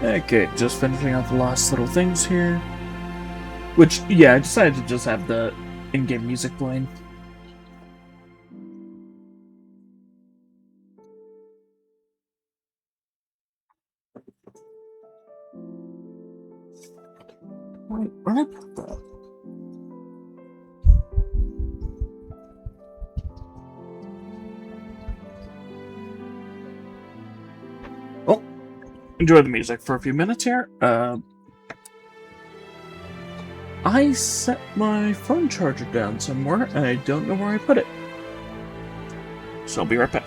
Okay, just finishing off the last little things here. Which, yeah, I decided to just have the in-game music playing. Where did I put that? Oh, enjoy the music for a few minutes here. I set my phone charger down somewhere, and I don't know where I put it. So I'll be right back.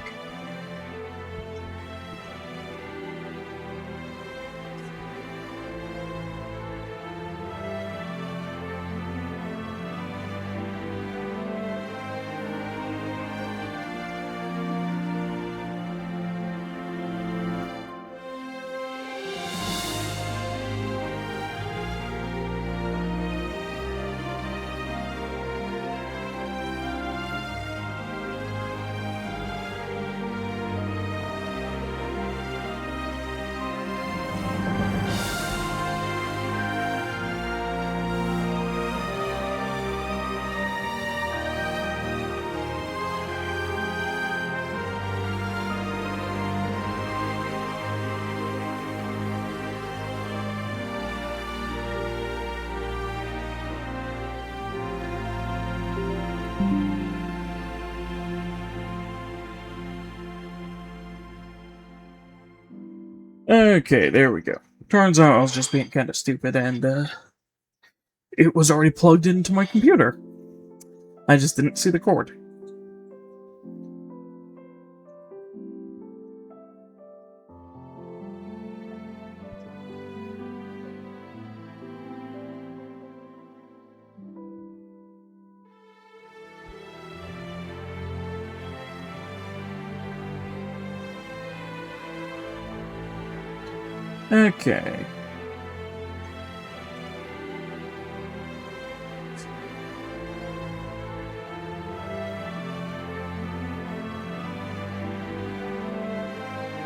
Okay, there we go. Turns out I was just being kind of stupid, and it was already plugged into my computer. I just didn't see the cord. Okay.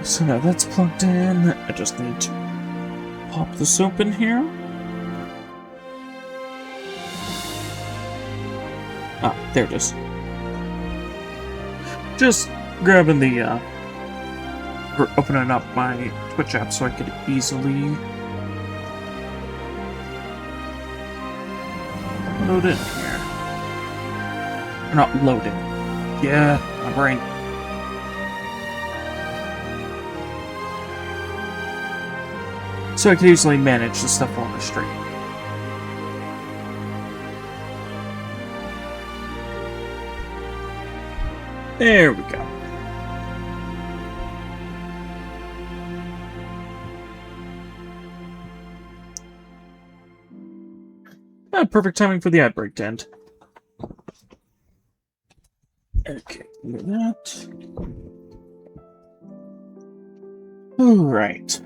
So now that's plugged in. I just need to pop this open here. Ah, there it is. Just grabbing the, or opening up my Twitch app so I could easily load in here. Or not loading. Yeah, my brain. So I could easily manage the stuff on the stream. There we go. Perfect timing for the ad break to end. Okay, look at that. Alright.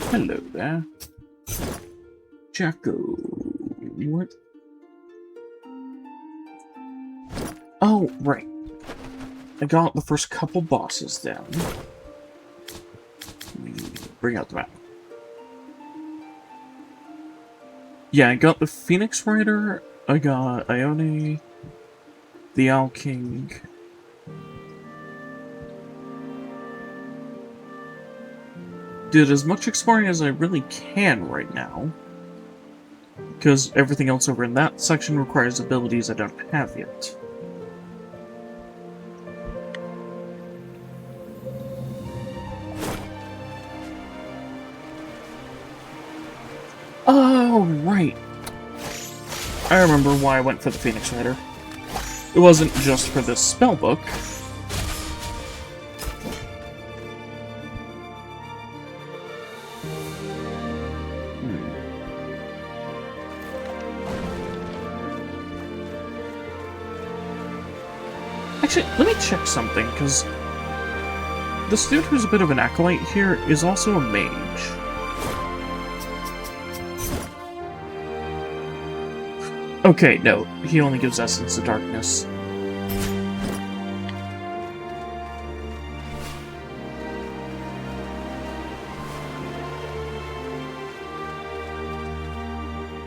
Hello there. Jacko. What? Oh, right. I got the first couple bosses down. Let me bring out the map. Yeah, I got the Phoenix Rider, I got Ione, the Owl King. Did as much exploring as I really can right now, because everything else over in that section requires abilities I don't have yet. Oh, right. I remember why I went for the Phoenix Rider. It wasn't just for this spellbook. Actually, let me check something, because this dude who's a bit of an acolyte here is also a mage. Okay, no, he only gives Essence of Darkness.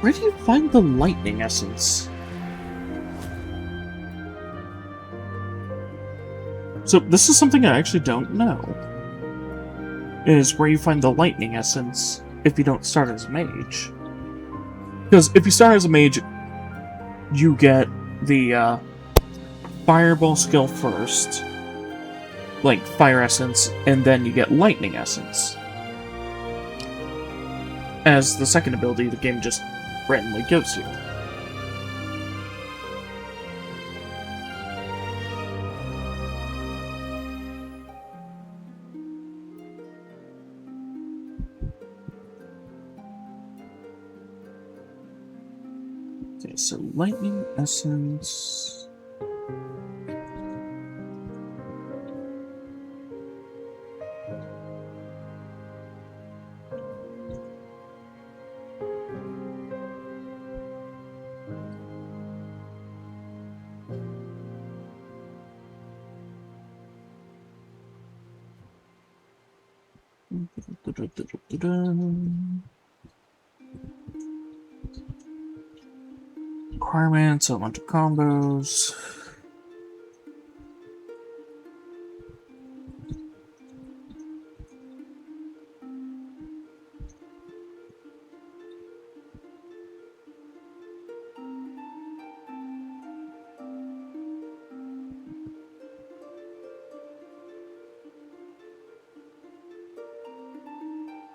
Where do you find the lightning essence? So this is something I actually don't know. Is where you find the lightning essence if you don't start as a mage. Because if you start as a mage, you get the fireball skill first, like fire essence, and then you get lightning essence. As the second ability the game just randomly gives you. Okay, so lightning essence. Requirements, a bunch of combos.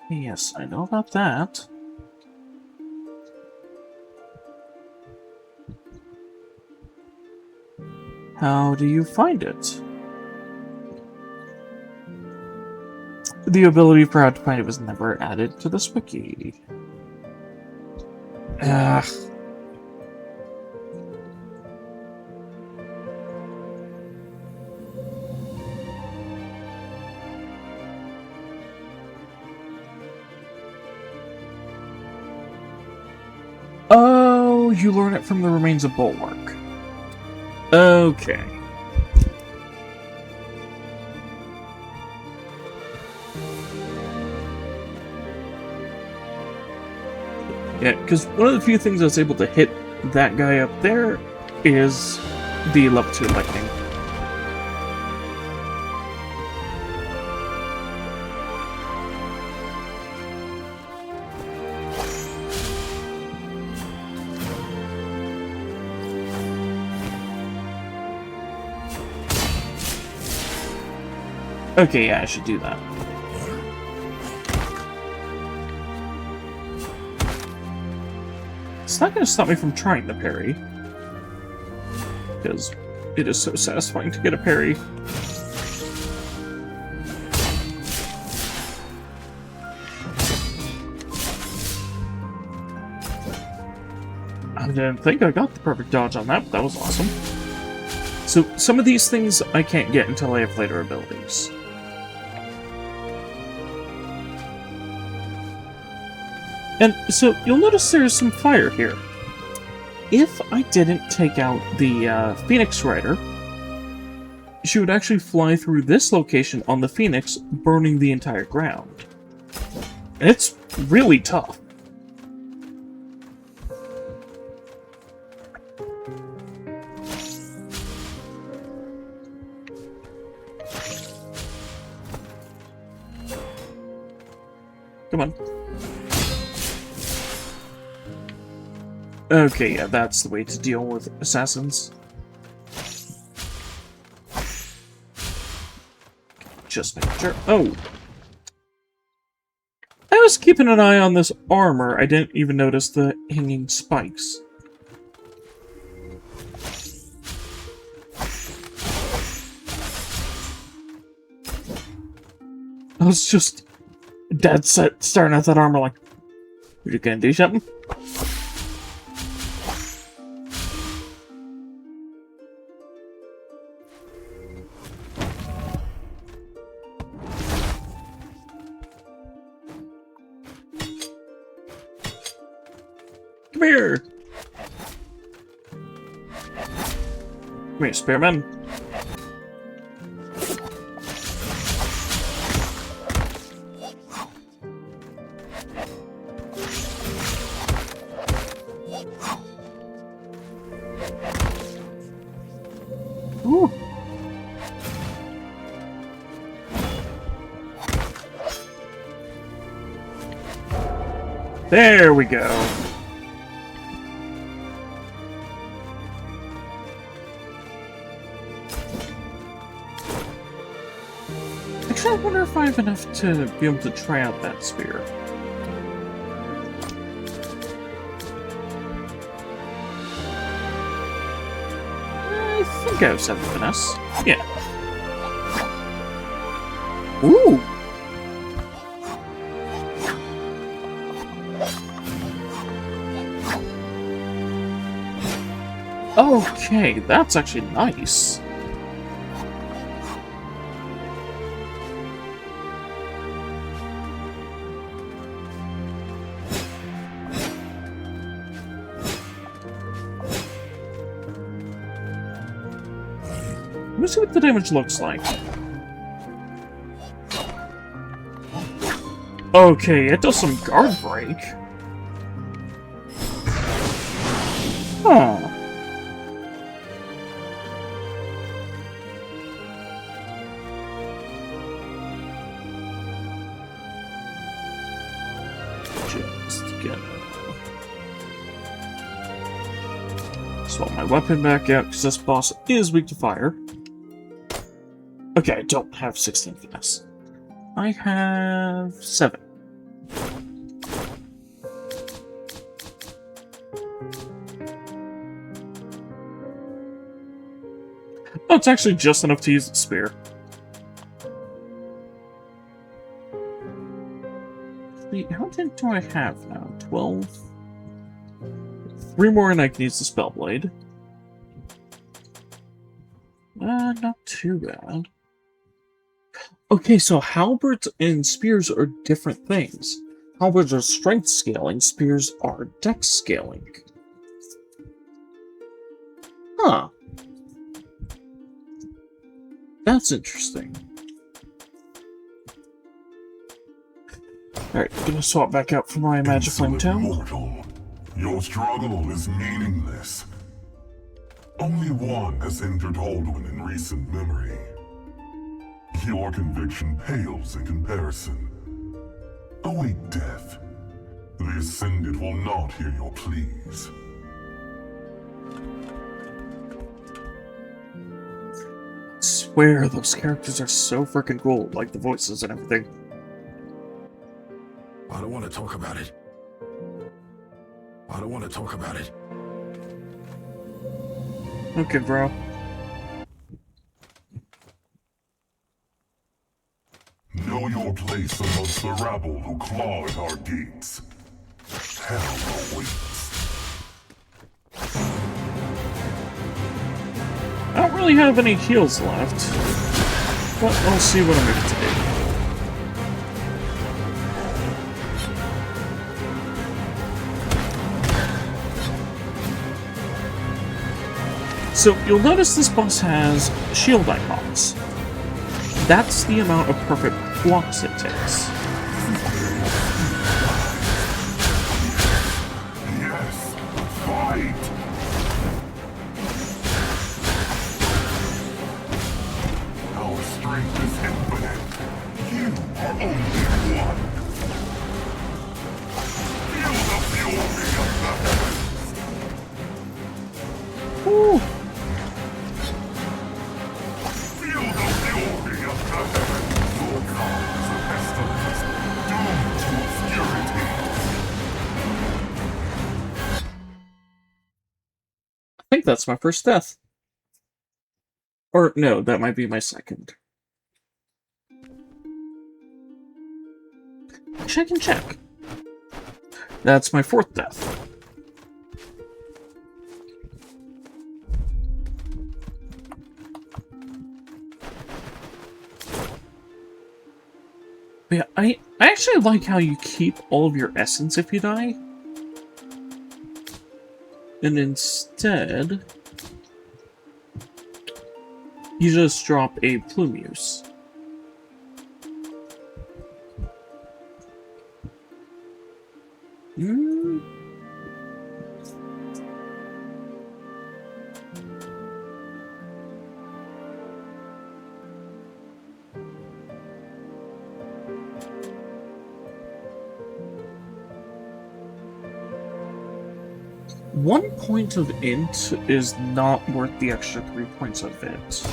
Yes, I know about that. How do you find it? The ability for how to find it was never added to this wiki. Ugh. Oh, you learn it from the remains of Bulwark. Okay. Yeah, because one of the few things I was able to hit that guy up there is the level 2 lightning. Okay, yeah, I should do that. It's not going to stop me from trying the parry. Because it is so satisfying to get a parry. I didn't think I got the perfect dodge on that, but that was awesome. So, some of these things I can't get until I have later abilities. And so, you'll notice there's some fire here. If I didn't take out the Phoenix Rider, she would actually fly through this location on the Phoenix, burning the entire ground. And it's really tough. Come on. Okay, yeah, that's the way to deal with assassins. Just making sure. Oh! I was keeping an eye on this armor. I didn't even notice the hanging spikes. I was just dead set staring at that armor like, are you gonna do something? here! Come here, Spearman. Ooh. There we go. Actually, I wonder if I have enough to be able to try out that spear. I think I have 7 finesse. Yeah. Ooh! Okay, that's actually nice. Let me see what the damage looks like. Okay, it does some guard break. Huh. Swap my weapon back out, because this boss is weak to fire. Okay, I don't have 16 finesse. I have 7. Oh, it's actually just enough to use the spear. How many do I have now? 12? 3 more and I can use the Spellblade. Not too bad. Okay, so halberds and spears are different things. Halberds are strength scaling, spears are dex scaling. Huh. That's interesting. Alright, gonna swap back out for my Magic Flame Town. Mortal, your struggle is meaningless. Only one has entered Holdwyn in recent memory. Your conviction pales in comparison. Await death. The Ascended will not hear your pleas. I swear, those characters are so freaking cool, like the voices and everything. I don't want to talk about it. I don't want to talk about it. Okay, bro. Know your place amongst the rabble who claw at our gates. Hell awaits. I don't really have any heals left, but I'll see what I'm able to do. So, you'll notice this boss has shield icons. That's the amount of perfect blocks it takes. Yes, fight! Our strength is infinite. You are only one. Feel the fury of the heavens. Ooh. Feel the fury of the heavens. Your God is a pestilence, doomed to obscurity. I think that's my first death. Or, no, that might be my second. Check and check. That's my 4th death. But yeah, I actually like how you keep all of your essence if you die. And instead, you just drop a Plumuse. One point of int is not worth the extra 3 points of it.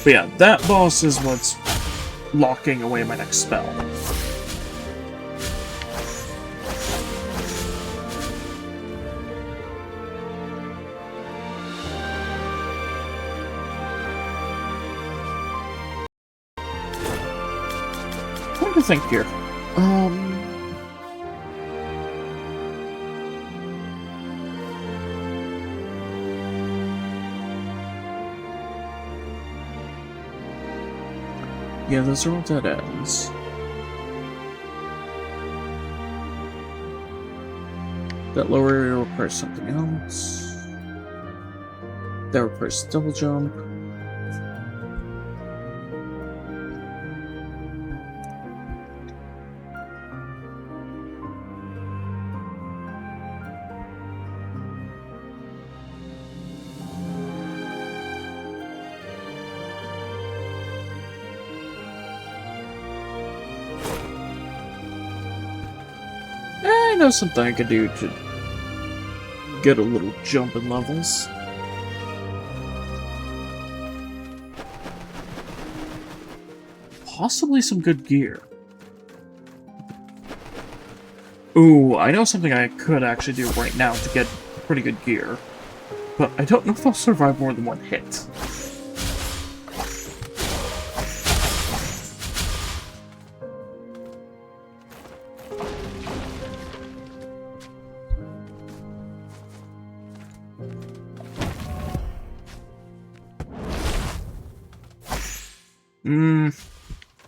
But yeah, that boss is what's locking away my next spell. What do you think here? Yeah, those are all dead ends. That lower area requires something else. That requires double jump. I know something I could do to get a little jump in levels. Possibly some good gear. Ooh, I know something I could actually do right now to get pretty good gear. But I don't know if I'll survive more than one hit.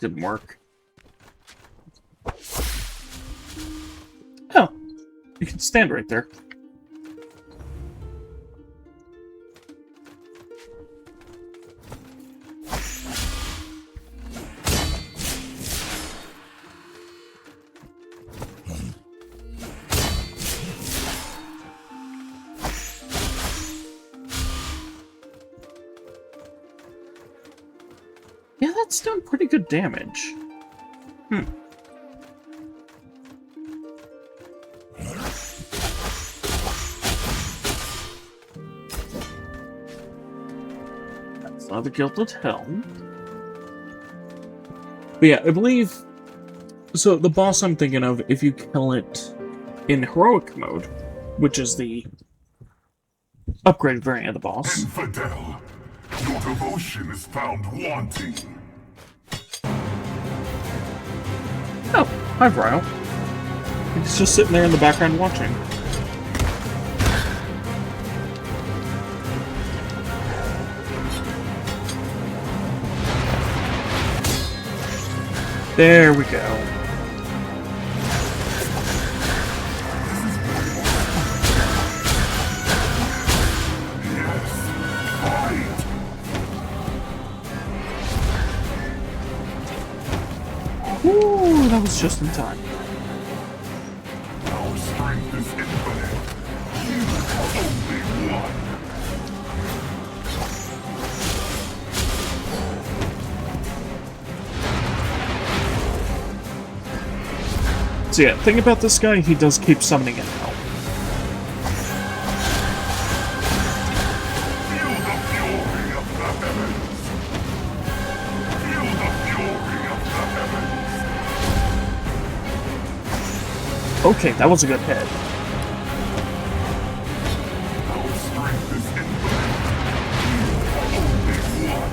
Didn't work. Oh, you can stand right there. Yeah, that's doing pretty good damage. That's not the Gilded Helm. But yeah, I believe... So, the boss I'm thinking of, if you kill it in Heroic mode, which is the upgraded variant of the boss... Infidel, your devotion is found wanting. Oh, hi, Brio. He's just sitting there in the background watching. There we go. Ooh, that was just in time. Our strength is infinite. You are only one. So yeah, thing about this guy, he does keep summoning in hell. Feel the fury of the heavens. Feel the fury of the heavens. Okay, that was a good hit. Our strength is infinite. You are only one.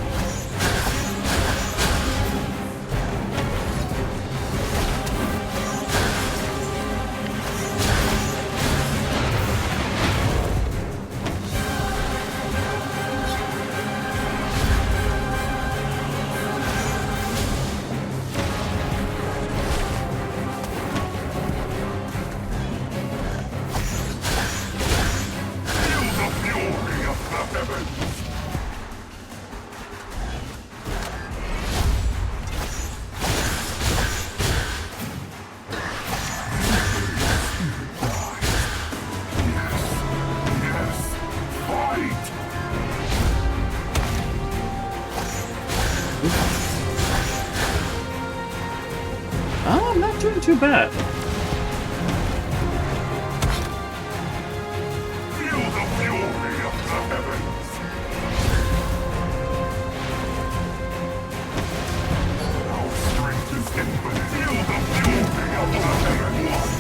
Oh, I'm not doing too bad. Feel the fury of the heavens. Our strength is infinite. Feel the fury of the heavens.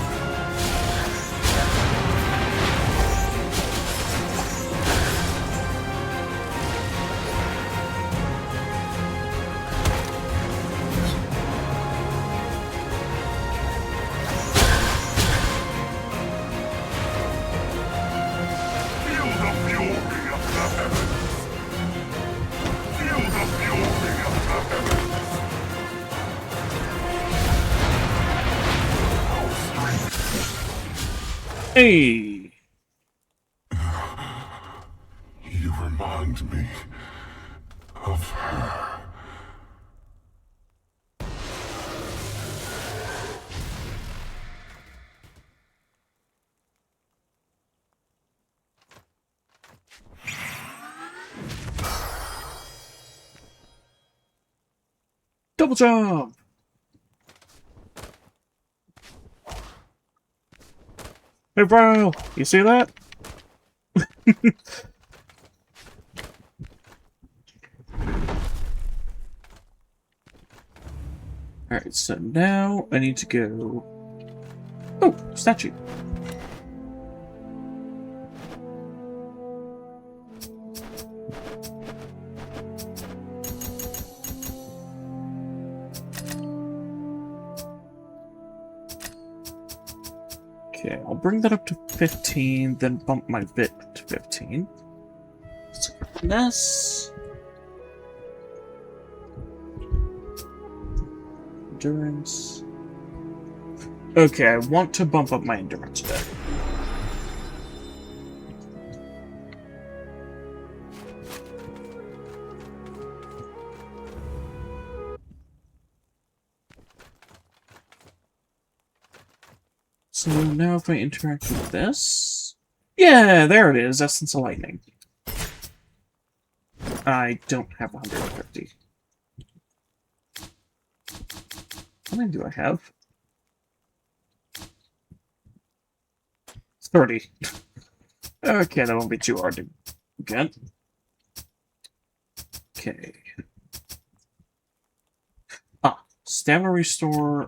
Hey! You remind me of her. Double jump! Hey bro, you see that? Alright, so now I need to go... Oh, statue. Okay, I'll bring that up to 15, then bump my bit to 15. So, finesse. Endurance. Okay, I want to bump up my endurance a bit. So now if I interact with this... Yeah, there it is, Essence of Lightning. I don't have 150. How many do I have? 30. Okay, that won't be too hard to get. Okay. Ah, stamina restore.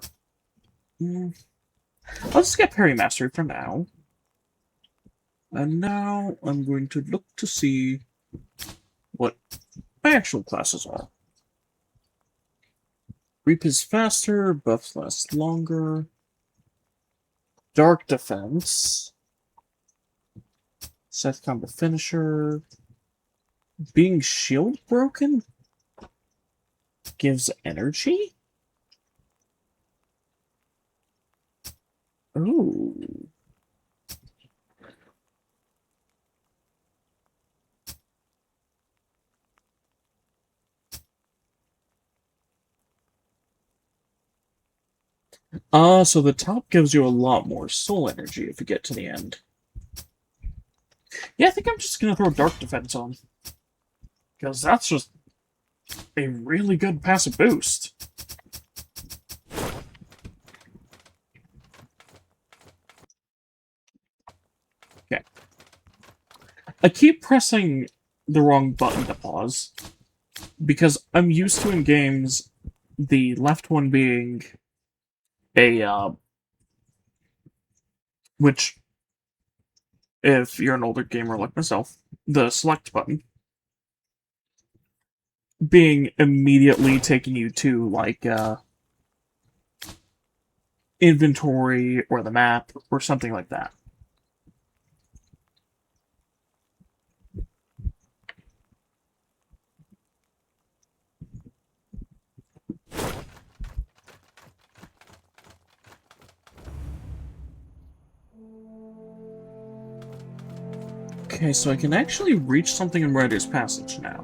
I'll just get Parry Mastery for now. And now I'm going to look to see what my actual classes are. Reap is faster, buffs last longer. Dark Defense. Set combo finisher. Being shield broken gives energy? Ooh. So the top gives you a lot more soul energy if you get to the end. Yeah, I think I'm just gonna throw Dark Defense on. Because that's just a really good passive boost. Okay. I keep pressing the wrong button to pause. Because I'm used to in games, the left one being a, which, if you're an older gamer like myself, the select button being immediately taking you to, like, inventory or the map or something like that. Okay, so I can actually reach something in Writer's Passage now.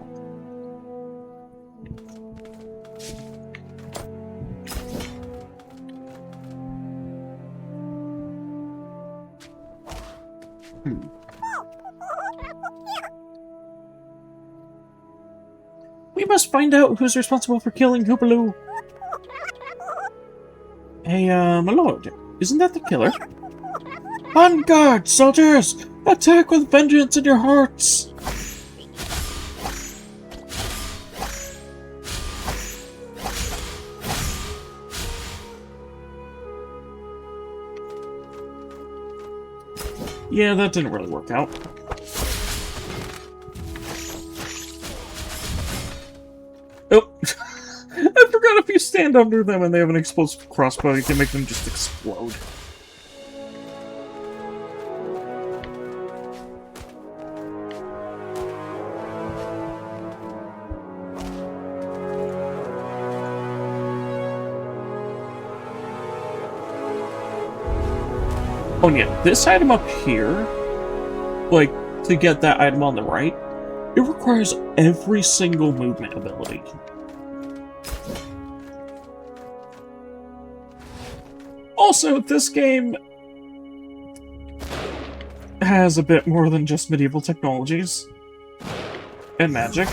We must find out who's responsible for killing Hoobaloo. Hey, my lord, isn't that the killer? On guard, soldiers! Attack with vengeance in your hearts! Yeah, that didn't really work out. Oh! I forgot if you stand under them and they have an explosive crossbow, you can make them just explode. Oh yeah, this item up here, like, to get that item on the right, it requires every single movement ability. Also, this game has a bit more than just medieval technologies and magic.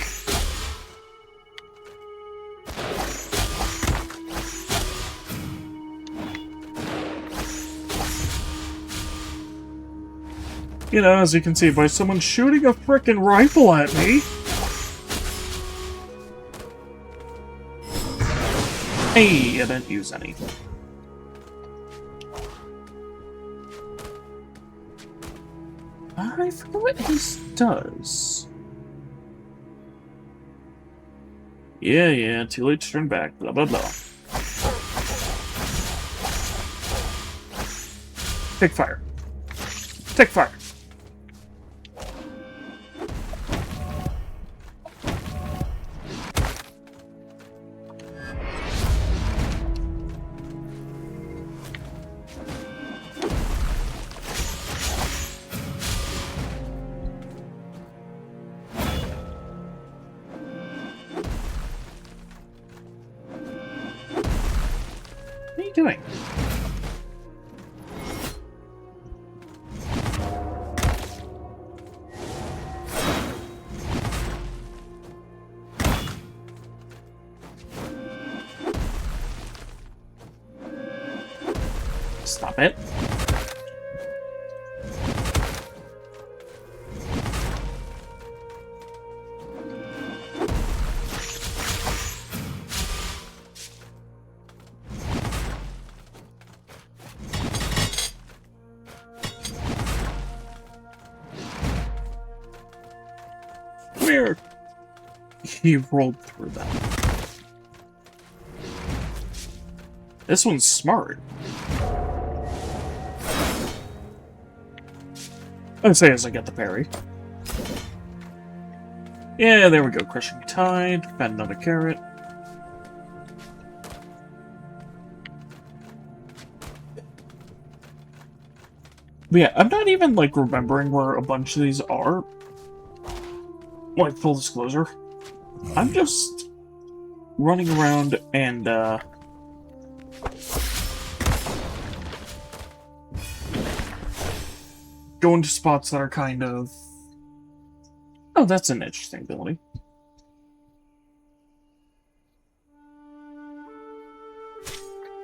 You know, as you can see by someone shooting a frickin' rifle at me. Hey, I didn't use any. I forget what haste does. Yeah, too late to turn back, blah blah blah. Take fire. Take fire. What are you doing? Stop it. Weird. He rolled through that. This one's smart. I'd say as I get the parry. Yeah, there we go. Crushing Tide. Found another carrot. But yeah, I'm not even, like, remembering where a bunch of these are. Like, full disclosure. I'm just running around and, going to spots that are kind of... Oh, that's an interesting ability.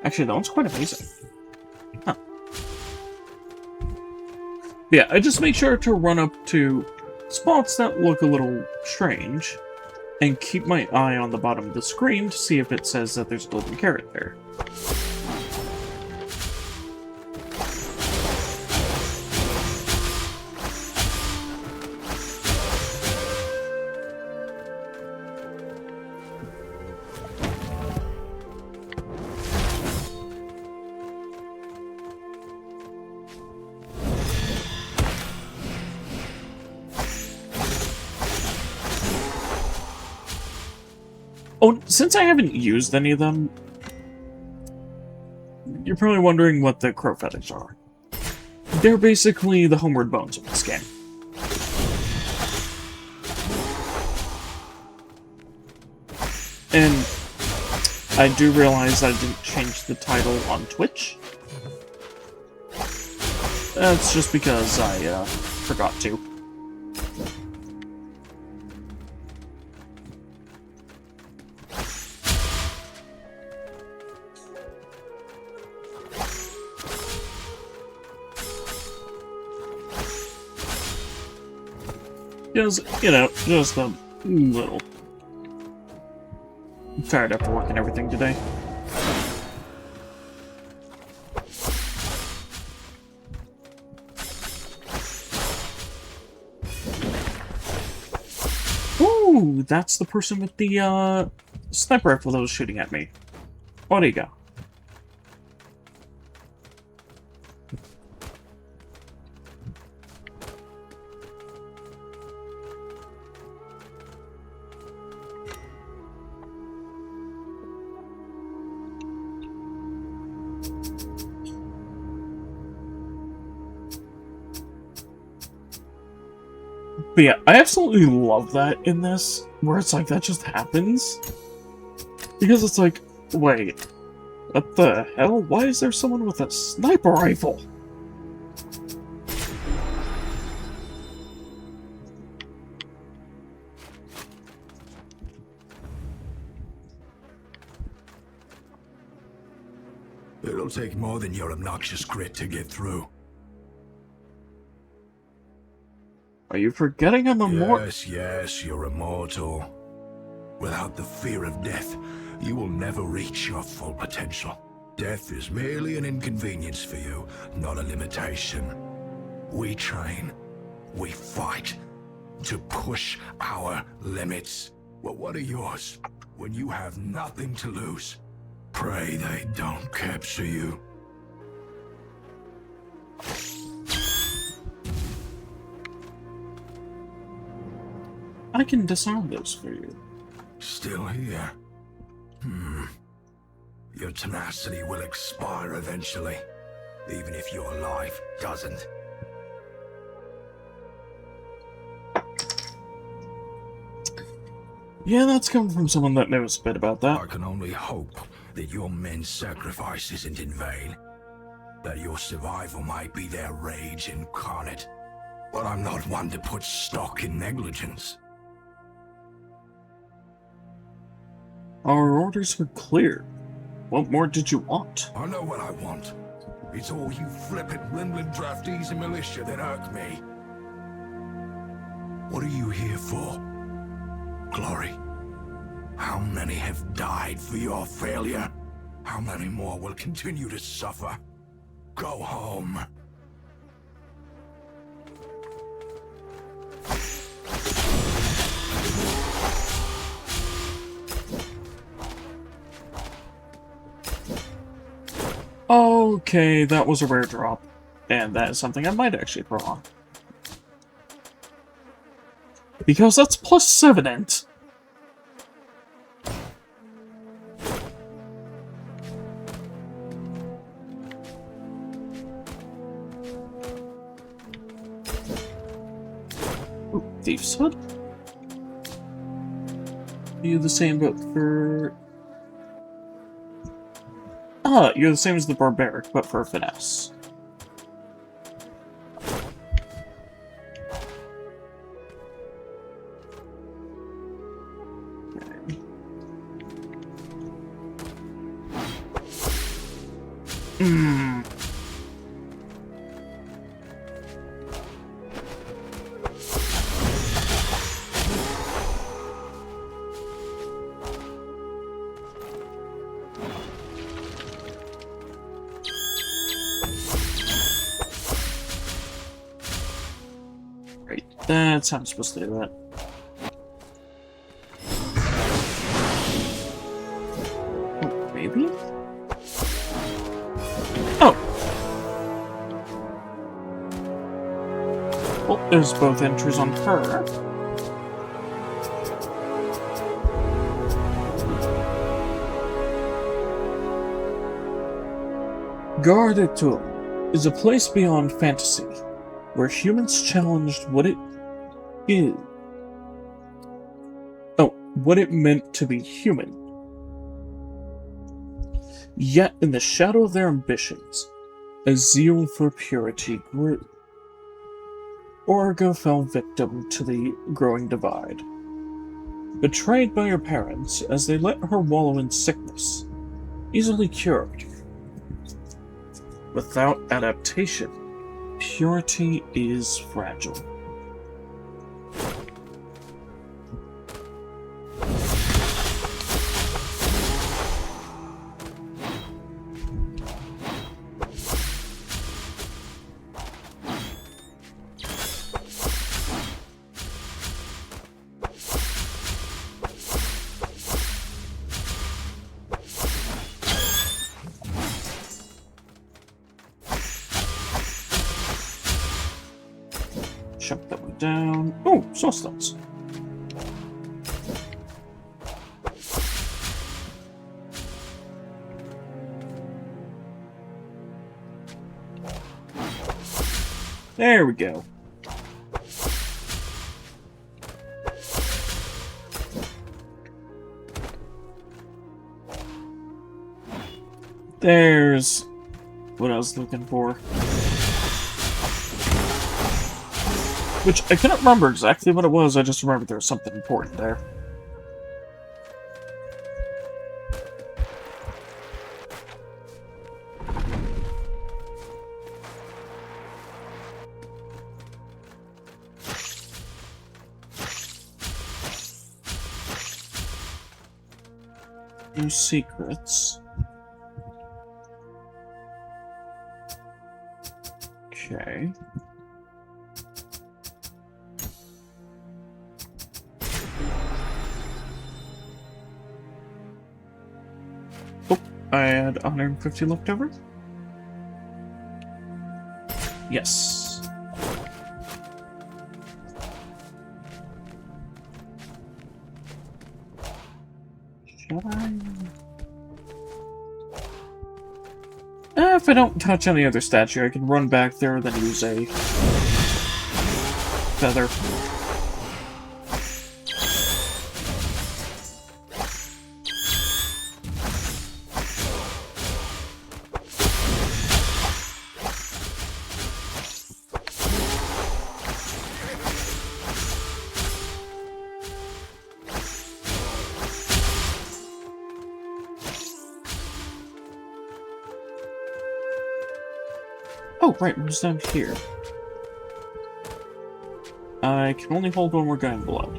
Actually, that one's quite amazing. Huh. Yeah, I just make sure to run up to spots that look a little strange, and keep my eye on the bottom of the screen to see if it says that there's a golden carrot there. Oh, since I haven't used any of them, you're probably wondering what the crow feathers are. They're basically the homeward bones of this game. And I do realize I didn't change the title on Twitch. That's just because I forgot to. Because, you know, just a little. I'm tired after working everything today. Ooh, that's the person with the, sniper rifle that was shooting at me. What do you got? But yeah, I absolutely love that in this, where it's like, that just happens. Because it's like, wait, what the hell? Why is there someone with a sniper rifle? It'll take more than your obnoxious grit to get through. Are you forgetting I'm immortal? Yes, you're immortal. Without the fear of death, you will never reach your full potential. Death is merely an inconvenience for you, not a limitation. We train, we fight, to push our limits. Well, what are yours when you have nothing to lose? Pray they don't capture you. I can disarm those for you. Still here? Your tenacity will expire eventually, even if your life doesn't. Yeah, that's coming from someone that knows a bit about that. I can only hope that your men's sacrifice isn't in vain. That your survival might be their rage incarnate. But I'm not one to put stock in negligence. Our orders were clear. What more did you want? I know what I want. It's all you flippant Rimland draftees and militia that irk me. What are you here for? Glory? How many have died for your failure? How many more will continue to suffer? Go home. Okay, that was a rare drop. And that is something I might actually throw on. Because that's +7 int. Ooh, Thief's Hood? You the same but for... Ah, you're the same as the Barbaric, but for finesse. Right, that's how I'm supposed to do that. Oh, maybe? Oh! Well, there's both entries on her. Gardetul is a place beyond fantasy, where humans challenged what it is. Oh, what it meant to be human. Yet, in the shadow of their ambitions, a zeal for purity grew. Orga fell victim to the growing divide. Betrayed by her parents as they let her wallow in sickness, easily cured. Without adaptation, purity is fragile. jump that way down. Oh, soul stones. There we go. There's what I was looking for. Which, I couldn't remember exactly what it was, I just remembered there was something important there. New secrets. Okay. Oh, I had 150 left over. Yes. Should I? If I don't touch any other statue, I can run back there and then use a feather. Oh, right, we're just down here. I can only hold when we're going blood.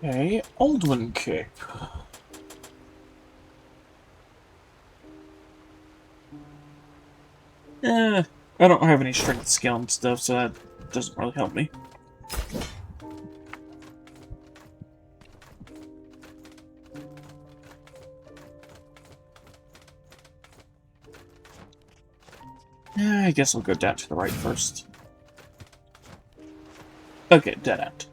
Okay, Aldwin Cape. I don't have any strength skill and stuff, so that doesn't really help me. I guess I'll go down to the right first. Okay, dead end.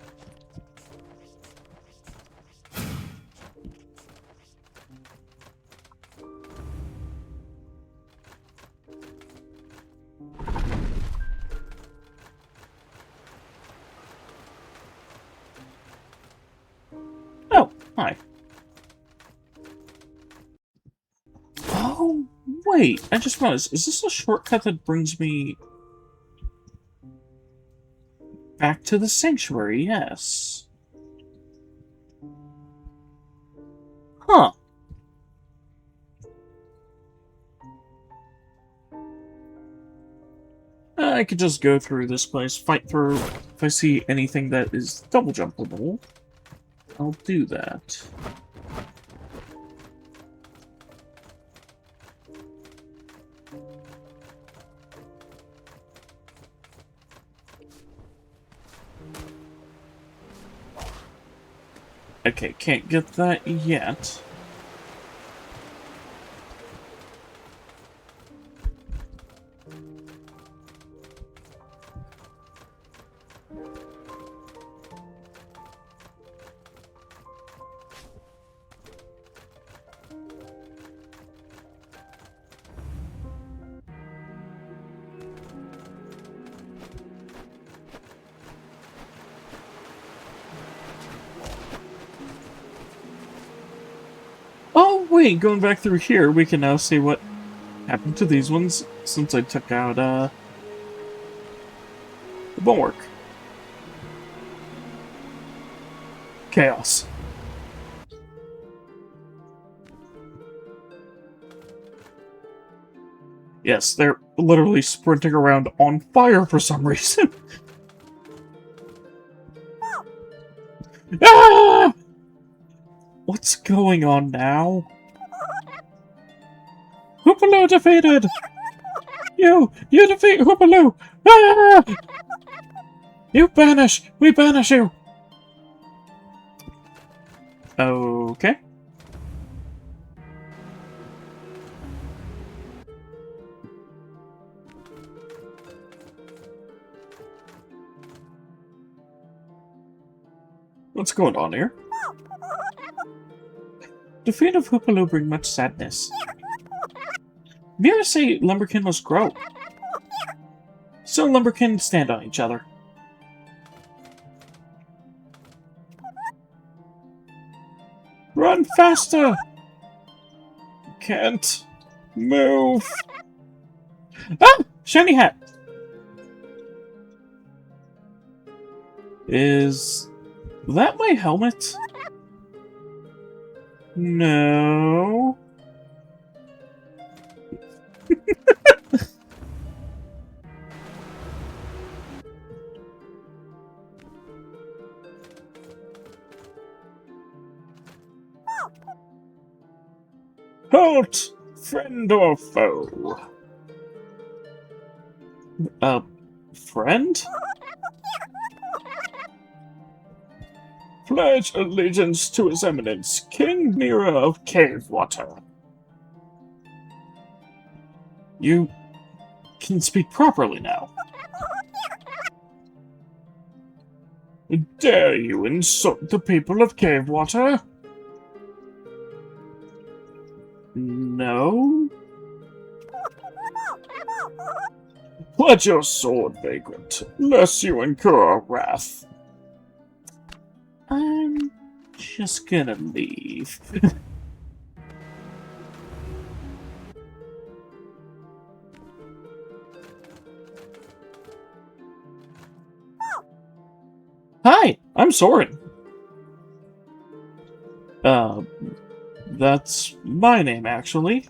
Oh, hi. Oh, wait, I just realized, is this a shortcut that brings me back to the sanctuary? Yes. Huh. I could just go through this place, fight through. If I see anything that is double jumpable, I'll do that. Okay, can't get that yet. Oh, wait, going back through here, we can now see what happened to these ones since I took out, the bulwark. Chaos. Yes, they're literally sprinting around on fire for some reason. Ah! What's going on now? Hoopaloo defeated! You defeat Hoopaloo! Ah! You banish! We banish you! Okay. What's going on here? Defeat of Hoopaloo bring much sadness. Mirrors say Lumberkin must grow. So Lumberkin stand on each other. Run faster! Can't move. Ah! Shiny hat! Is that my helmet? No. Halt! Friend or foe? Friend? Pledge allegiance to His Eminence, King Mira of Cavewater. You can speak properly now. Dare you insult the people of Cavewater? No? Pledge your sword, Vagrant, lest you incur our wrath. I'm just gonna leave. Hi, I'm Soren. That's my name, actually.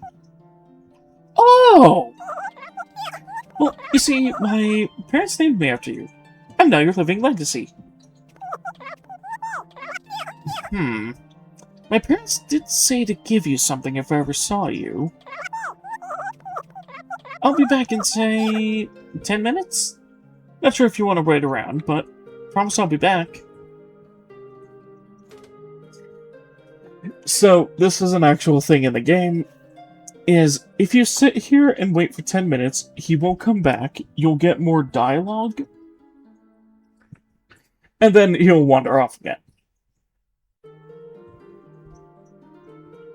Oh! Well, you see, my parents named me after you. I'm now your living legacy. My parents did say to give you something if I ever saw you. I'll be back in, say, 10 minutes? Not sure if you want to wait around, but promise I'll be back. So, this is an actual thing in the game, is if you sit here and wait for 10 minutes, he won't come back, you'll get more dialogue, and then he'll wander off again.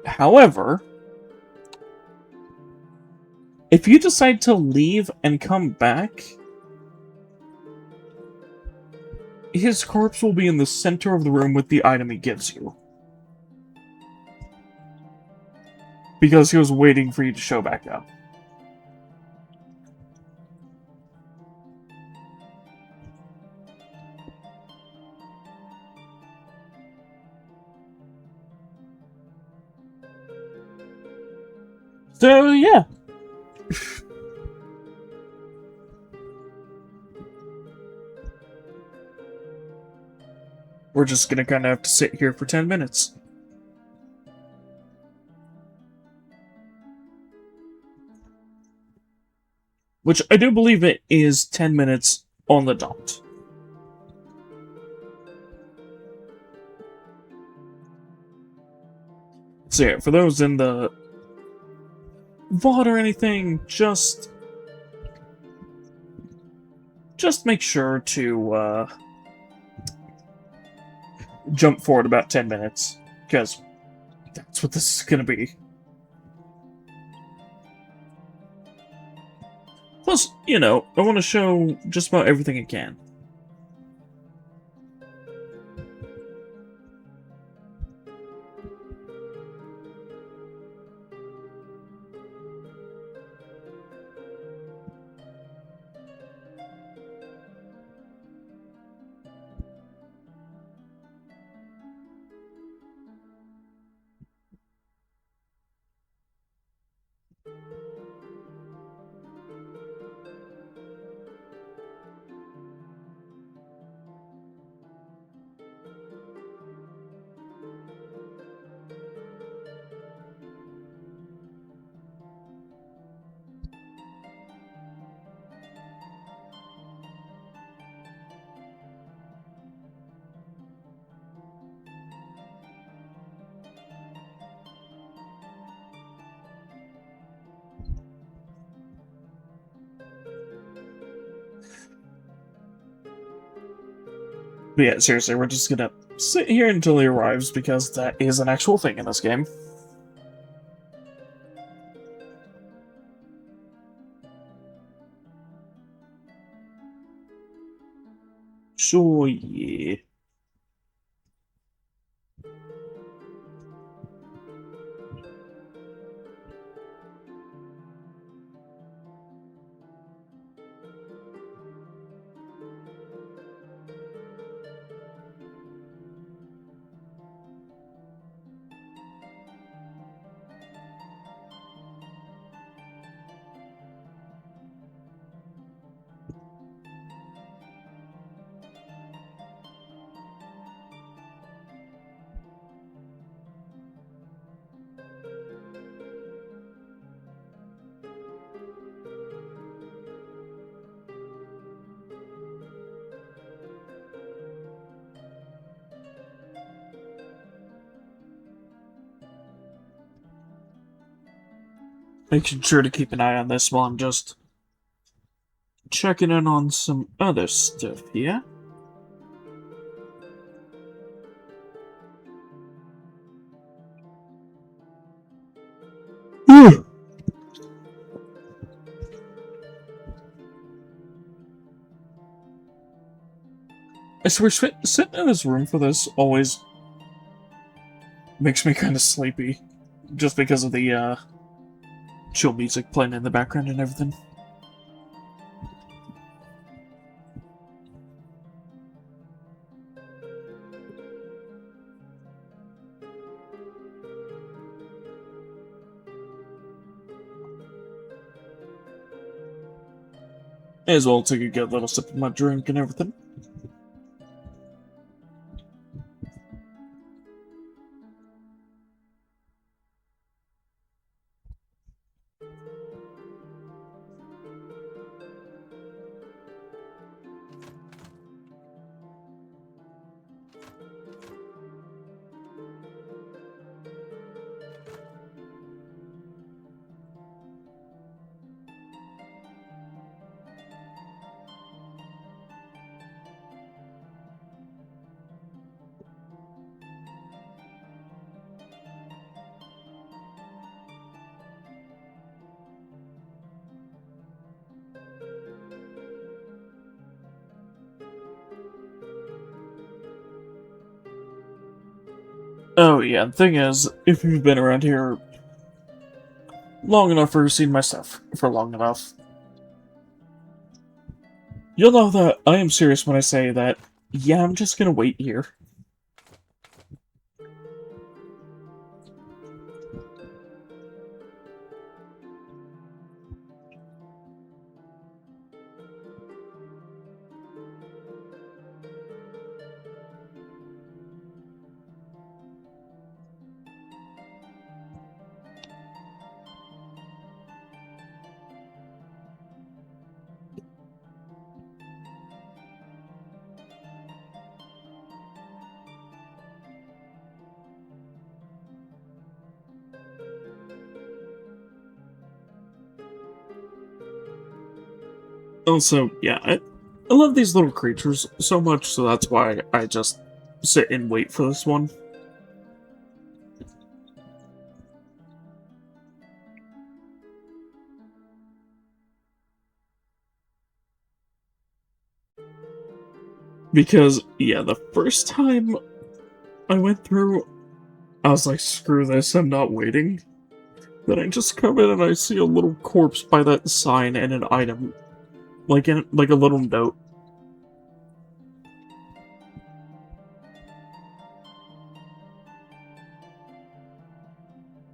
However, if you decide to leave and come back, his corpse will be in the center of the room with the item he gives you. Because he was waiting for you to show back up. So, yeah. We're just gonna kind of have to sit here for 10 minutes. Which I do believe it is 10 minutes on the dot. So yeah, for those in the VOD or anything, just make sure to jump forward about 10 minutes, because that's what this is gonna be. Plus, you know, I want to show just about everything I can. But yeah, seriously, we're just gonna sit here until he arrives, because that is an actual thing in this game. So, yeah. Making sure to keep an eye on this while I'm just checking in on some other stuff here. I swear, sitting in this room for this always makes me kind of sleepy. Just because of the, chill music playing in the background and everything. May as well take a good little sip of my drink and everything. Oh yeah, the thing is, if you've been around here long enough or seen my stuff for long enough, you'll know that I am serious when I say that, yeah, I'm just gonna wait here. Also, yeah, I love these little creatures so much, so that's why I just sit and wait for this one. Because, yeah, the first time I went through, I was like, screw this, I'm not waiting. Then I just come in and I see a little corpse by that sign and an item. Like a little note.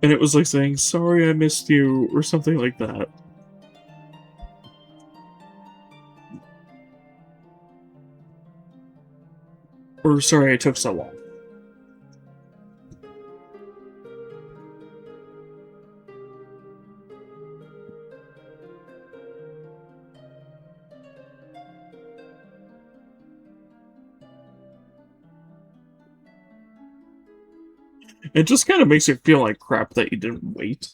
And it was like saying, sorry I missed you, or something like that. Or sorry I took so long. It just kind of makes you feel like crap that you didn't wait.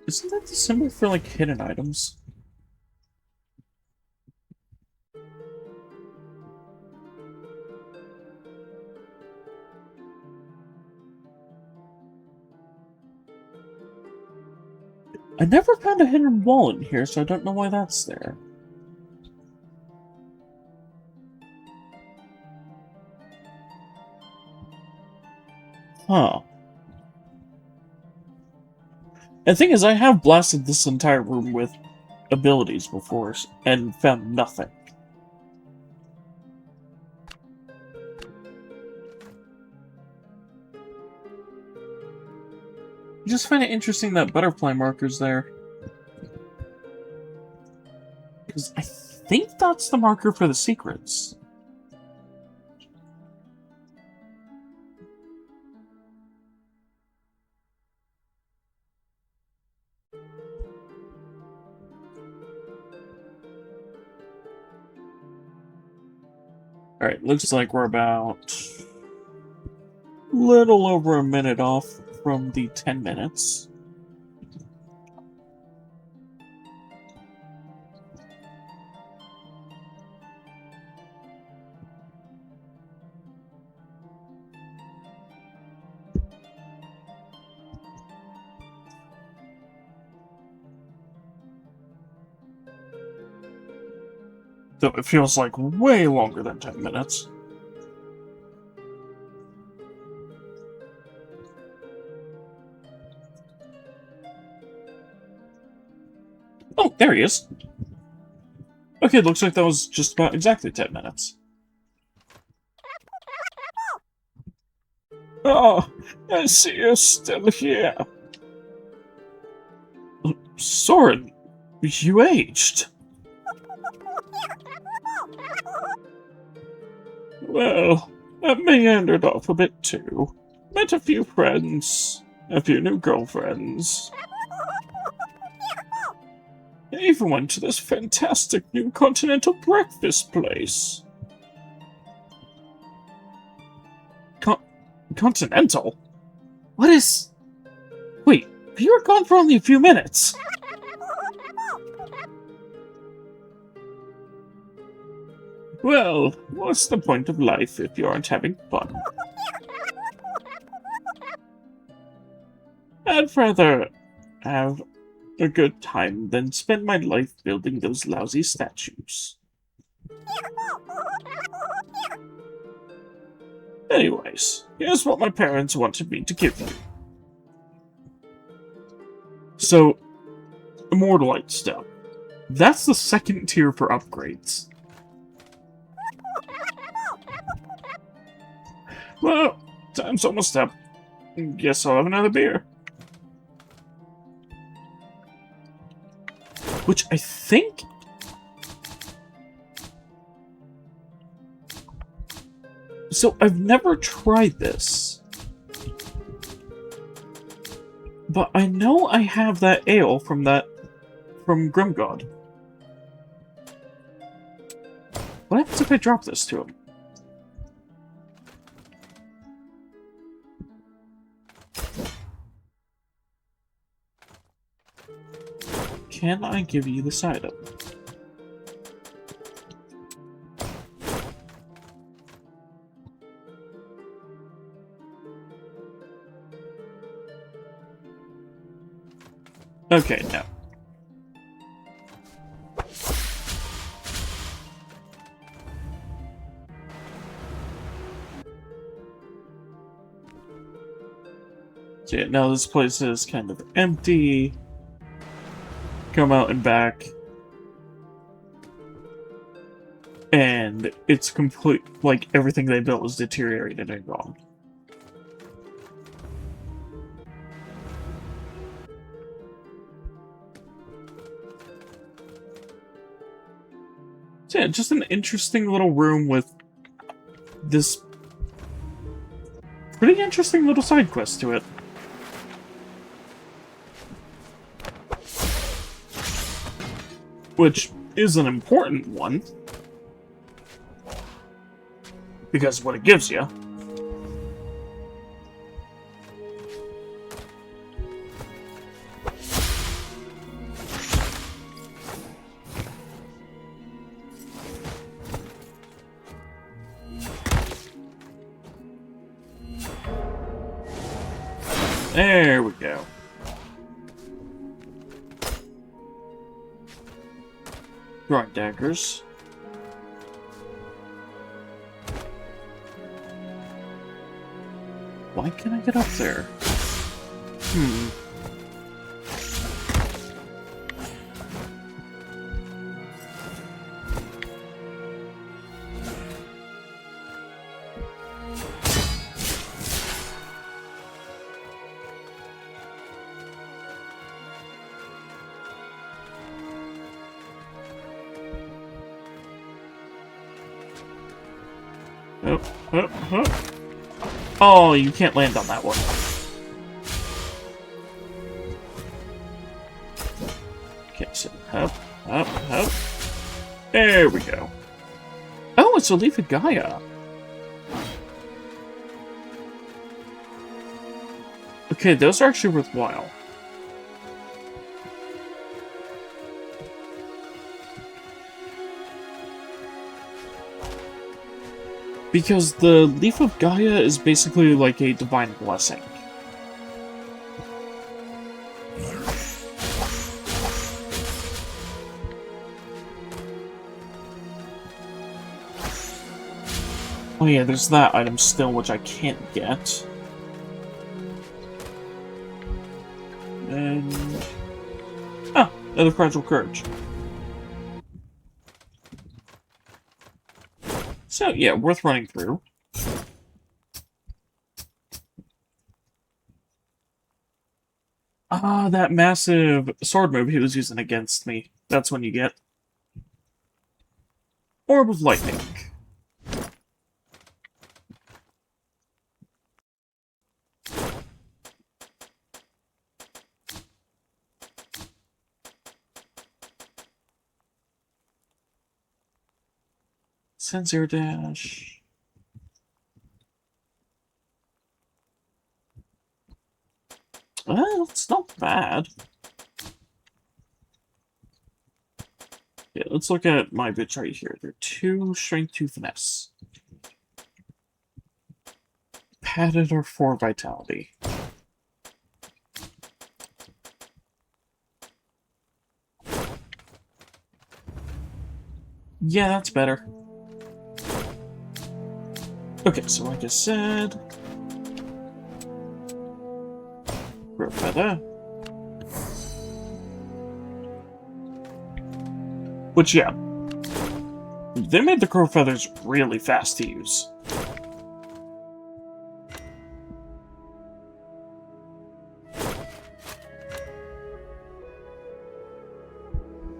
Isn't that the symbol for, like, hidden items? I never found a hidden wall in here, so I don't know why that's there. Huh. And the thing is, I have blasted this entire room with abilities before and found nothing. I just find it interesting that butterfly marker's there. Because I think that's the marker for the secrets. Alright, looks like we're about little over a minute off from the 10 minutes. Though it feels like way longer than 10 minutes. Oh, there he is. Okay, looks like that was just about exactly 10 minutes. Oh, I see you're still here. Soren, you aged. Well, that may ended off a bit too. Met a few friends, a few new girlfriends. I even went to this fantastic new continental breakfast place. Continental? What is... Wait, you were gone for only a few minutes. Well, what's the point of life if you aren't having fun? I'd rather have a good time than spend my life building those lousy statues. Anyways, here's what my parents wanted me to give you. So, Immortalite stuff. That's the second tier for upgrades. Well, time's almost up. Guess I'll have another beer. Which I think... So, I've never tried this. But I know I have that ale from Grimgod. What happens if I drop this to him? Can I give you this item? Okay, no. So yeah, now this place is kind of empty. Come out and back. And it's complete, like, everything they built was deteriorated and gone. So yeah, just an interesting little room with this pretty interesting little side quest to it. Which is an important one. Because of what it gives you. There we go. Drawing daggers. Why can't I get up there? Oh, you can't land on that one. Okay, so up. There we go. Oh, it's a leaf of Gaia. Okay, those are actually worthwhile. Because the Leaf of Gaia is basically like a divine blessing. Oh yeah, there's that item still, which I can't get. And... ah, another Fragile Courage. So, yeah, worth running through. Ah, that massive sword move he was using against me. That's when you get Orb of Lightning. Sensor dash. Well, it's not bad. Yeah, let's look at my bits right here. They're 2 strength, 2 finesse. Padded or 4 vitality. Yeah, that's better. Okay, so like I said... Crow feather. Which, yeah. They made the crow feathers really fast to use.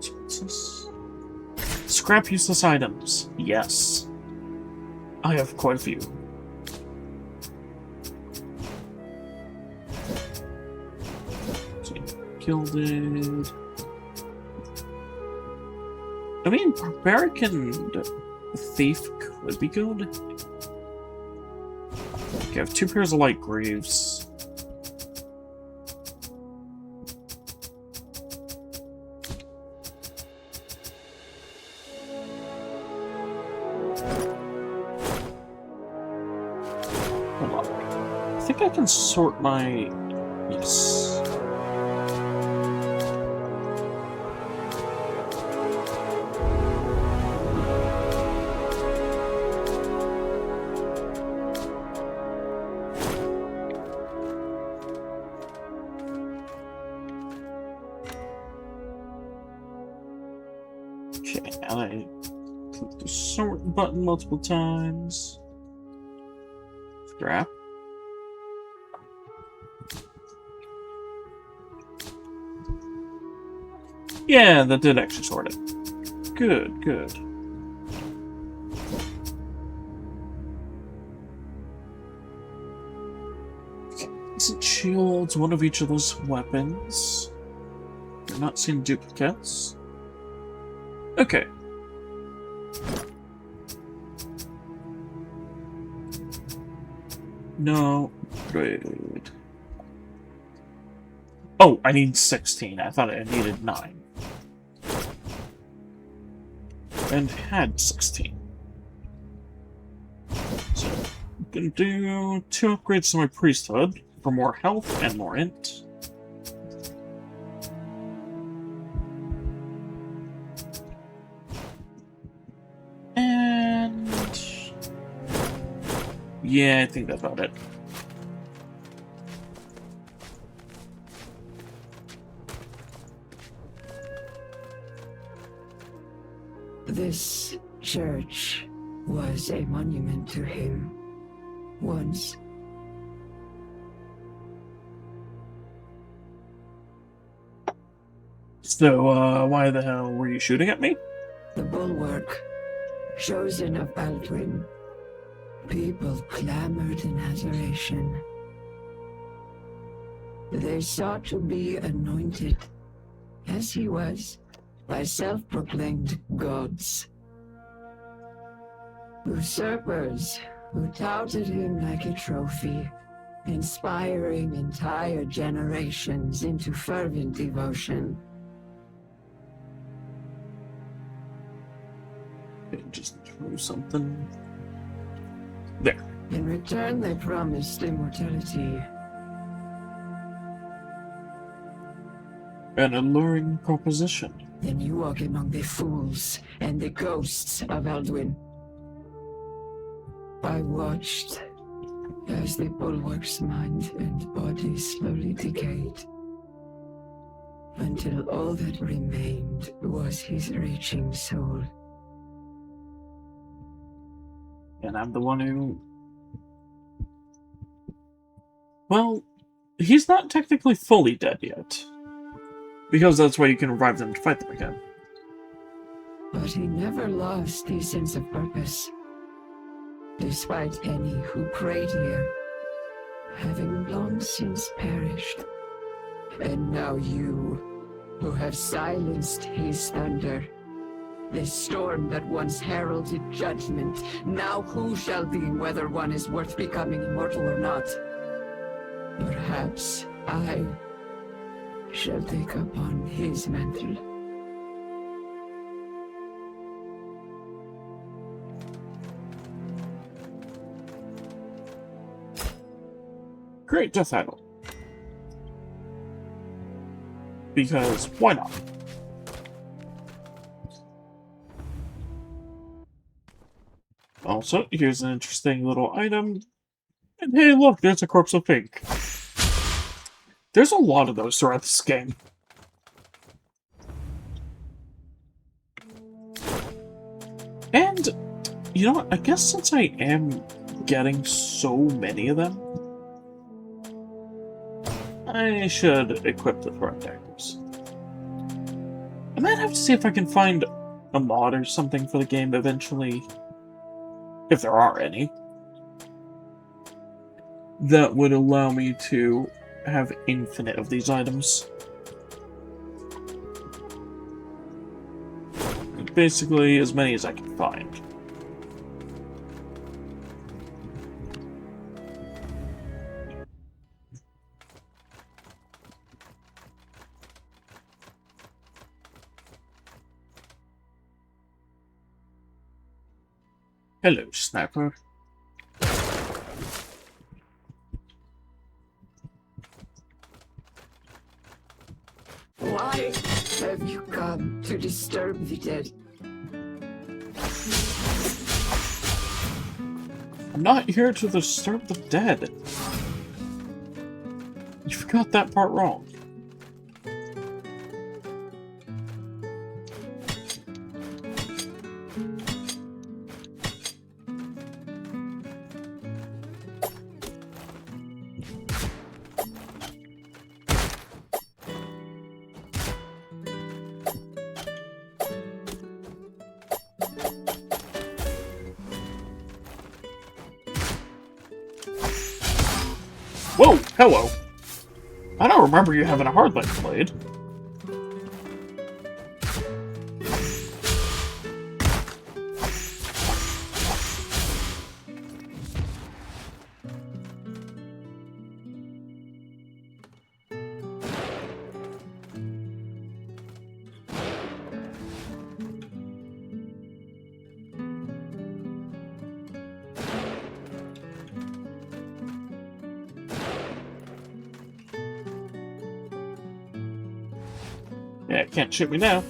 What's this? Scrap useless items. Yes. I have quite a few. Gilded. I mean, Barbaric and Thief could be good. Okay, I have 2 pairs of light greaves. Hold on. I think I can sort my... yes. Okay, and I click the sort button multiple times. Scrap. Yeah, that did actually sort it. Good, good. Okay, decent shields, one of each of those weapons. You're not seeing duplicates. Okay. No. Good. Oh, I need 16. I thought I needed 9. And had 16. So, I'm gonna do 2 upgrades to my priesthood. for more health and more int. And yeah, I think that's about it. This church was a monument to him once. So, why the hell were you shooting at me? The bulwark, chosen of Baldwin. People clamored in adoration. They sought to be anointed, as he was, by self-proclaimed gods. Usurpers who touted him like a trophy, inspiring entire generations into fervent devotion. Just throw something. There. In return, they promised immortality. An alluring proposition. Then you walk among the fools and the ghosts of Alduin. I watched as the bulwark's mind and body slowly decayed, until all that remained was his reaching soul. And I'm the one who... Well, he's not technically fully dead yet. Because that's why you can revive them to fight them again. But he never lost his sense of purpose, despite any who prayed here, having long since perished. And now you, who have silenced his thunder, the storm that once heralded judgment, now who shall deem whether one is worth becoming immortal or not? Perhaps I shall take upon his mantle. Great death idol. Because why not? Also, here's an interesting little item. And hey, look, there's a corpse of pink. There's a lot of those throughout this game. And, you know what, I guess since I am getting so many of them, I should equip the throwing daggers. I might have to see if I can find a mod or something for the game eventually, if there are any, that would allow me to have infinite of these items. Basically, as many as I can find. Hello, Sniper. Why have you come to disturb the dead? I'm not here to disturb the dead. You've got that part wrong. Whoa, hello. I don't remember you having a hard light blade. Yeah, can't shoot me now.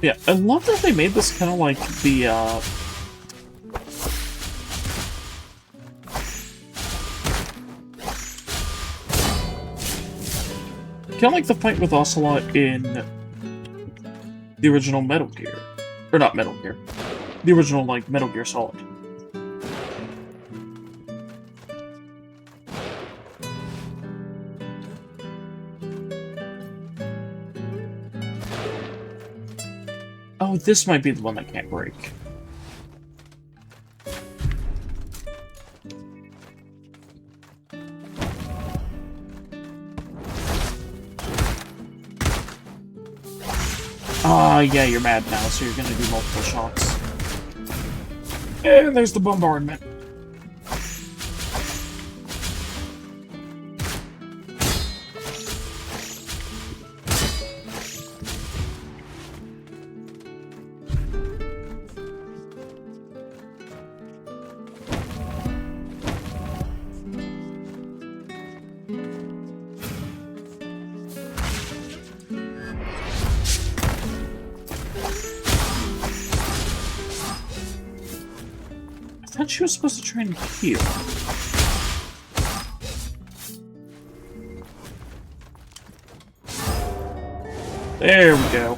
Yeah, I love that they made this kind of like the, kind of like the fight with Ocelot in the original Metal Gear. Or not Metal Gear. The original, like, Metal Gear Solid. Oh, this might be the one that can't break. Ah, yeah, you're mad now, so you're gonna do multiple shots. And there's the bombardment. I thought she was supposed to try and heal. There we go.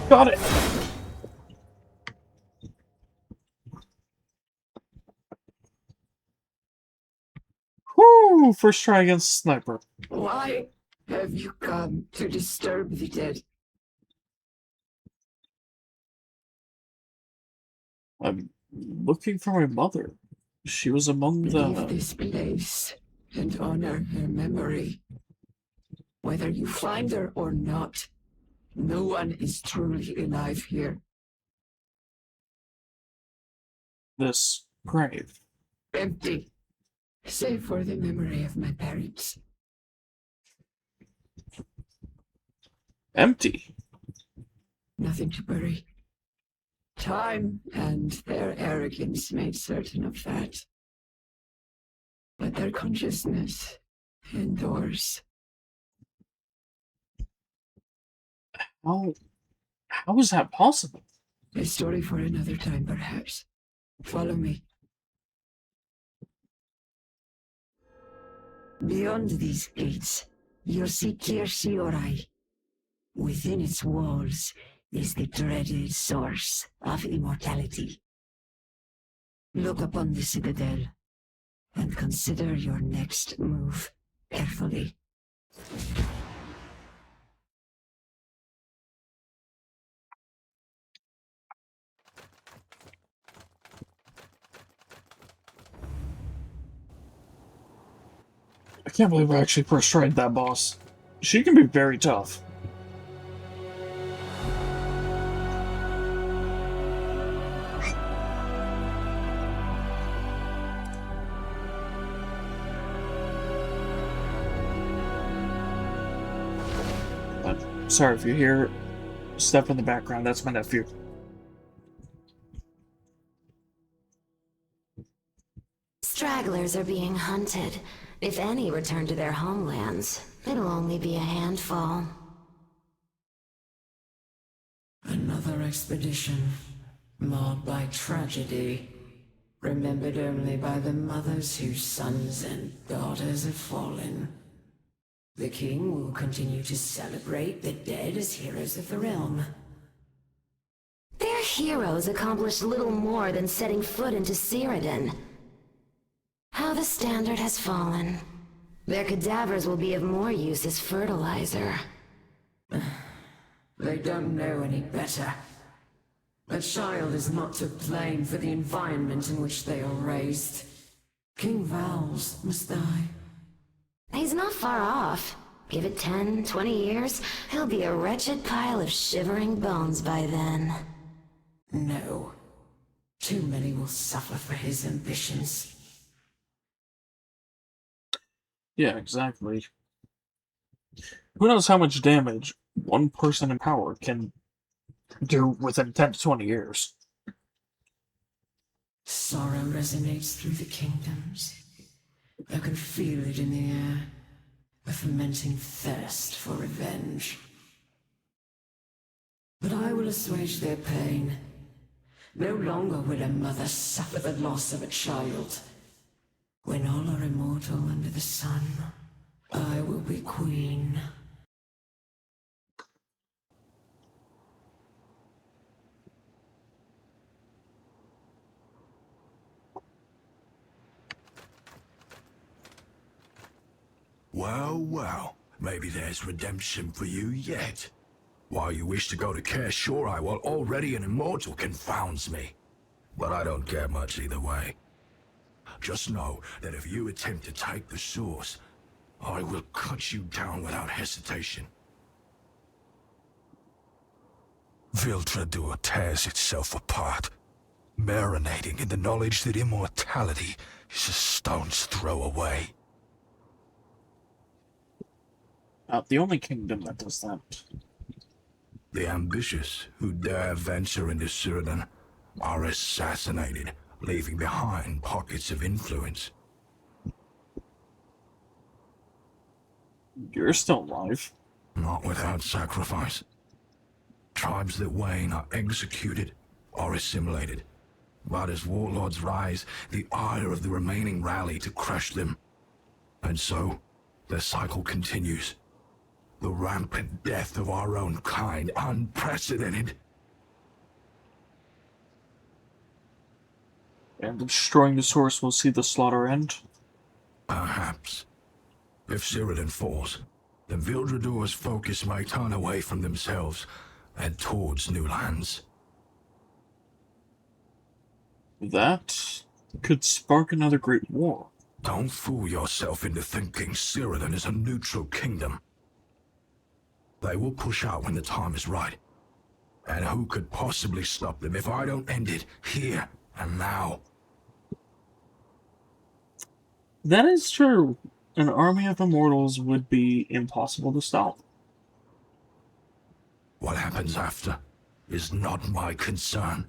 Got it! Whoo! First try against Sniper. Why have you come to disturb the dead? I'm looking for my mother. She was among Leave the... this place and honor her memory. Whether you find her or not, no one is truly alive here. this grave. Empty, save for the memory of my parents. Empty. Nothing to bury. Time and their arrogance made certain of that. But their consciousness endures. How is that possible? A story for another time, perhaps. Follow me. Beyond these gates, you'll see Kirsiorai. Within its walls is the dreaded source of immortality. Look upon the citadel and consider your next move carefully. I can't believe I actually first tried that boss. She can be very tough. Sorry if you hear stuff in the background, that's my nephew. Others are being hunted. If any return to their homelands, it'll only be a handful. Another expedition, marred by tragedy, remembered only by the mothers whose sons and daughters have fallen. The king will continue to celebrate the dead as heroes of the realm. Their heroes accomplished little more than setting foot into Cyrodiil. How the standard has fallen. Their cadavers will be of more use as fertilizer. They don't know any better. A child is not to blame for the environment in which they are raised. King Vals must die. He's not far off. Give it 10, 20 years, he'll be a wretched pile of shivering bones by then. No. Too many will suffer for his ambitions. Yeah, exactly. Who knows how much damage one person in power can do within 10 to 20 years. Sorrow resonates through the kingdoms. I can feel it in the air. A fermenting thirst for revenge. But I will assuage their pain. No longer will a mother suffer the loss of a child. When all are immortal under the sun, I will be queen. Well, well, maybe there's redemption for you yet. Why you wish to go to Care Shorai while already an immortal confounds me. But I don't care much either way. Just know that if you attempt to take the source, I will cut you down without hesitation. Viltradur tears itself apart, marinating in the knowledge that immortality is a stone's throw away. The only kingdom that does that. The ambitious who dare venture into Cyrodiil are assassinated, leaving behind pockets of influence. You're still alive. Not without sacrifice. Tribes that wane are executed or assimilated. But as warlords rise, the ire of the remaining rally to crush them. And so, the cycle continues. The rampant death of our own kind, unprecedented. And destroying the source will see the slaughter end? Perhaps. If Cyrodiil falls, then Vildradur's focus may turn away from themselves and towards new lands. That could spark another great war. Don't fool yourself into thinking Cyrodiil is a neutral kingdom. They will push out when the time is right. And who could possibly stop them if I don't end it here and now? That is true. An army of immortals would be impossible to stop. What happens after is not my concern.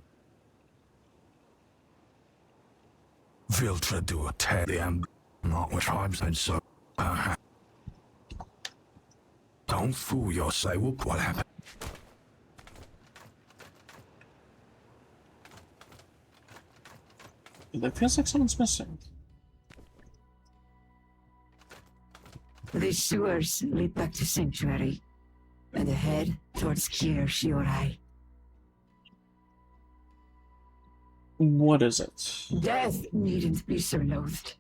Viltradur tear the not with tribes and so perhaps. Don't fool yourself. What happened? It feels like someone's missing. The sewers lead back to Sanctuary, and ahead towards Care Shorai. What is it? Death needn't be so loathed,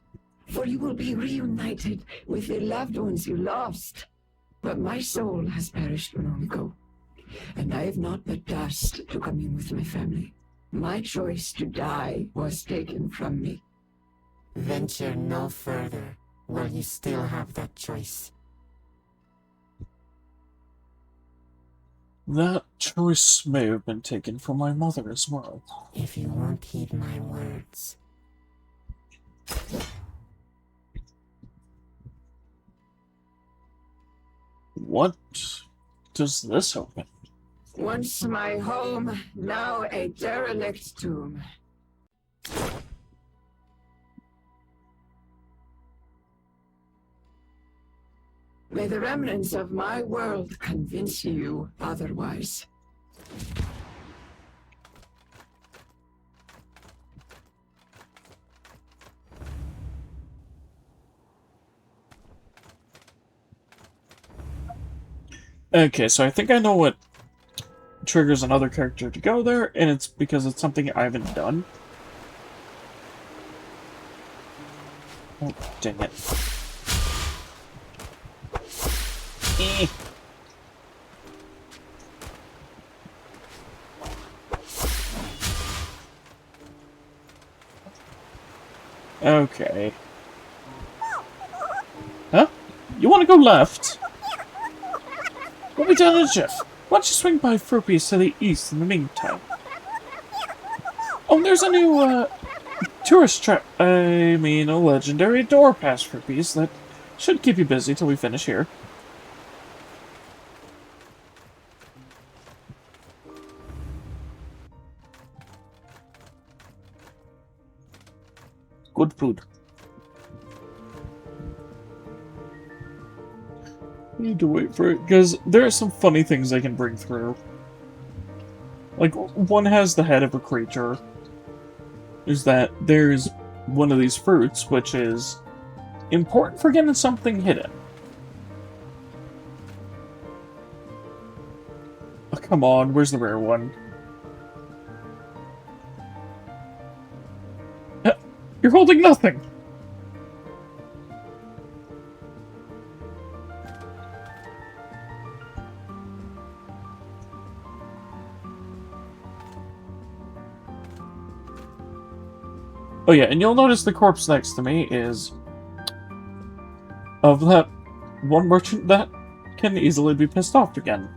for you will be reunited with the loved ones you lost. But my soul has perished long ago, and I have not the dust to commune with my family. My choice to die was taken from me. Venture no further while you still have that choice. That choice may have been taken from my mother as well. If you won't heed my words. What does this open? Once my home, now a derelict tomb. May the remnants of my world convince you otherwise. Okay, so I think I know what triggers another character to go there, and it's because it's something I haven't done. Oh, dang it. Eh. Okay. Huh? You want to go left? We'll be done in a jiff. Why don't you swing by Fruities to the east in the meantime? Oh, there's a new, tourist trap. I mean, a legendary door pass Fruities that should keep you busy till we finish here. Good food. I need to wait for it, because there are some funny things I can bring through. Like, one has the head of a creature. Is that there's one of these fruits, which is important for getting something hidden. Oh, come on, where's the rare one? You're holding nothing! Oh yeah, and you'll notice the corpse next to me is of that one merchant that can easily be pissed off again.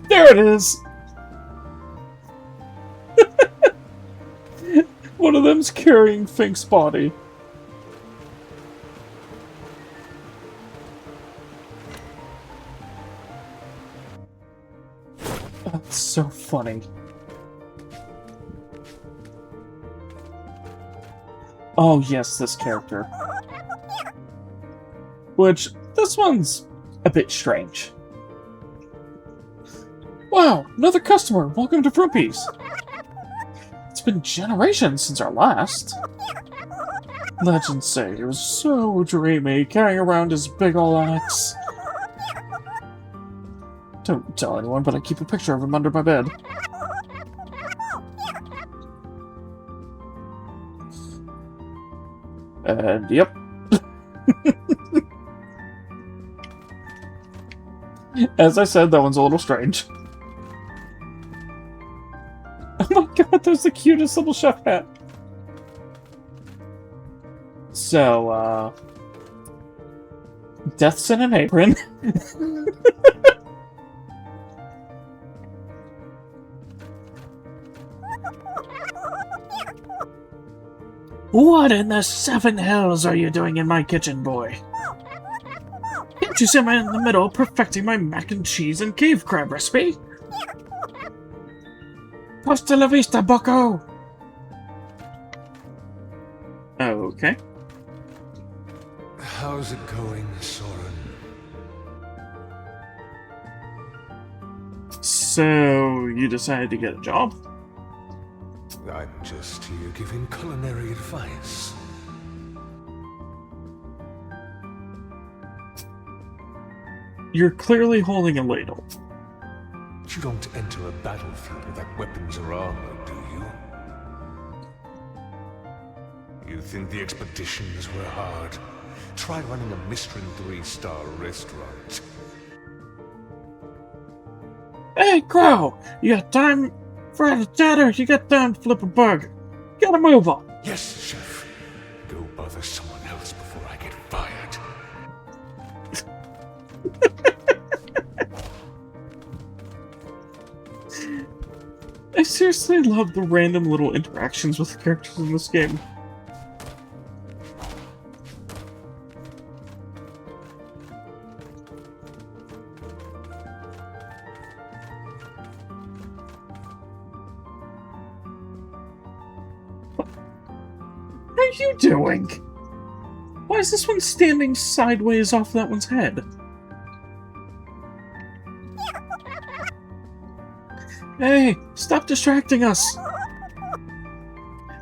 There it is! One of them's carrying Fink's body. That's so funny. Oh yes, this character. Which, this one's a bit strange. Wow, another customer! Welcome to Fruities! It's been generations since our last. Legends say he was so dreamy, carrying around his big ol' axe. Don't tell anyone, but I keep a picture of him under my bed. And yep. As I said, that one's a little strange. Oh my god, there's the cutest little chef hat. So, Death's in an apron. What in the seven hells are you doing in my kitchen, boy? Can't you see I'm in the middle perfecting my mac and cheese and cave crab recipe? Hasta la vista, bucko! Okay. How's it going, Soren? So, you decided to get a job? I'm just here giving culinary advice. You're clearly holding a ladle. You don't enter a battlefield without weapons or armor, do you? You think the expeditions were hard? Try running a Michelin 3-star restaurant. Hey, Crow! You got time for a chatter? You got time to flip a burger? Gotta move on! Yes, chef. Go bother someone else before I get fired. I seriously love the random little interactions with the characters in this game. What are you doing? Why is this one standing sideways off that one's head? Hey, stop distracting us!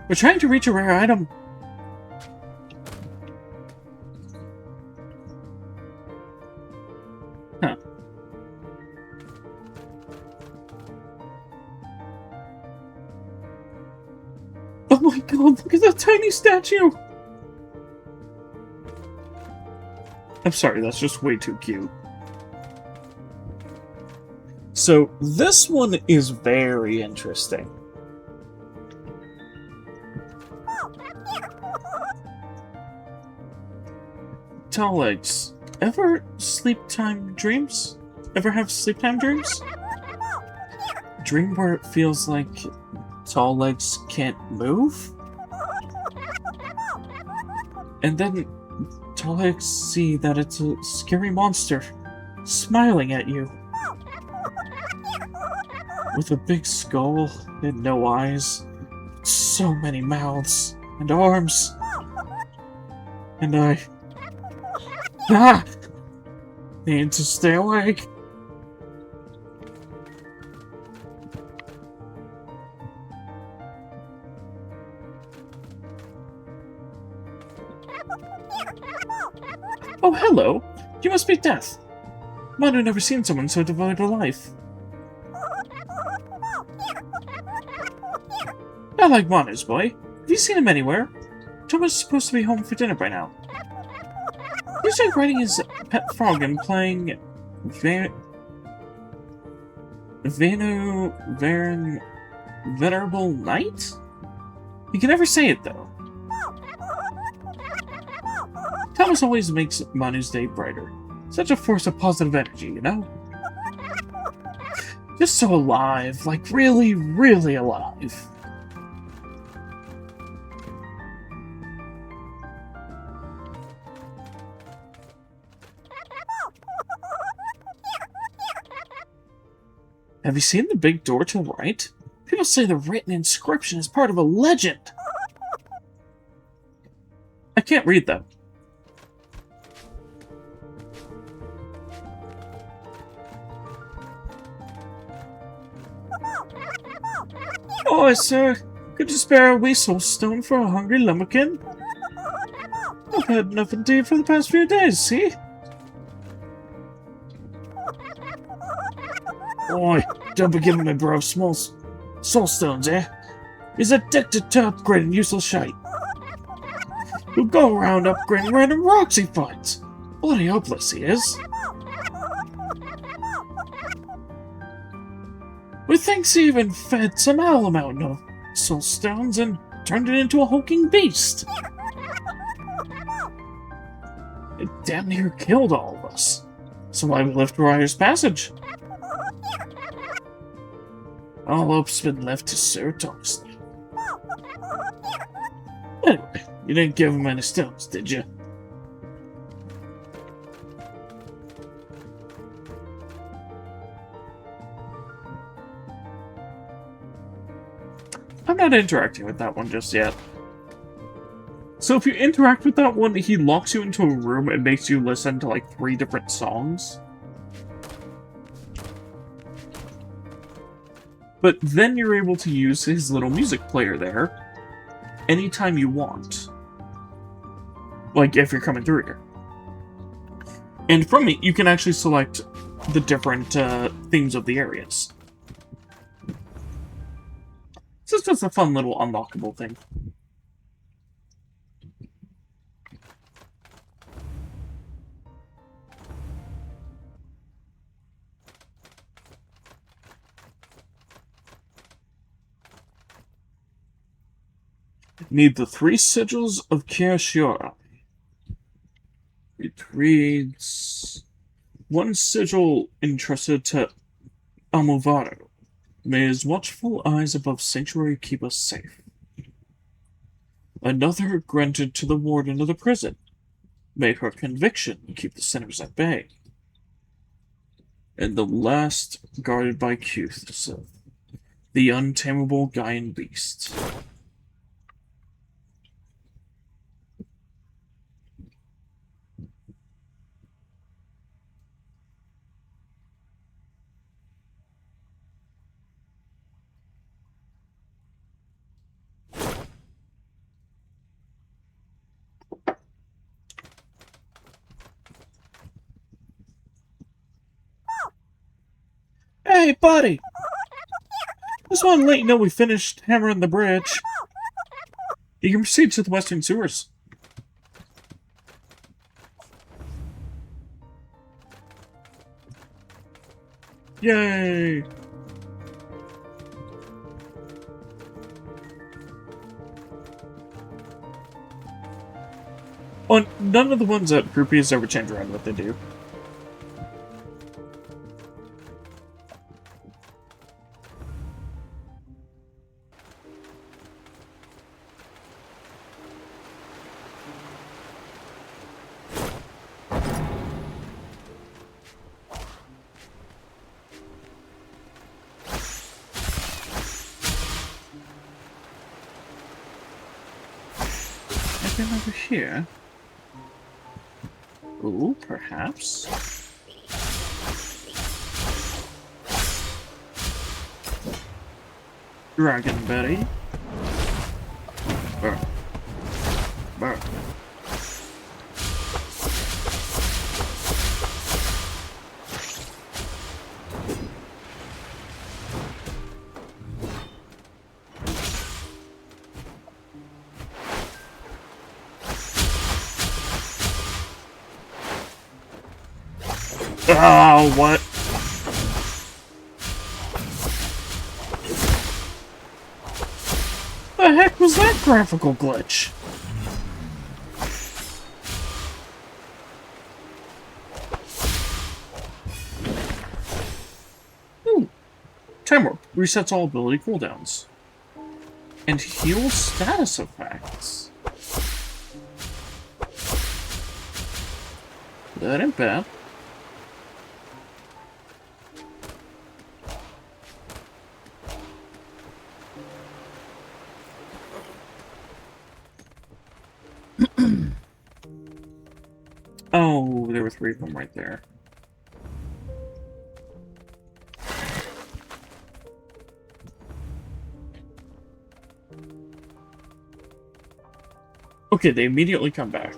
We're trying to reach a rare item. Huh. Oh my god, look at that tiny statue! I'm sorry, that's just way too cute. So, this one is very interesting. Tall legs. Ever sleep time dreams? Ever have sleep time dreams? Dream where it feels like tall legs can't move? And then tall legs see that it's a scary monster smiling at you. With a big skull and no eyes. So many mouths and arms. And I... Ah! Need to stay awake. Oh, hello! You must be Death. Manu never seen someone so devoid of life. I like Manu's boy. Have you seen him anywhere? Thomas is supposed to be home for dinner by now. He's like riding his pet frog and playing Venerable Knight? He can never say it, though. Thomas always makes Manu's day brighter. Such a force of positive energy, you know? Just so alive. Like, really, really alive. Have you seen the big door to the right? People say the written inscription is part of a legend. I can't read them. Oh, sir, could you spare a wee soul stone for a hungry lumberkin? I've had nothing to eat for the past few days, see? Oi, don't be giving my bro small soul stones, eh? He's addicted to upgrading useless shite. He'll go around upgrading random rocks he finds. Bloody hopeless he is. We thinks he even fed some owl amount of soul stones and turned it into a hulking beast. It damn near killed all of us. So why we left Rider's Passage? All hope's been left to Sir Thomas. Anyway, you didn't give him any stones, did you? I'm not interacting with that one just yet. So if you interact with that one, he locks you into a room and makes you listen to like 3 different songs. But then you're able to use his little music player there anytime you want. Like, if you're coming through here. And from it, you can actually select the different themes of the areas. So it's just a fun little unlockable thing. Need the 3 sigils of Kiashiora. It reads... 1 sigil entrusted to Almovado. May his watchful eyes above sanctuary keep us safe. Another granted to the warden of the prison. May her conviction keep the sinners at bay. And the last guarded by Cuths, the untamable Gaian beast. Hey, buddy! Just want to let you know we finished hammering the bridge. You can proceed to the western sewers. Yay! Oh, none of the ones at groupies ever change around what they do. Anything over here? Ooh, perhaps. Dragon Betty. Burr. Burr. Oh, what? The heck was that graphical glitch? Timer resets all ability cooldowns. And heals status effects. That ain't bad. Oh, there were 3 of them right there. Okay, they immediately come back.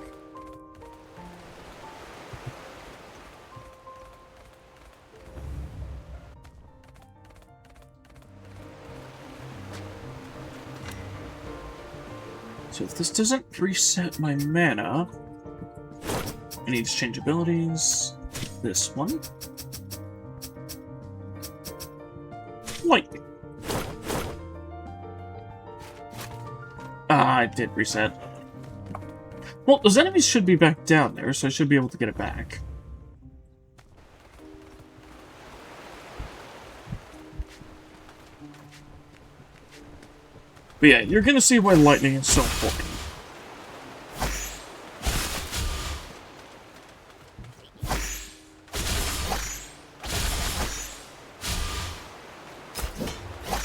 So if this doesn't reset my mana, I need to change abilities. This one. Lightning. Ah, it did reset. Well, those enemies should be back down there, so I should be able to get it back. But yeah, you're gonna see why lightning is so important.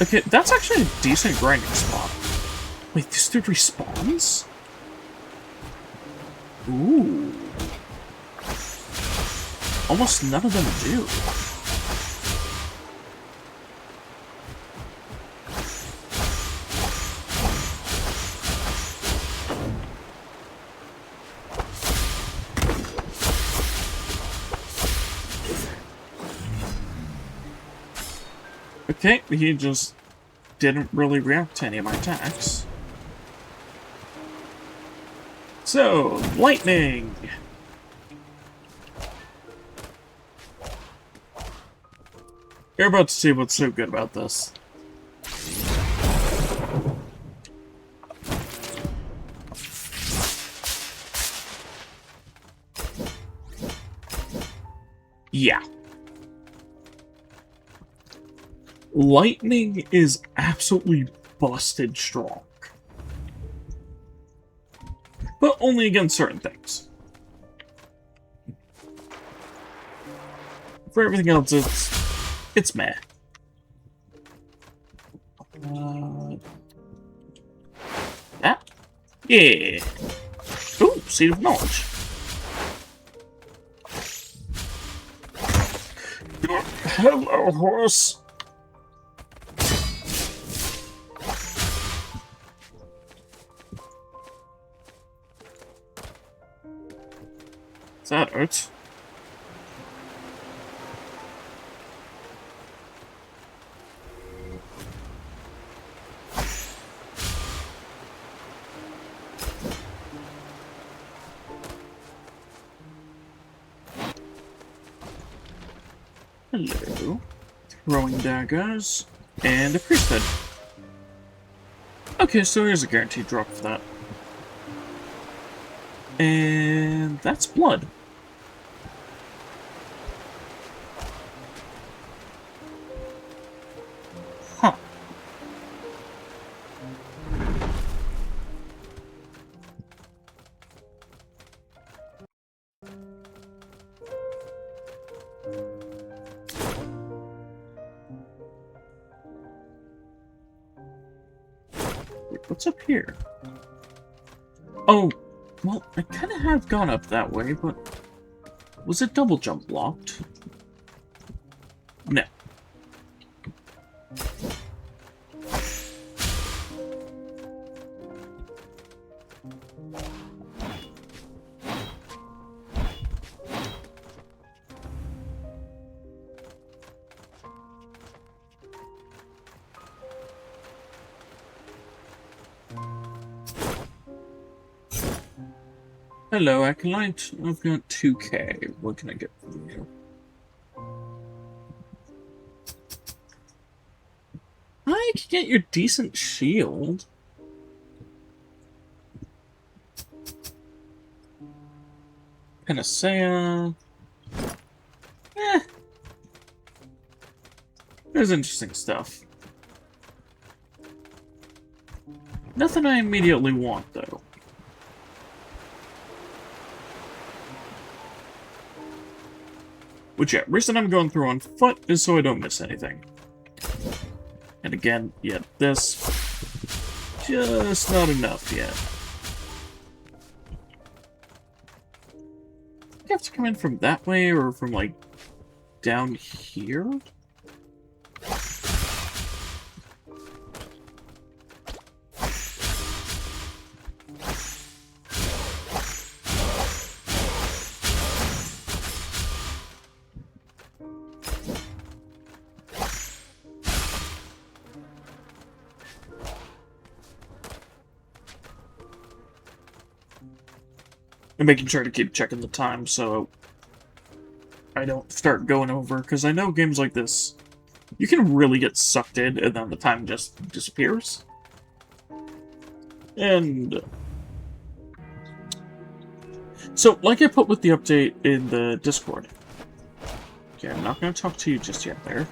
Okay, that's actually a decent grinding spot. Wait, this dude respawns? Ooh. Almost none of them do. Okay, he just didn't really react to any of my attacks. So, lightning! You're about to see what's so good about this. Yeah. Lightning is absolutely busted strong. But only against certain things. For everything else, it's meh. That? Yeah. Ooh, Seed of Knowledge. Hello, horse. That hurts. Hello. Throwing daggers. And a priesthood. Okay, so here's a guaranteed drop for that. And that's blood. Huh. Wait, what's up here? Oh, well, I kind of have gone up that way, but was it double jump locked? No. Hello, Acolyte. I've got 2k. What can I get from you? I could get your decent shield. Panacea. There's interesting stuff. Nothing I immediately want, though. Which, yeah, reason I'm going through on foot is so I don't miss anything. And again, yeah, this... just not enough yet. You have to come in from that way, or from, like, down here? And making sure to keep checking the time so I don't start going over, because I know games like this, you can really get sucked in and then the time just disappears. And so, like I put with the update in the Discord. Okay, I'm not going to talk to you just yet there.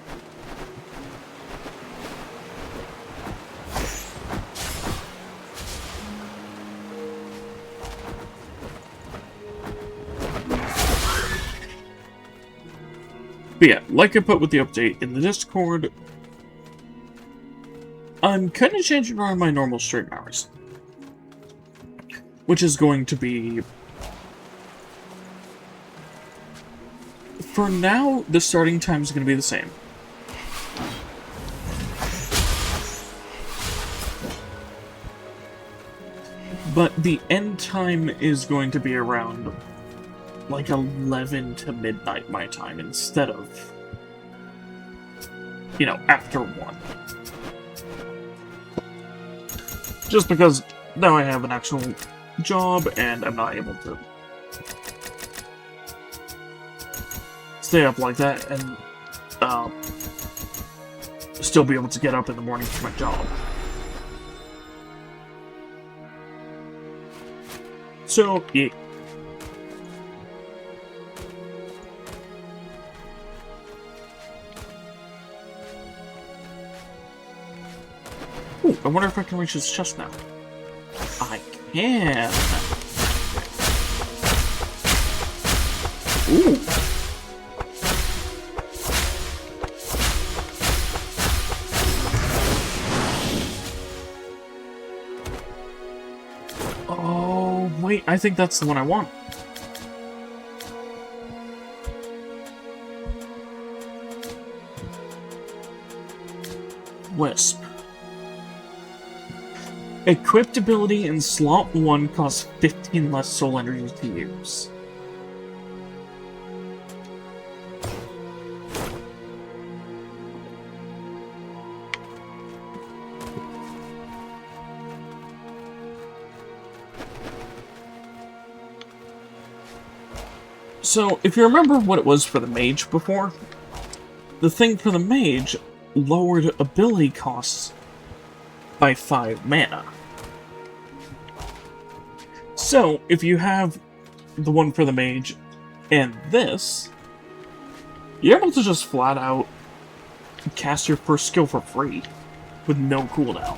But yeah, like I put with the update in the Discord, I'm kind of changing around my normal stream hours. Which is going to be... for now, the starting time is going to be the same. But the end time is going to be around... like 11 to midnight my time instead of, you know, after 1. Just because now I have an actual job and I'm not able to stay up like that and still be able to get up in the morning for my job. So, yeah. Ooh, I wonder if I can reach his chest now. I can! Ooh! Oh, wait, I think that's the one I want. Wisp. Equipped ability in slot 1 costs 15 less soul energy to use. So, if you remember what it was for the mage before, the thing for the mage lowered ability costs by 5 mana. So, if you have the one for the mage and this, you're able to just flat out cast your first skill for free with no cooldown.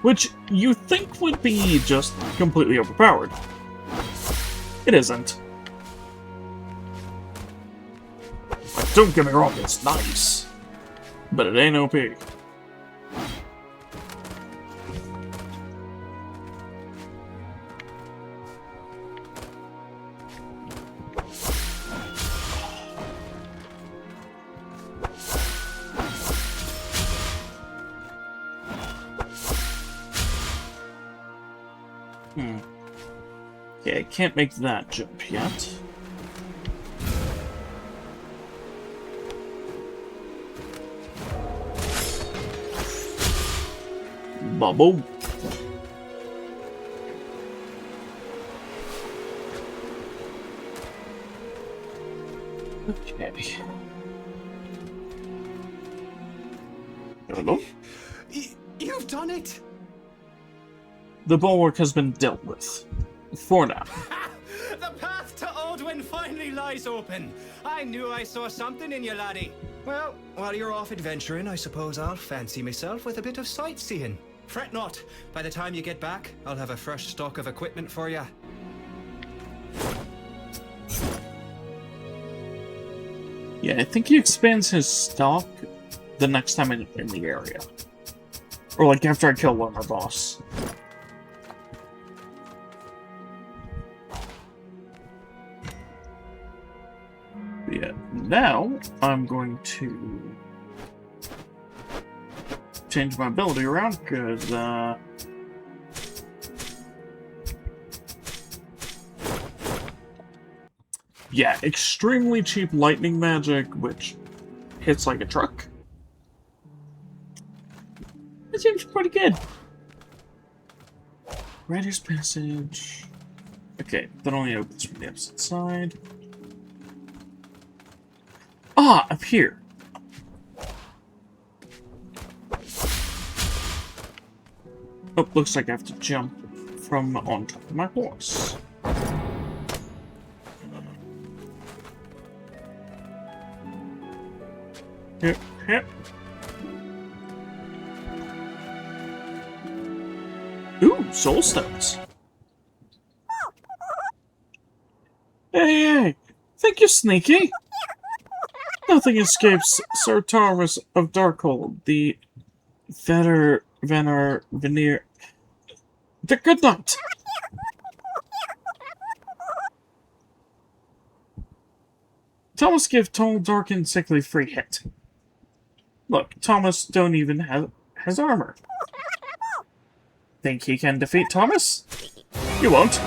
Which you think would be just completely overpowered. It isn't. Like, don't get me wrong, it's nice. But it ain't OP. Okay, I can't make that jump yet. Bubble. Okay. Hello? You've done it! The bulwark has been dealt with. For now. The path to Aldwyn finally lies open. I knew I saw something in you, laddie. Well, while you're off adventuring, I suppose I'll fancy myself with a bit of sightseeing. Fret not. By the time you get back, I'll have a fresh stock of equipment for you. Yeah, I think he expands his stock the next time in the area. Or like after I kill one more boss. Yeah, now I'm going to change my ability around because yeah, extremely cheap lightning magic, which hits like a truck. That seems pretty good. Writer's Passage. Okay, that only opens from the opposite side. Ah, up here. Oh, looks like I have to jump from on top of my horse. Yep, yep. Ooh, soul stones. Hey, hey, think you're sneaky? Nothing escapes Sir Thomas of Darkhold, the Veneer. The good night. Thomas give tall, dark, and sickly free hit. Look, Thomas don't even have has armor. Think he can defeat Thomas? You won't.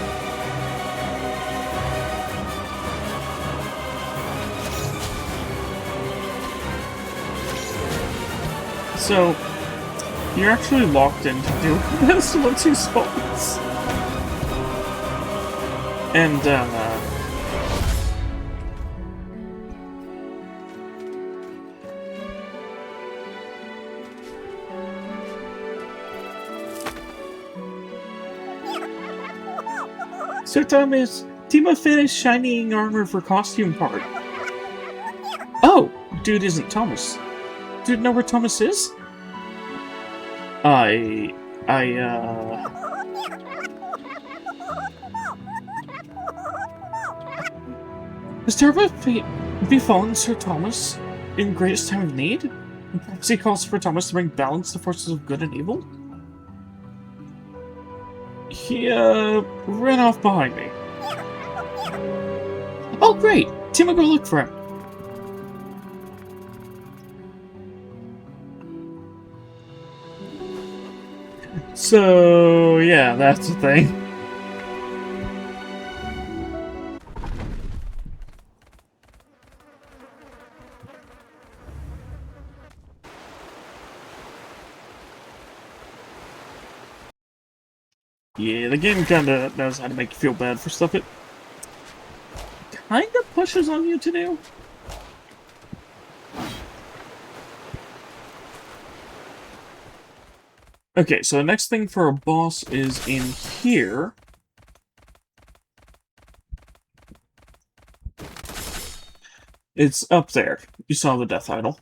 So, you're actually locked into doing this once you spawns. And, Sir Thomas, Timo finished shining armor for costume part. Oh, dude isn't Thomas. Dude know where Thomas is? Has terrible fate befallen Sir Thomas in greatest time of need? And perhaps he calls for Thomas to bring balance to forces of good and evil? He, ran off behind me. Oh, great! Timo, go look for him. So, yeah, that's the thing. Yeah, the game kinda knows how to make you feel bad for stuff it kinda pushes on you to do. Okay, so the next thing for a boss is in here. It's up there. You saw the death idol.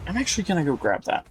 I'm actually gonna go grab that.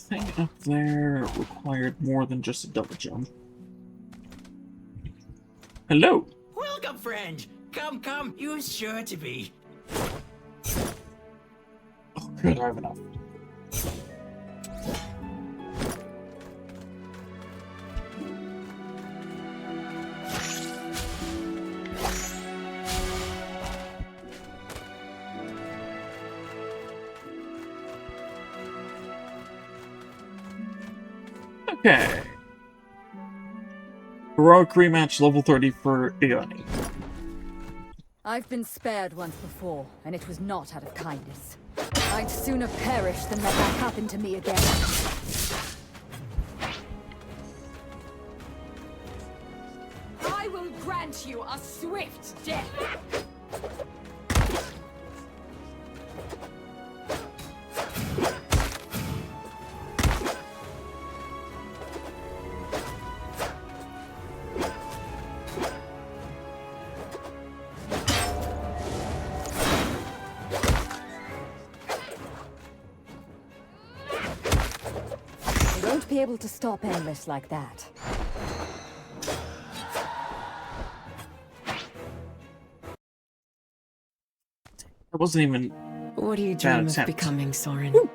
Thing up there required more than just a double jump. Hello. Welcome, friend. Come, you're sure to be. Oh, good, I have enough. Okay. Heroic rematch level 30 for Ioni. I've been spared once before, and it was not out of kindness. I'd sooner perish than let that happen to me again. I will grant you a swift death! Be able to stop Endless like that. That wasn't even. What do you dream of becoming, Soren? Ooh.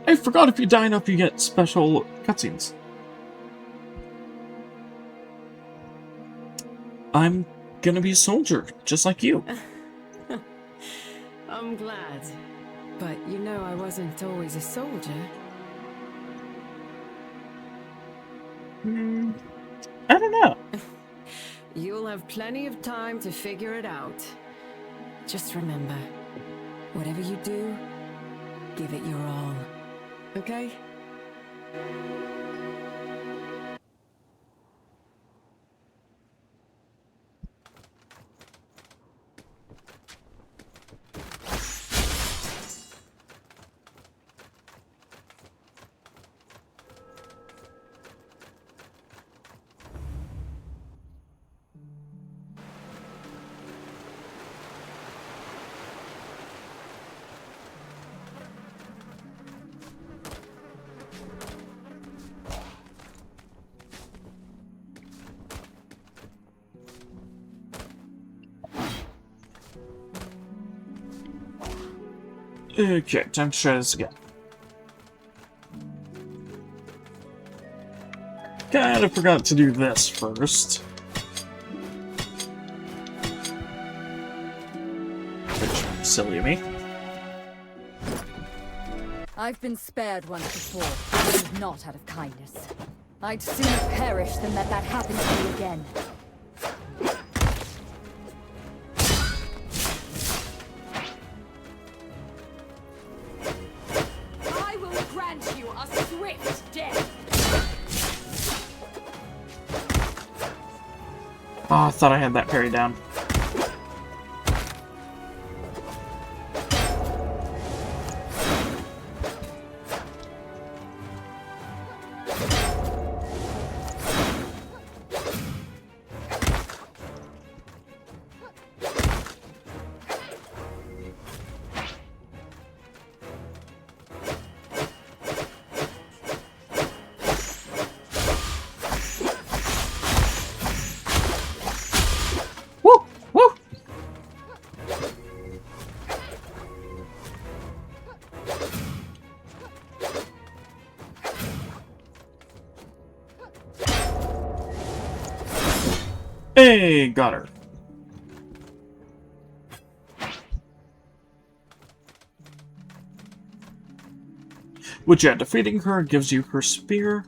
I forgot if you die enough, you get special cutscenes. I'm gonna be a soldier, just like you. I'm glad. But you know I wasn't always a soldier. I don't know. You'll have plenty of time to figure it out. Just remember, whatever you do, give it your all. Okay? Okay, time to try this again. Kinda forgot to do this first. Which, silly of me. I've been spared once before, but it was not out of kindness. I'd sooner perish than let that happen to me again. I will grant you a swift death! Oh, I thought I had that parry down. Woo! Hey, got her. Which, yeah, defeating her gives you her spear,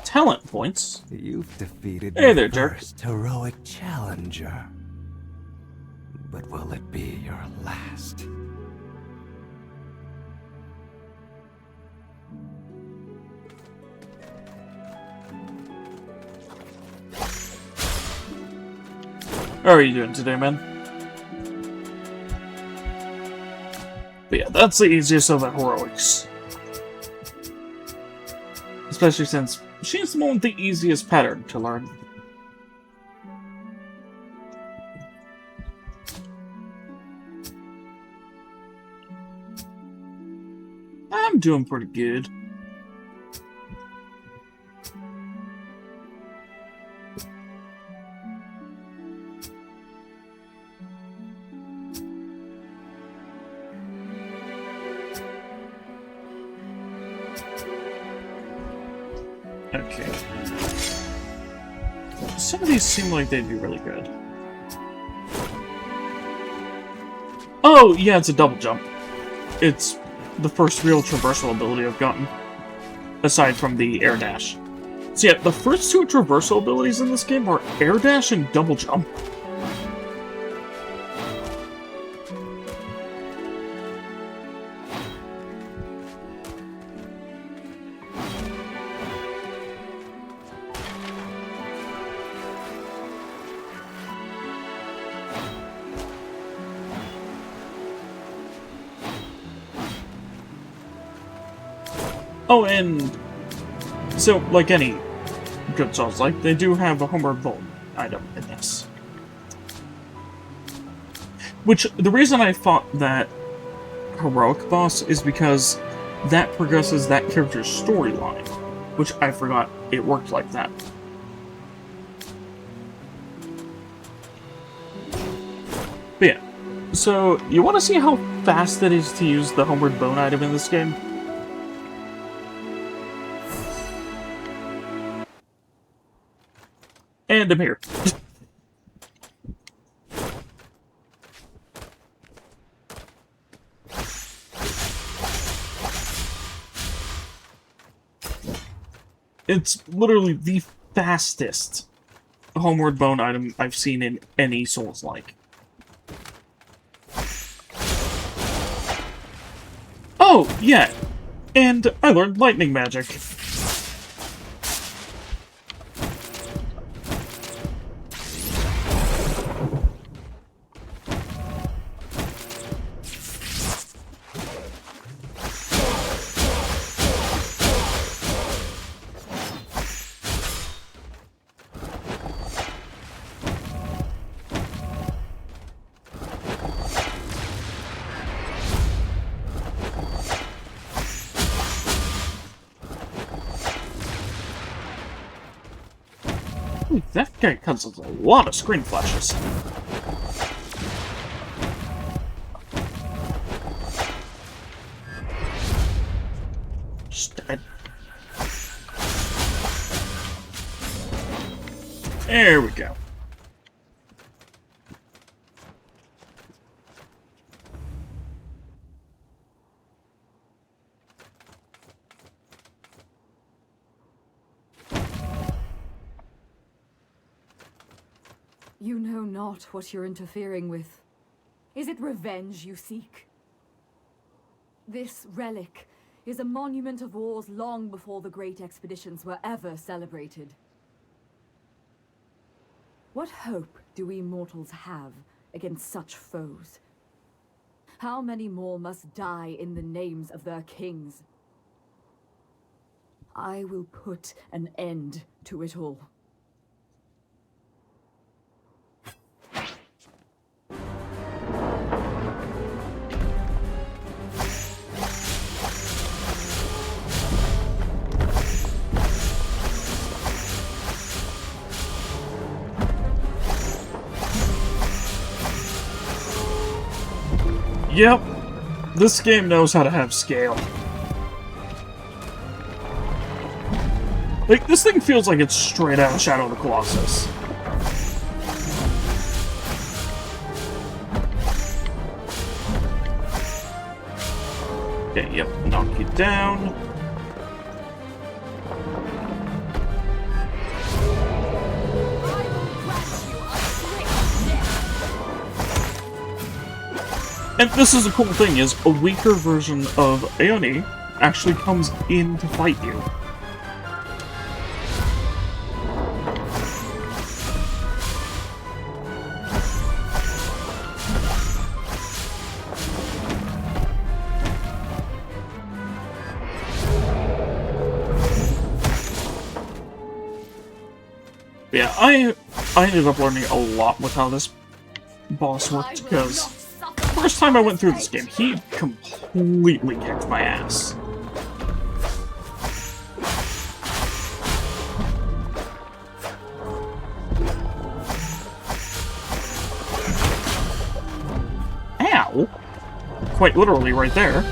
talent points. You've defeated Hey your there, jerk. first heroic challenger. But will it be your last? How are you doing today, man? But yeah, that's the easiest of the heroics. Especially since she's the one with the easiest pattern to learn. I'm doing pretty good. Okay. Some of these seem like they'd be really good. Oh, yeah, it's a double jump. It's the first real traversal ability I've gotten. Aside from the air dash. So yeah, the first two traversal abilities in this game are air dash and double jump. Oh, and so, like any good Souls-like, they do have a Homeward Bone item in this. Which, the reason I fought that heroic boss is because that progresses that character's storyline, which I forgot it worked like that. But yeah, so you want to see how fast it is to use the Homeward Bone item in this game? And I'm here. It's literally the fastest Homeward Bone item I've seen in any Souls-like. Oh, yeah. And I learned lightning magic. Ooh, that guy comes with a lot of screen flashes. Just dead. There we go. You know not what you're interfering with. Is it revenge you seek? This relic is a monument of wars long before the great expeditions were ever celebrated. What hope do we mortals have against such foes? How many more must die in the names of their kings? I will put an end to it all. Yep, this game knows how to have scale. Like, this thing feels like it's straight out of Shadow of the Colossus. Okay, yep, knock you down. And this is the cool thing, is a weaker version of Aeoni actually comes in to fight you. Yeah, I ended up learning a lot with how this boss worked, because first time I went through this game, he completely kicked my ass. Ow! Quite literally right there.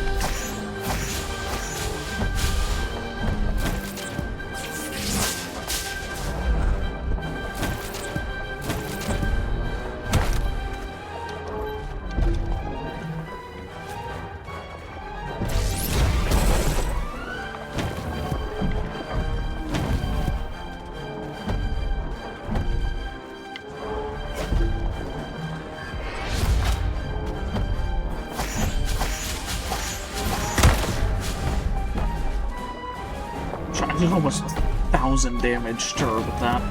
I did almost 1,000 damage to her with that.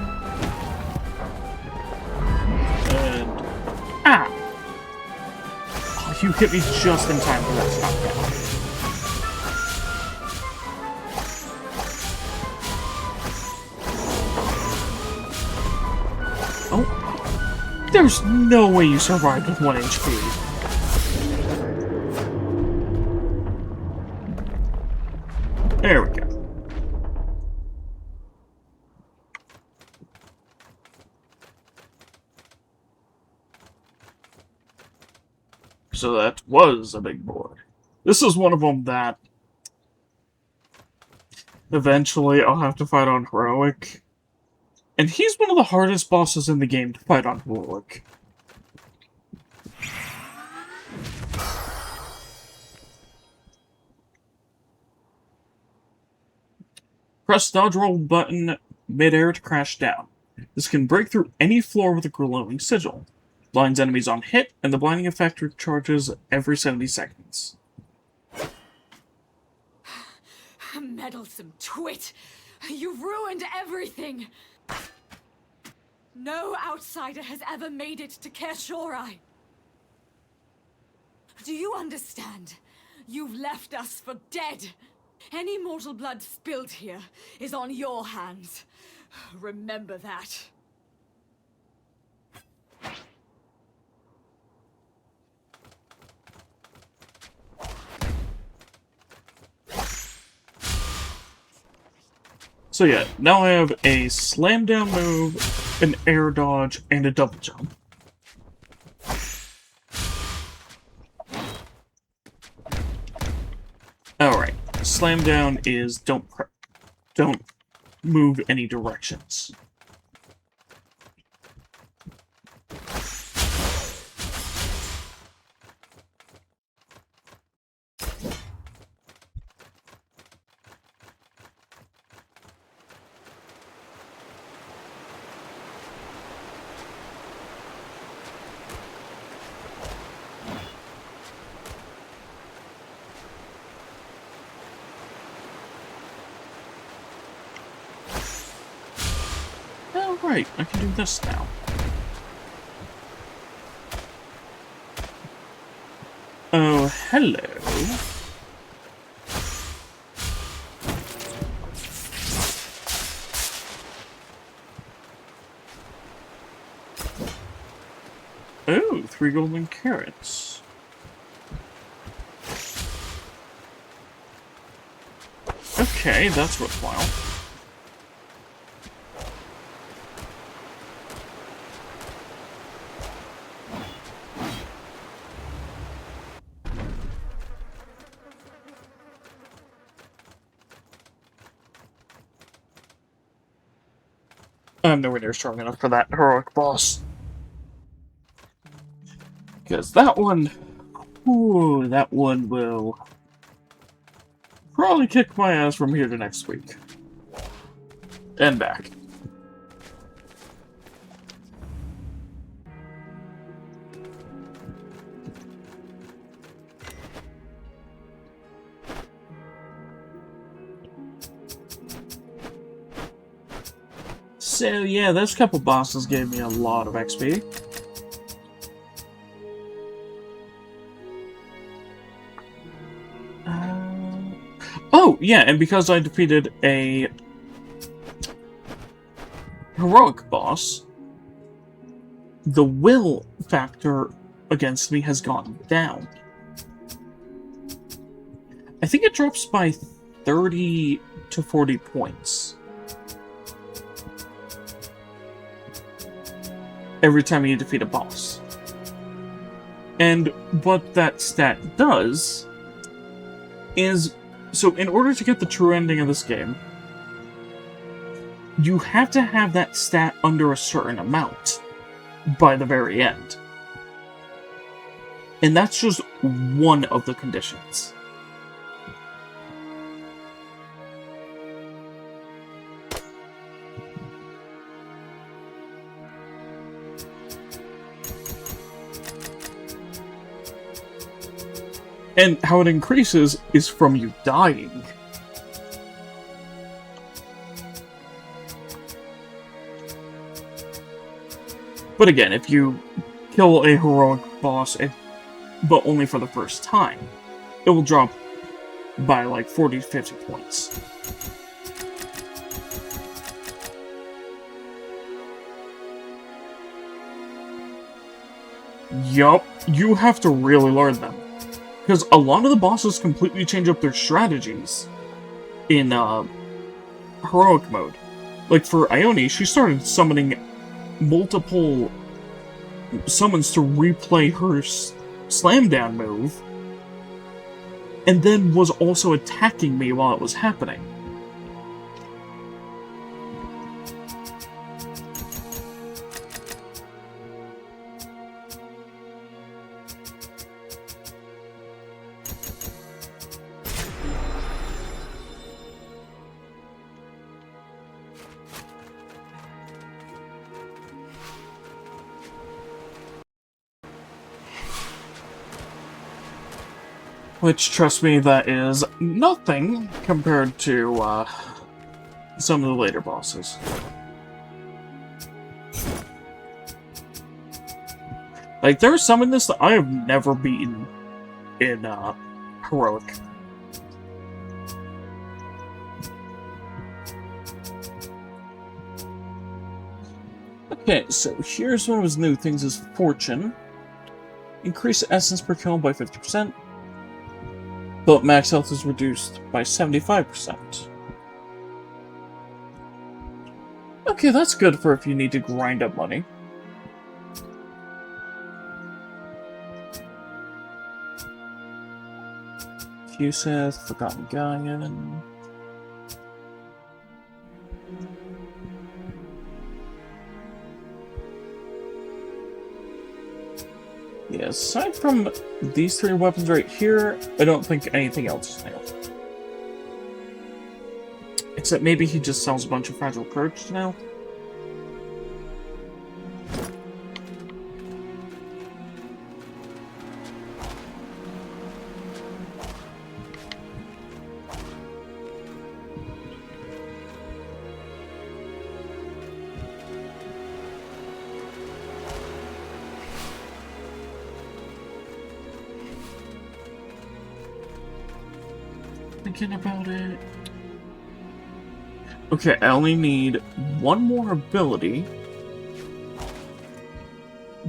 And... ah! Oh, you hit me just in time for that knockdown. Oh. There's no way you survived with 1 HP. There we go. So that was a big boy. This is one of them that eventually I'll have to fight on Heroic. And he's one of the hardest bosses in the game to fight on Heroic. Press dodge roll button mid-air to crash down. This can break through any floor with a glowing sigil. Blinds enemies on hit, and the blinding effect recharges every 70 seconds. Meddlesome twit! You've ruined everything! No outsider has ever made it to Kershorai. Do you understand? You've left us for dead. Any mortal blood spilled here is on your hands. Remember that. So yeah, now I have a slam down move, an air dodge, and a double jump. Alright, slam down is don't move any directions. Right, I can do this now. Oh, hello. Oh, 3 golden carrots. Okay, that's worthwhile. I'm nowhere near strong enough for that heroic boss. Because that one... ooh, that one will probably kick my ass from here to next week. And back. So yeah, those couple bosses gave me a lot of XP. Oh, yeah, and because I defeated a heroic boss, the will factor against me has gone down. I think it drops by 30 to 40 points. Every time you defeat a boss. And what that stat does is, so in order to get the true ending of this game, you have to have that stat under a certain amount by the very end. And that's just one of the conditions. And how it increases is from you dying. But again, if you kill a heroic boss, but only for the first time, it will drop by like 40 to 50 points. Yup, you have to really learn them. Because a lot of the bosses completely change up their strategies in heroic mode. Like for Ione, she started summoning multiple summons to replay her slam down move, and then was also attacking me while it was happening. Which, trust me, that is nothing compared to some of the later bosses. Like, there are some in this that I have never beaten in heroic. Okay, so here's one of his new things is Fortune. Increase essence per kill by 50%. But max health is reduced by 75%. Okay, that's good for if you need to grind up money. Fuseth, Forgotten Gaian. Yeah, aside from these three weapons right here, I don't think anything else is new. Except maybe he just sells a bunch of Fragile Courage now. Thinking about it. Okay, I only need one more ability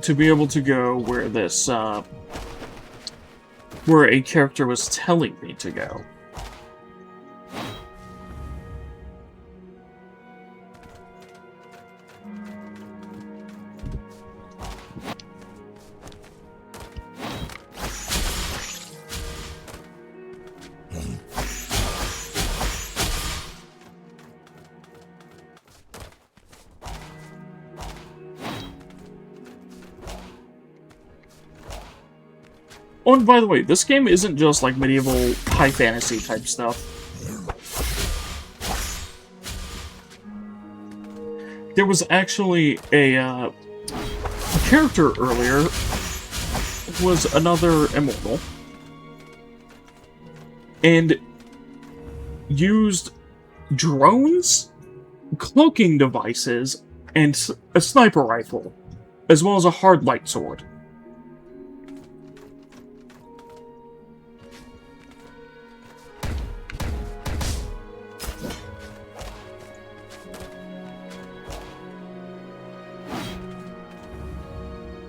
to be able to go where this, where a character was telling me to go. Oh, and by the way, this game isn't just like medieval high fantasy type stuff. there was actually a character earlier was another immortal and used drones, cloaking devices, and a sniper rifle, as well as a hard light sword.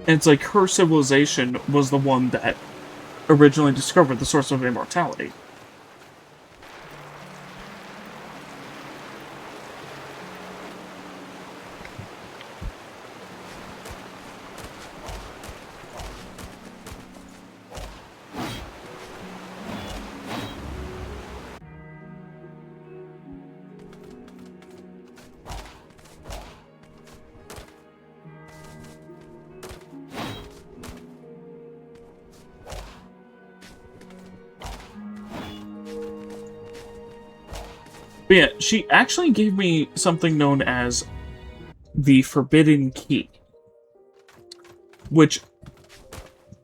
And it's like her civilization was the one that originally discovered the source of immortality. But yeah, she actually gave me something known as the Forbidden Key, which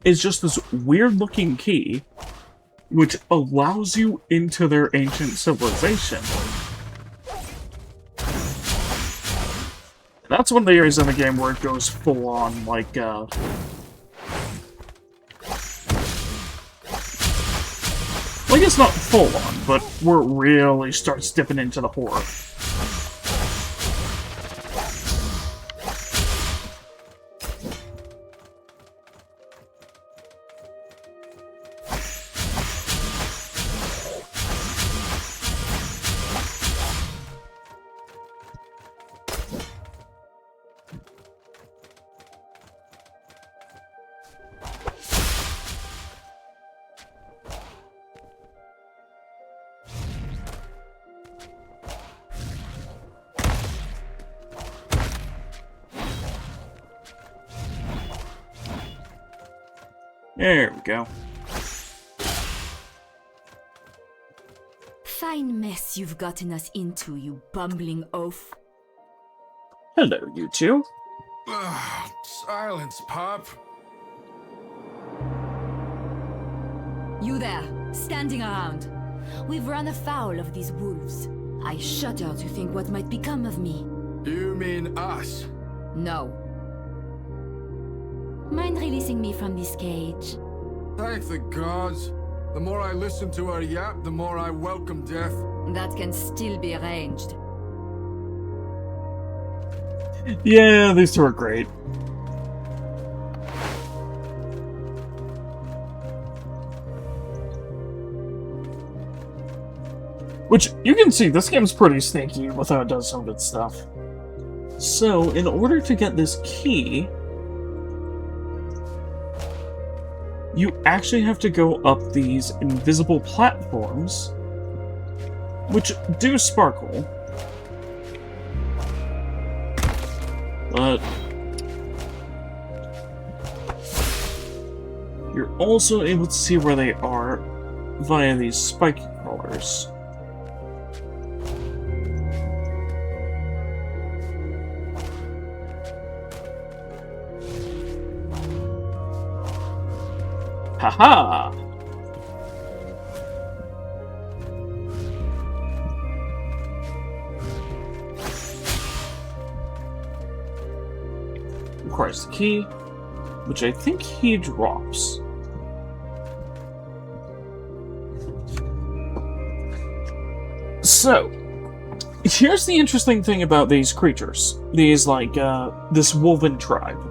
is just this weird-looking key which allows you into their ancient civilization. That's one of the areas in the game where it goes full-on, like, I guess not full-on, but where it really starts dipping into the horror. There we go. Fine mess you've gotten us into, you bumbling oaf. Hello, you two. Silence, Pop. You there, standing around. We've run afoul of these wolves. I shudder to think what might become of me. You mean us? No. Mind releasing me from this cage? Thank the gods. The more I listen to her yap, the more I welcome death. That can still be arranged. Yeah, these two are great. Which, you can see, this game's pretty sneaky with how it does some of its stuff. So, in order to get this key, you actually have to go up these invisible platforms, which do sparkle. But you're also able to see where they are via these spike crawlers. Haha! Requires the key, which I think he drops. So, here's the interesting thing about these creatures. These, like, this woven tribe.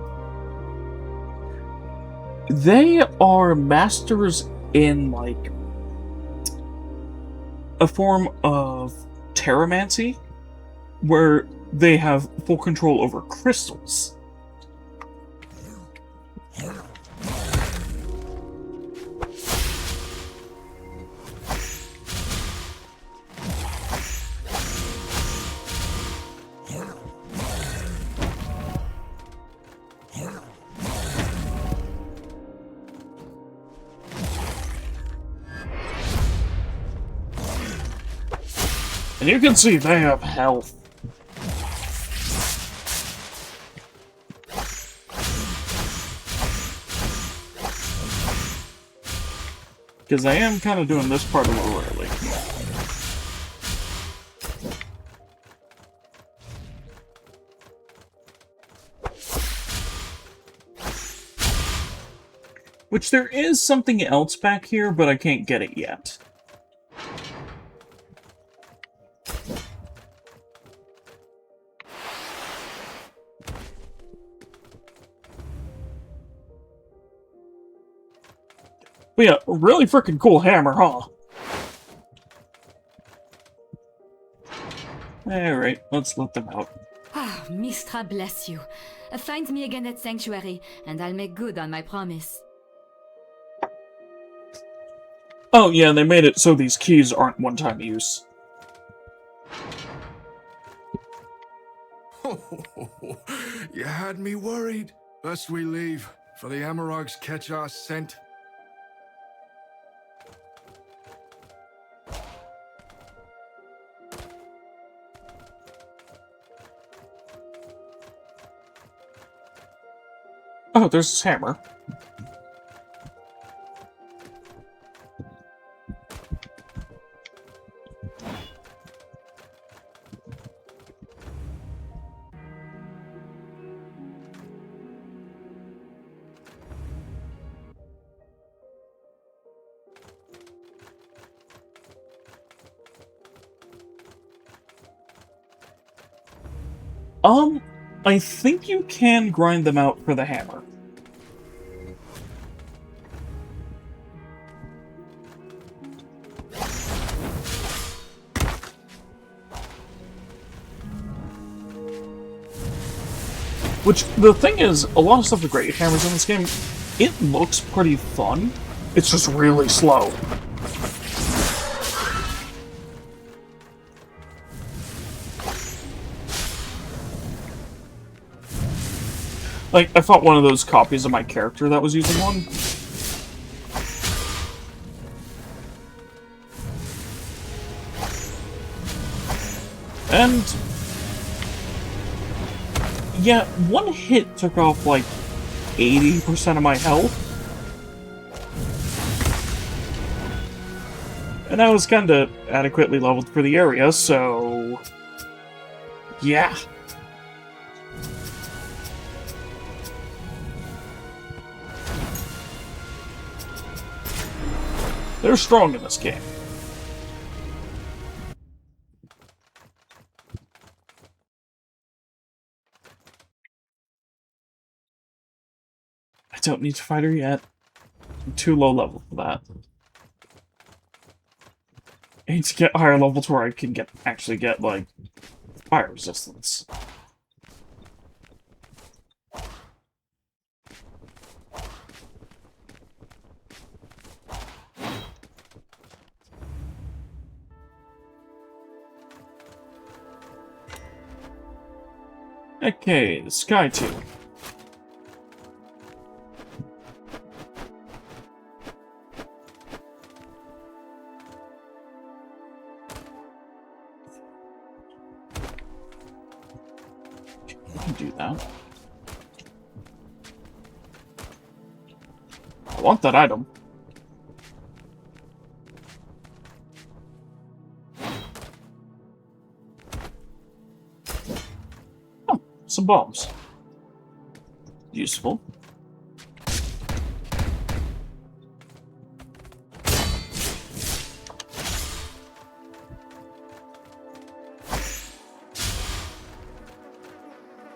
They are masters in, like, a form of terramancy, where they have full control over crystals. And you can see they have health. Because I am kind of doing this part a little early. Which there is something else back here, but I can't get it yet. But yeah, really freaking cool hammer, huh? Alright, let's let them out. Ah, Mistra bless you. Find me again at Sanctuary, and I'll make good on my promise. Oh yeah, they made it so these keys aren't one-time use. You had me worried. Best we leave, for the Amarogs catch our scent. Oh, there's this hammer. I think you can grind them out for the hammer. Which, the thing is, a lot of stuff with great hammers in this game, it looks pretty fun. It's just really slow. Like, I fought one of those copies of my character that was using one. And yeah, one hit took off like 80% of my health. And I was kinda adequately leveled for the area, so yeah. They're strong in this game. I don't need to fight her yet. I'm too low level for that. I need to get higher level to where I can actually get, like, fire resistance. Okay, the Sky Two. Do that. I want that item. Oh, some bombs. Useful.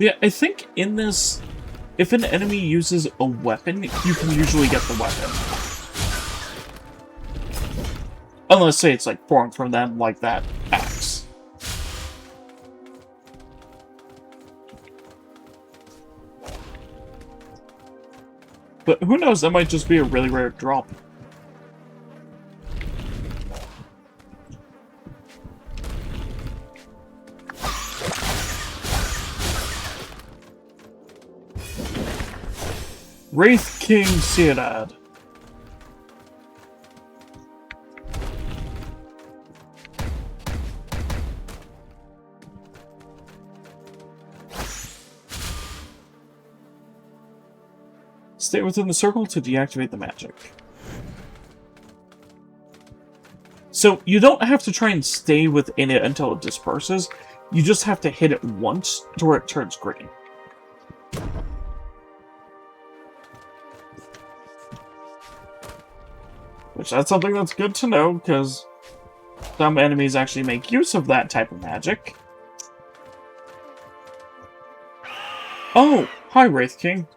Yeah, I think in this, if an enemy uses a weapon, you can usually get the weapon. Unless, say, it's like formed from them, like that axe. But who knows, that might just be a really rare drop. Wraith King Ciudad. Stay within the circle to deactivate the magic. So you don't have to try and stay within it until it disperses. You just have to hit it once to where it turns green. Which that's something that's good to know, because some enemies actually make use of that type of magic. Oh, hi Wraith King.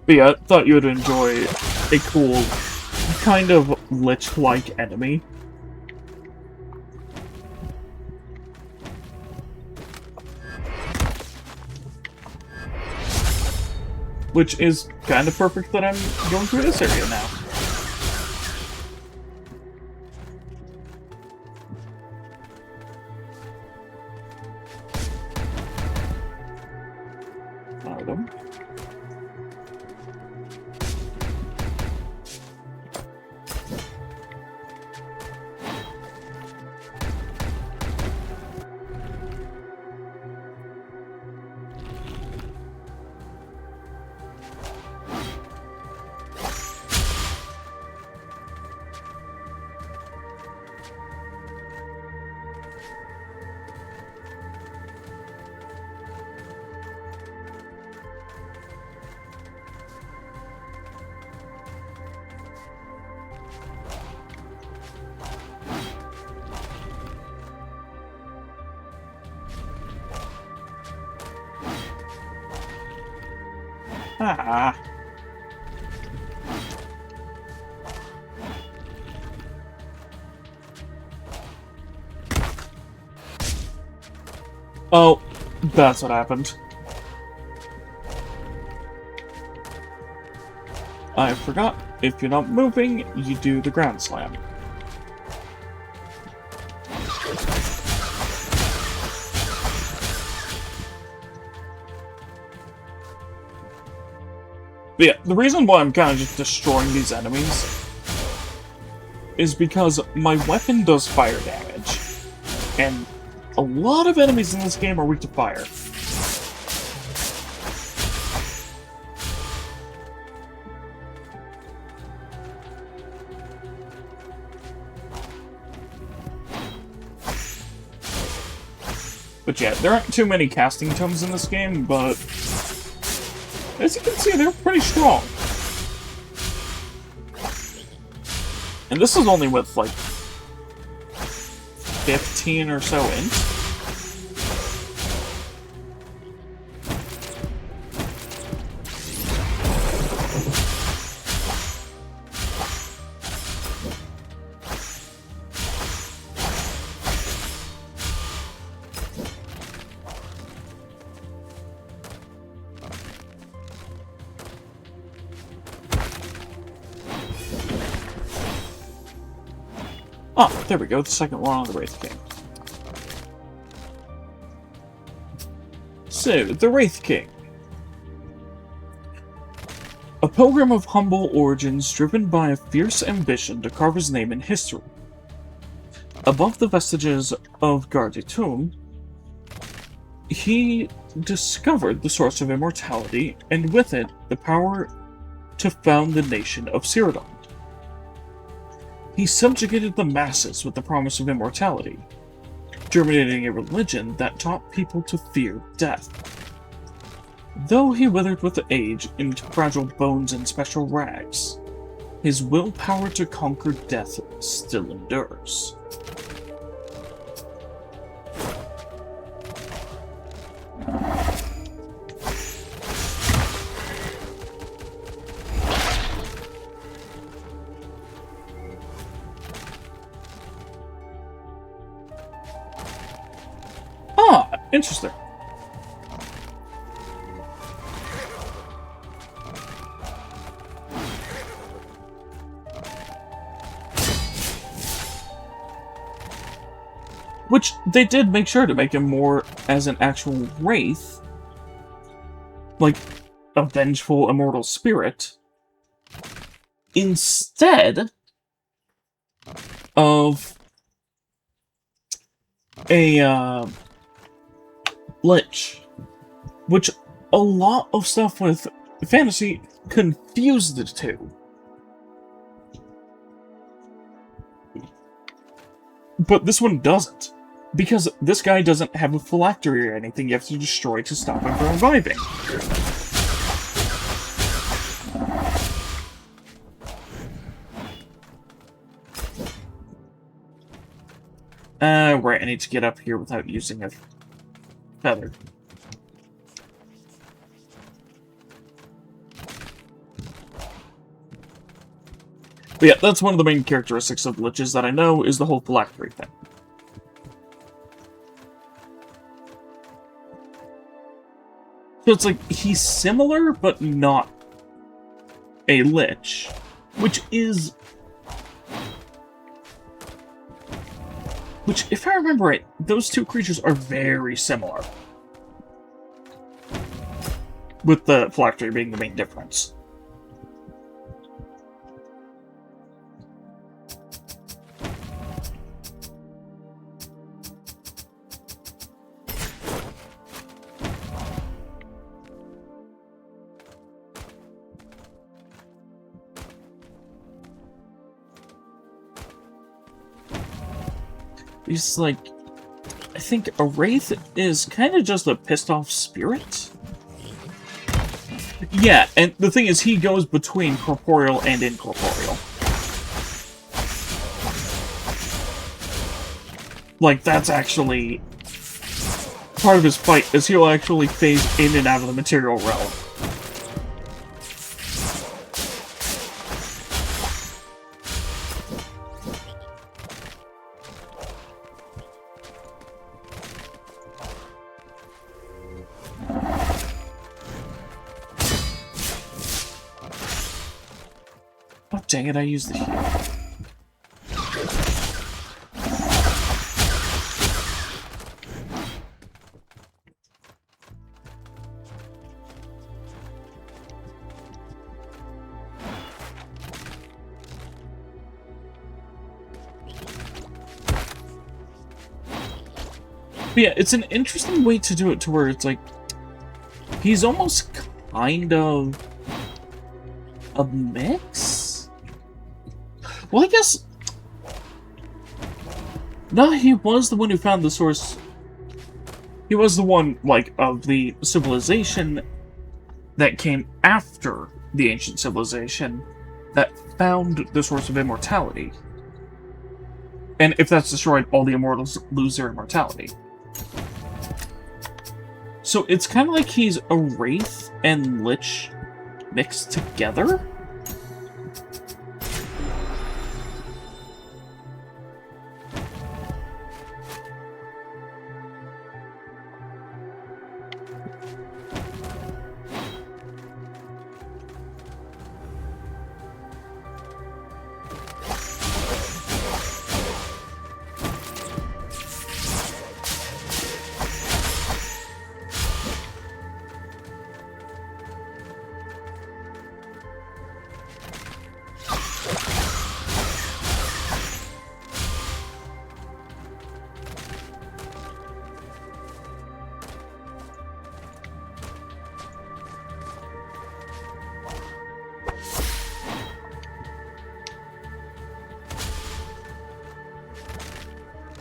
But yeah, I thought you would enjoy a cool, kind of lich-like enemy. Which is kind of perfect that I'm going through this area now. Item. Ah. Oh, that's what happened. I forgot, if you're not moving, you do the ground slam. But yeah, the reason why I'm kind of just destroying these enemies is because my weapon does fire damage. And a lot of enemies in this game are weak to fire. But yeah, there aren't too many casting tomes in this game, but as you can see, they're pretty strong. And this is only with, like, 15 or so int. Ah, there we go, the second one on the Wraith King. So, the Wraith King. A pilgrim of humble origins driven by a fierce ambition to carve his name in history. Above the vestiges of Gardetum, he discovered the source of immortality, and with it, the power to found the nation of Cyrodiil. He subjugated the masses with the promise of immortality, germinating a religion that taught people to fear death. Though he withered with age into fragile bones and spectral rags, his willpower to conquer death still endures. Interesting. Which, they did make sure to make him more as an actual wraith. Like, a vengeful, immortal spirit. Instead of a, lich. Which, a lot of stuff with fantasy confused the two. But this one doesn't. Because this guy doesn't have a phylactery or anything you have to destroy to stop him from reviving. Right, I need to get up here without using a feather. But yeah, that's one of the main characteristics of liches that I know, is the whole phylactery thing. So it's like, he's similar, but not a lich. Which, if I remember right, those two creatures are very similar. With the phylactery being the main difference. He's like, I think a wraith is kind of just a pissed off spirit. Yeah, and the thing is, he goes between corporeal and incorporeal. Like, that's actually part of his fight, is he'll actually phase in and out of the material realm. Oh, dang it, I used the heal. But yeah, it's an interesting way to do it to where it's like, he's almost kind of a mix? Well, I guess... No, he was the one who found the source. He was the one, like, of the civilization that came after the ancient civilization that found the source of immortality. And if that's destroyed, all the immortals lose their immortality. So it's kind of like he's a wraith and lich mixed together?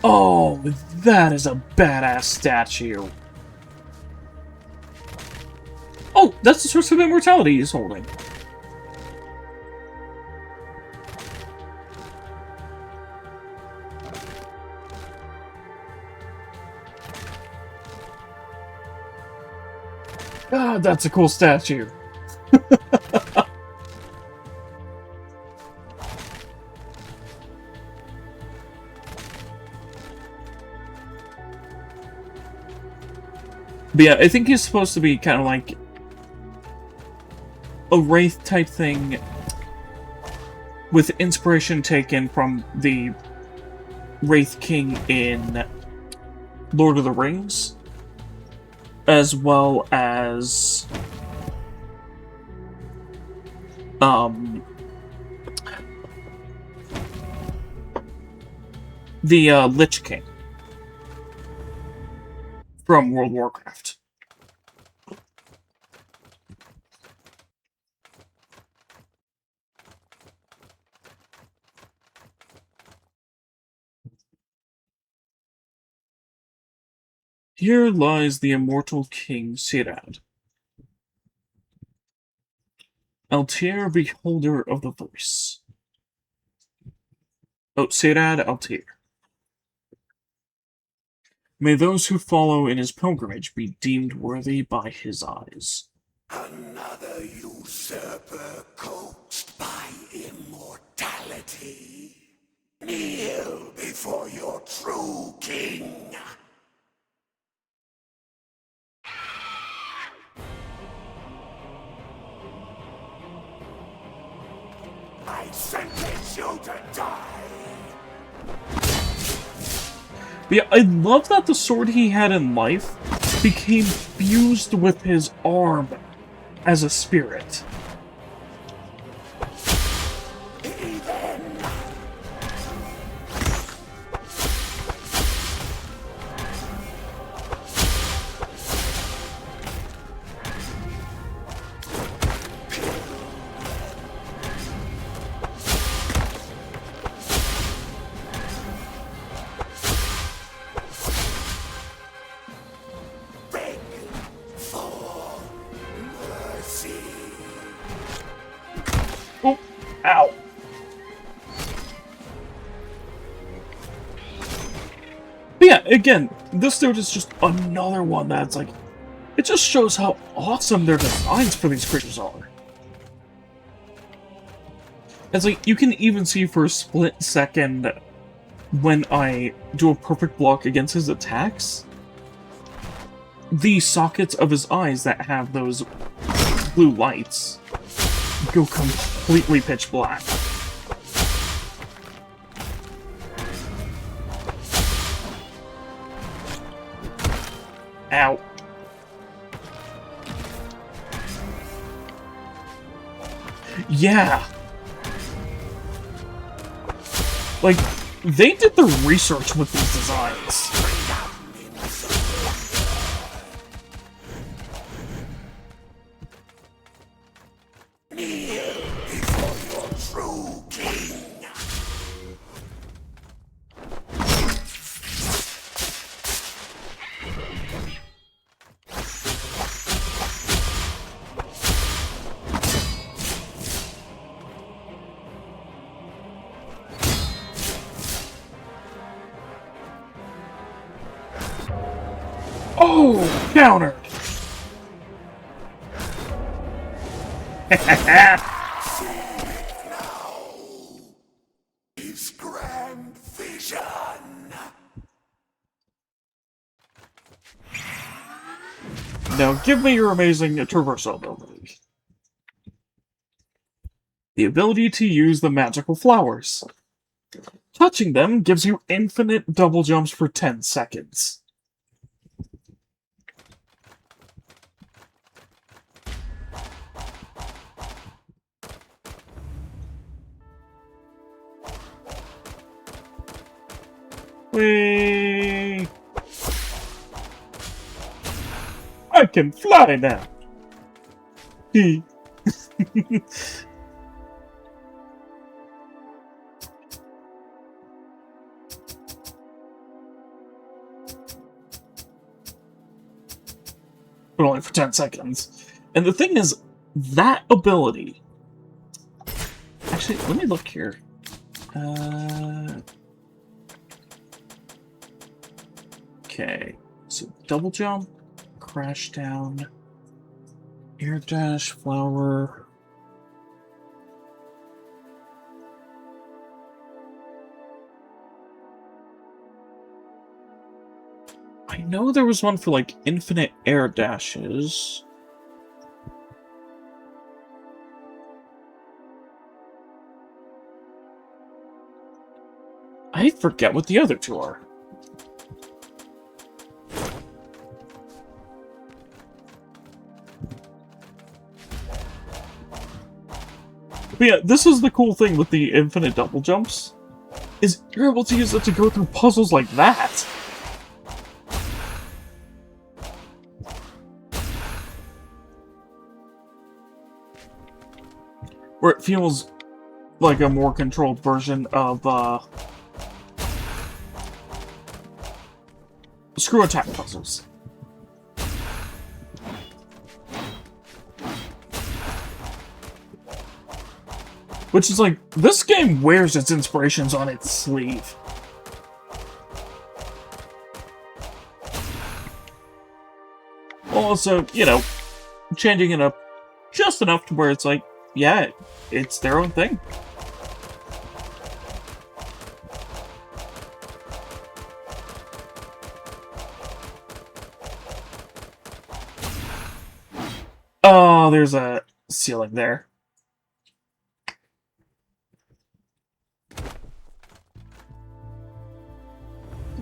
Oh, that is a badass statue. Oh, that's the source of immortality he's holding. God, that's a cool statue. But yeah, I think he's supposed to be kind of like a wraith type thing with inspiration taken from the Wraith King in Lord of the Rings, as well as the Lich King from World of Warcraft. Here lies the immortal King Sirad, Altair, beholder of the voice. Oh, Sirad Altair. May those who follow in his pilgrimage be deemed worthy by his eyes. Another usurper coaxed by immortality. Kneel before your true king. I sentence you to die. But yeah, I love that the sword he had in life became fused with his arm as a spirit. Oh, ow. But yeah, again, this dude is just another one that's like, it just shows how awesome their designs for these creatures are. It's like, you can even see for a split second when I do a perfect block against his attacks, the sockets of his eyes that have those blue lights go completely pitch black. Ow. Yeah. Like, they did the research with these designs. Oh, counter! His grand vision. Now give me your amazing traversal ability. The ability to use the magical flowers. Touching them gives you infinite double jumps for 10 seconds. Whee! I can fly now! He. But only for 10 seconds. And the thing is, that ability... Actually, let me look here. Okay, so double jump, crash down, air dash, flower. I know there was one for like infinite air dashes. I forget what the other two are. But yeah, this is the cool thing with the infinite double jumps, is you're able to use it to go through puzzles like that. Where it feels like a more controlled version of, screw attack puzzles. Which is like, this game wears its inspirations on its sleeve. Also, you know, changing it up just enough to where it's like, yeah, it's their own thing. Oh, there's a ceiling there.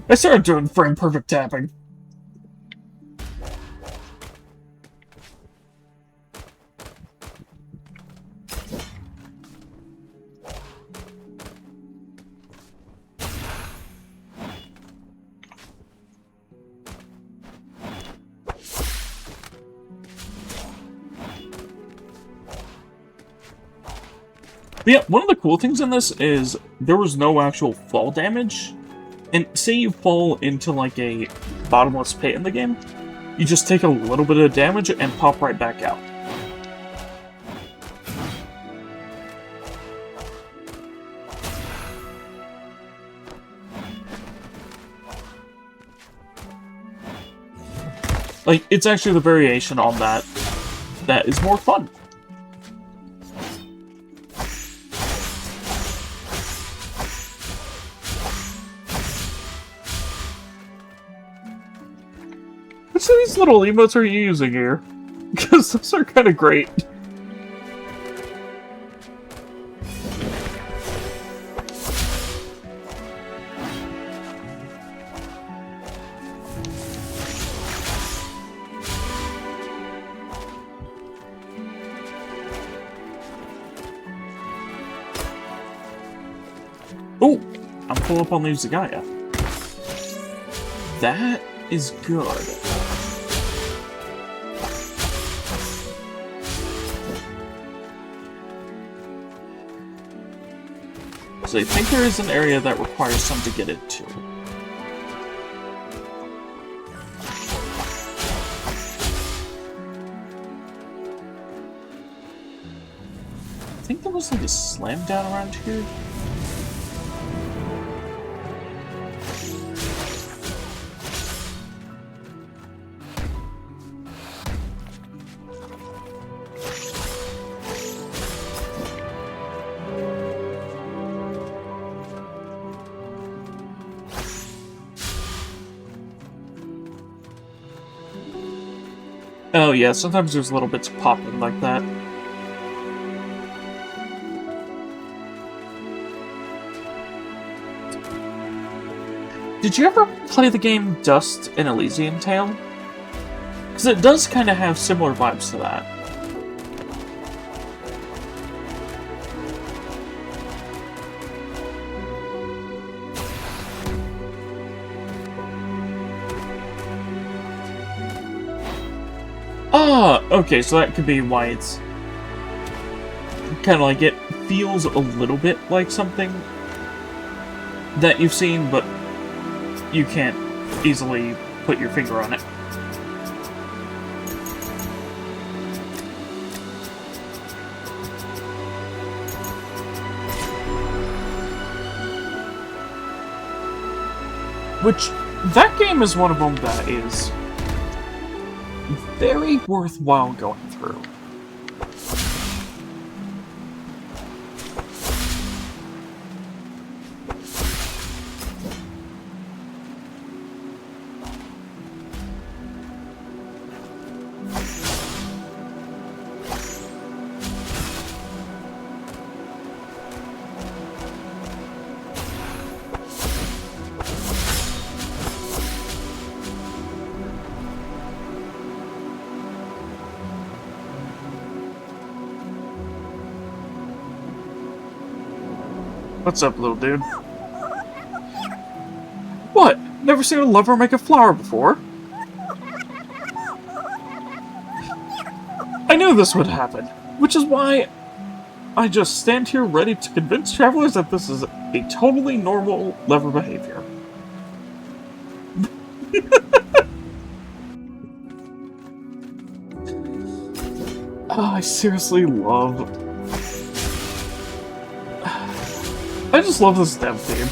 I started doing frame perfect tapping. But yeah, one of the cool things in this is there was no actual fall damage. And say you fall into like a bottomless pit in the game, you just take a little bit of damage and pop right back out. Like, it's actually the variation on that that is more fun. Which of these little emotes are you using here? Because those are kind of great. Oh, I'm pulling up on the Zagaya. That is good. So I think there is an area that requires some to get into. I think there was like a slam down around here. Oh yeah, sometimes there's little bits popping like that. Did you ever play the game Dust: An Elysian Tale? Because it does kind of have similar vibes to that. Ah, okay, so that could be why it's kind of like it feels a little bit like something that you've seen, but you can't easily put your finger on it. Which, that game is one of them that is very worthwhile going through. What's up, little dude? What? Never seen a lover make a flower before? I knew this would happen, which is why I just stand here ready to convince travelers that this is a totally normal lover behavior. Oh, I seriously love... I just love this dev theme.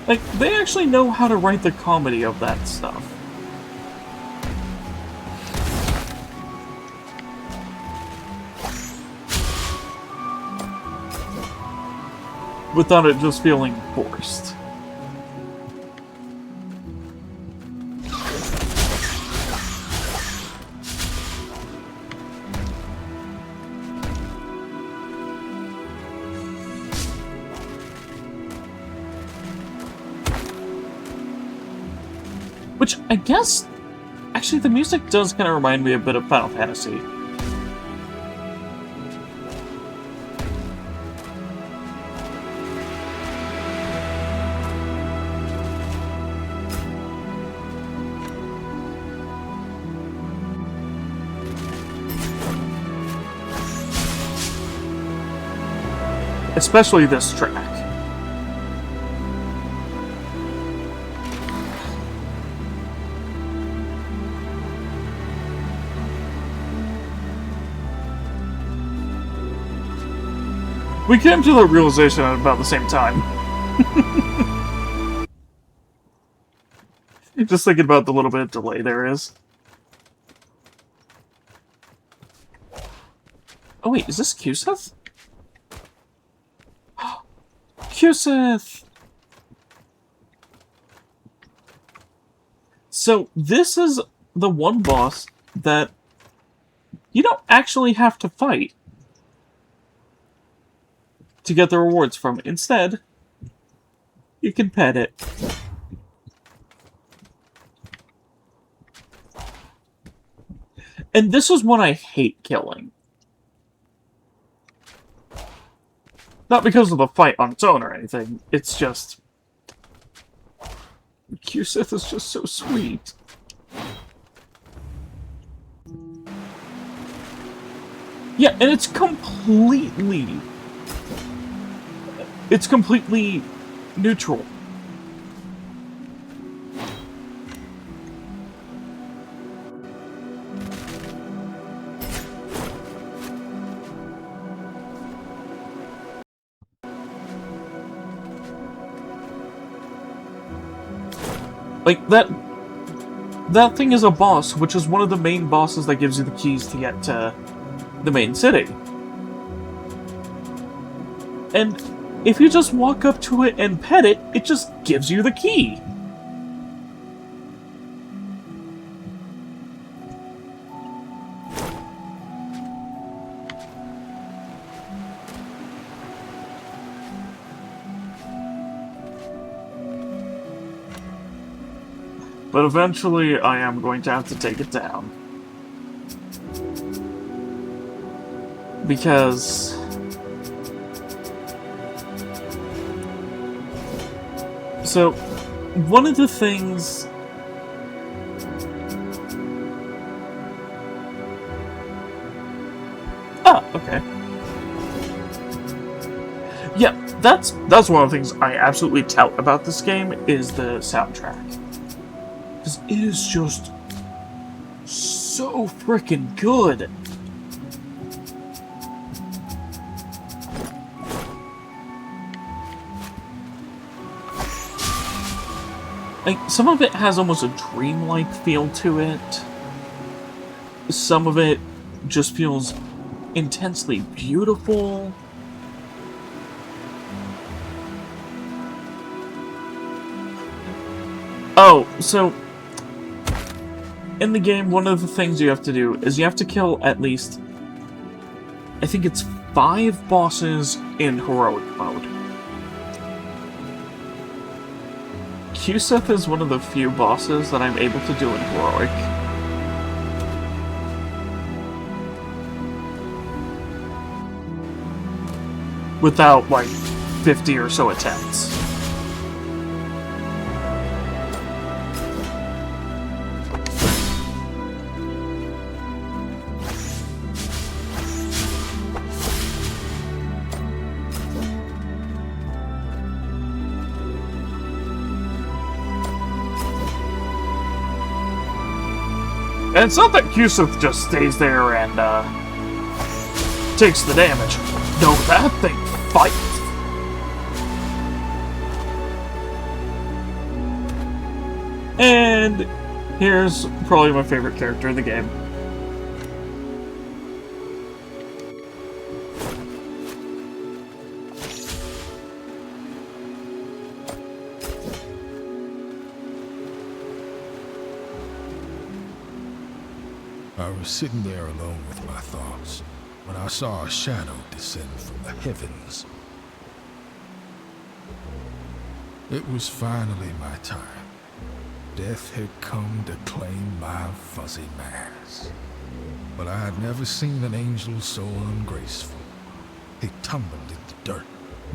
Like, they actually know how to write the comedy of that stuff. Without it just feeling forced. Which, I guess, actually the music does kind of remind me a bit of Final Fantasy. Especially this track. We came to the realization at about the same time. Just thinking about the little bit of delay there is. Oh wait, is this Kuseth? Kuseth! So, this is the one boss that you don't actually have to fight to get the rewards from. Instead, you can pet it. And this is one I hate killing. Not because of the fight on its own or anything, it's just... Kuseth is just so sweet. Yeah, and it's completely neutral. Like, that thing is a boss, which is one of the main bosses that gives you the keys to get to the main city. And if you just walk up to it and pet it, it just gives you the key. But eventually, I am going to have to take it down. Because... So, one of the things... Ah, okay. Yeah, that's one of the things I absolutely tout about this game, is the soundtrack. Because it is just so freaking good. Like, some of it has almost a dreamlike feel to it. Some of it just feels intensely beautiful. Oh, so... in the game, one of the things you have to do is you have to kill at least I think it's 5 bosses in heroic mode. Q-Seth is one of the few bosses that I'm able to do in heroic. Without, like, 50 or so attempts. And it's not that Q-Seth just stays there and, takes the damage. No, that thing fights. And here's probably my favorite character in the game. I was sitting there alone with my thoughts when I saw a shadow descend from the heavens. It was finally my time. Death had come to claim my fuzzy mass. But I had never seen an angel so ungraceful. He tumbled in the dirt,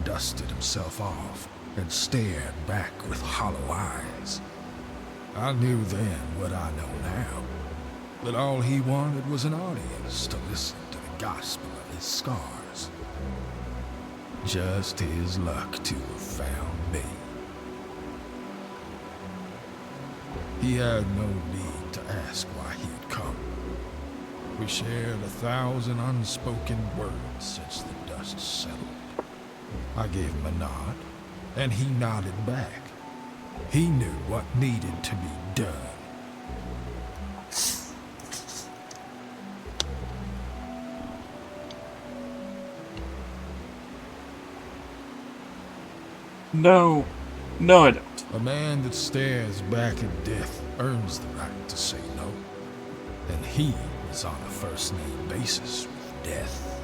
dusted himself off, and stared back with hollow eyes. I knew then what I know now. That all he wanted was an audience to listen to the gospel of his scars. Just his luck to have found me. He had no need to ask why he had come. We shared 1,000 unspoken words since the dust settled. I gave him a nod, and he nodded back. He knew what needed to be done. No, I don't. A man that stares back at death earns the right to say no. And he was on a first-name basis with death.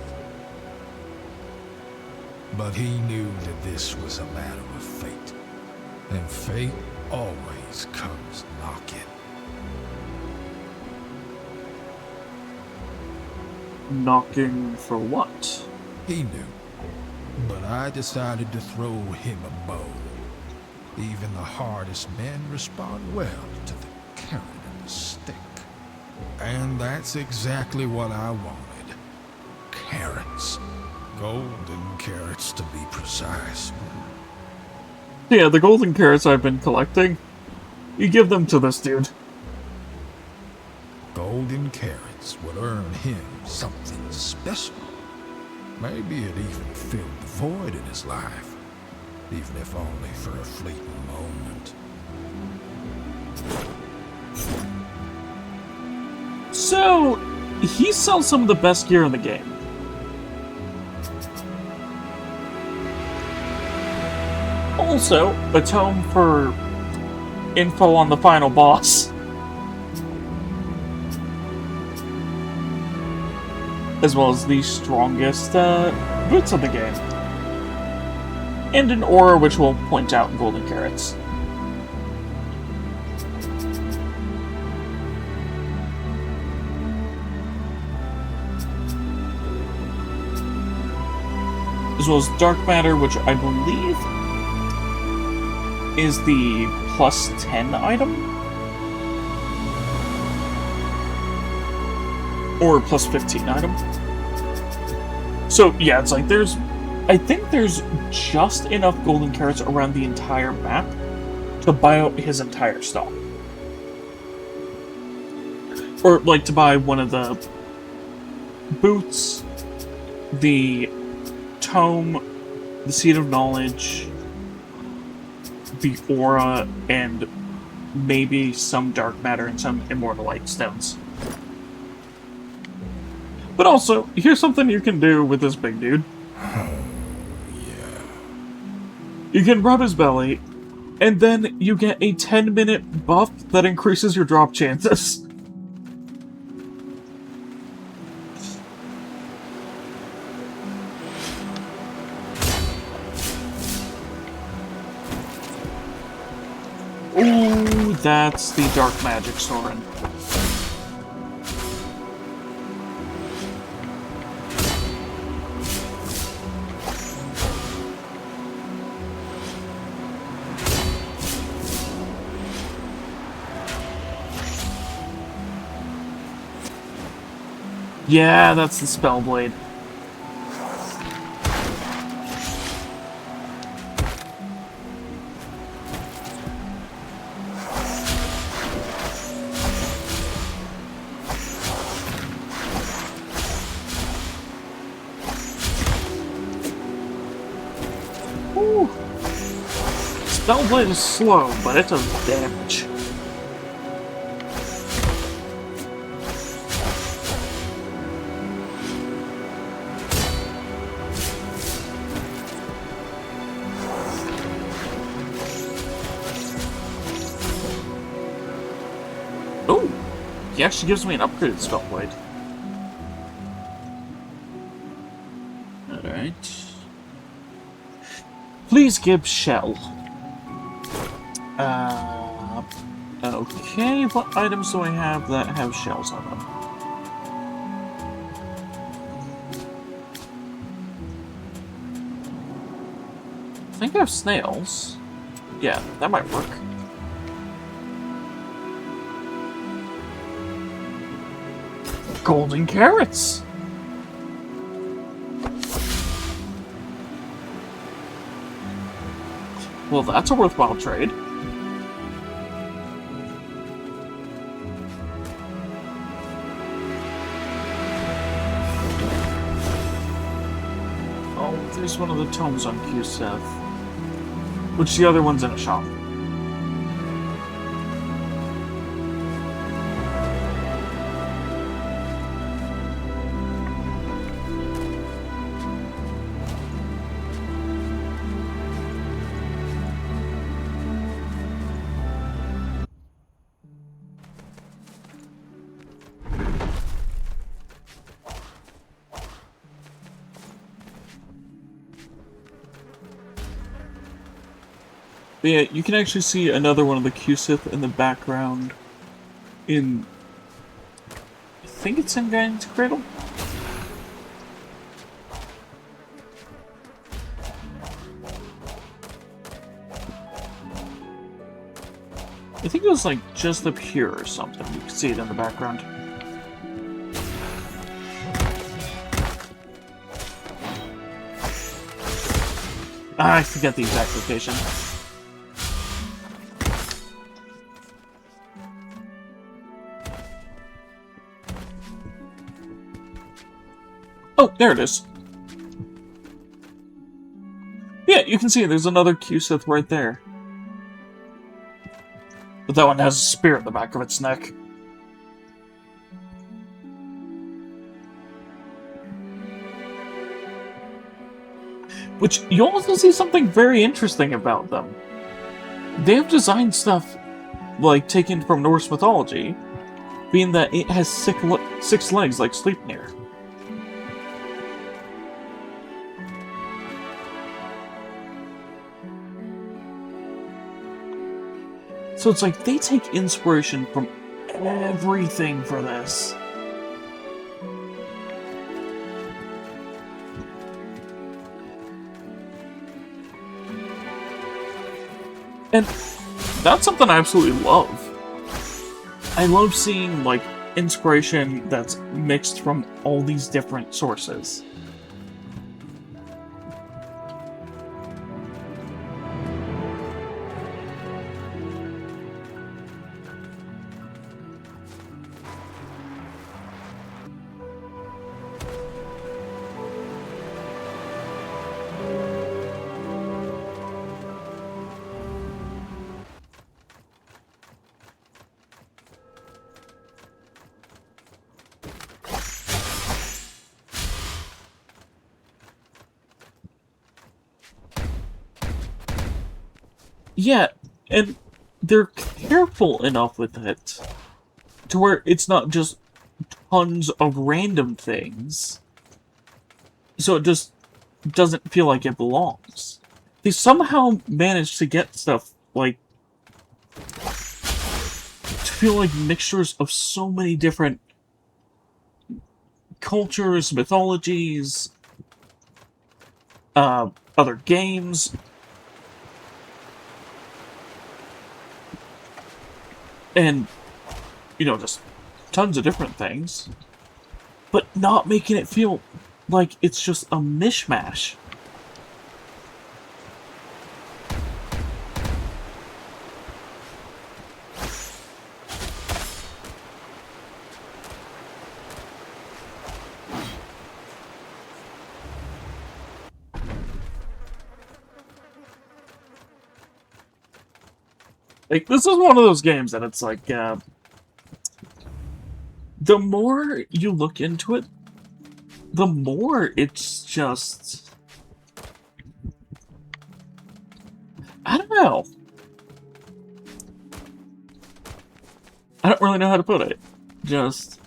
But he knew that this was a matter of fate. And fate always comes knocking. Knocking for what? He knew. But I decided to throw him a bone. Even the hardest men respond well to the carrot and the stick. And that's exactly what I wanted. Carrots. Golden carrots, to be precise. Yeah, the golden carrots I've been collecting. You give them to this dude. Golden carrots would earn him something special. Maybe it even filled the void in his life, even if only for a fleeting moment. So, he sells some of the best gear in the game. Also, a tome for info on the final boss. As well as the strongest boots of the game. And an aura which will point out golden carrots. As well as dark matter, which I believe is the plus 10 item? Or plus 15 item. So, yeah, it's like I think there's just enough golden carrots around the entire map to buy out his entire stock. Or, like, to buy one of the boots, the tome, the Seed of Knowledge, the aura, and maybe some dark matter and some immortalite stones. But also, here's something you can do with this big dude. Oh, yeah. You can rub his belly, and then you get a 10-minute buff that increases your drop chances. Ooh, that's the dark magic Soren. Yeah, that's the Spellblade. Ooh. Spellblade is slow, but it does damage. Oh, he actually gives me an upgraded Spellblade. Alright. Please give shell. Okay, what items do I have that have shells on them? I think I have snails. Yeah, that might work. Golden carrots! Well, that's a worthwhile trade. Oh, there's one of the tomes on Q-Seth. Which the other one's in a shop. But yeah, you can actually see another one of the Q-Sith in the background in... I think it's in Gain's Cradle? I think it was like just up here or something. You can see it in the background. I forget the exact location. Oh, there it is. Yeah, you can see there's another Q-Sith right there. But that one has a spear at the back of its neck. Which, you also see something very interesting about them. They have designed stuff, like, taken from Norse mythology, being that it has six legs like Sleipnir. So it's like they take inspiration from everything for this. And that's something I absolutely love. I love seeing, like, inspiration that's mixed from all these different sources. Yeah, and they're careful enough with it to where it's not just tons of random things. So it just doesn't feel like it belongs. They somehow managed to get stuff, like, feel like mixtures of so many different cultures, mythologies, other games. And, just tons of different things. But not making it feel like it's just a mishmash. Like, this is one of those games that it's like, the more you look into it, the more it's just... I don't know. I don't really know how to put it. Just...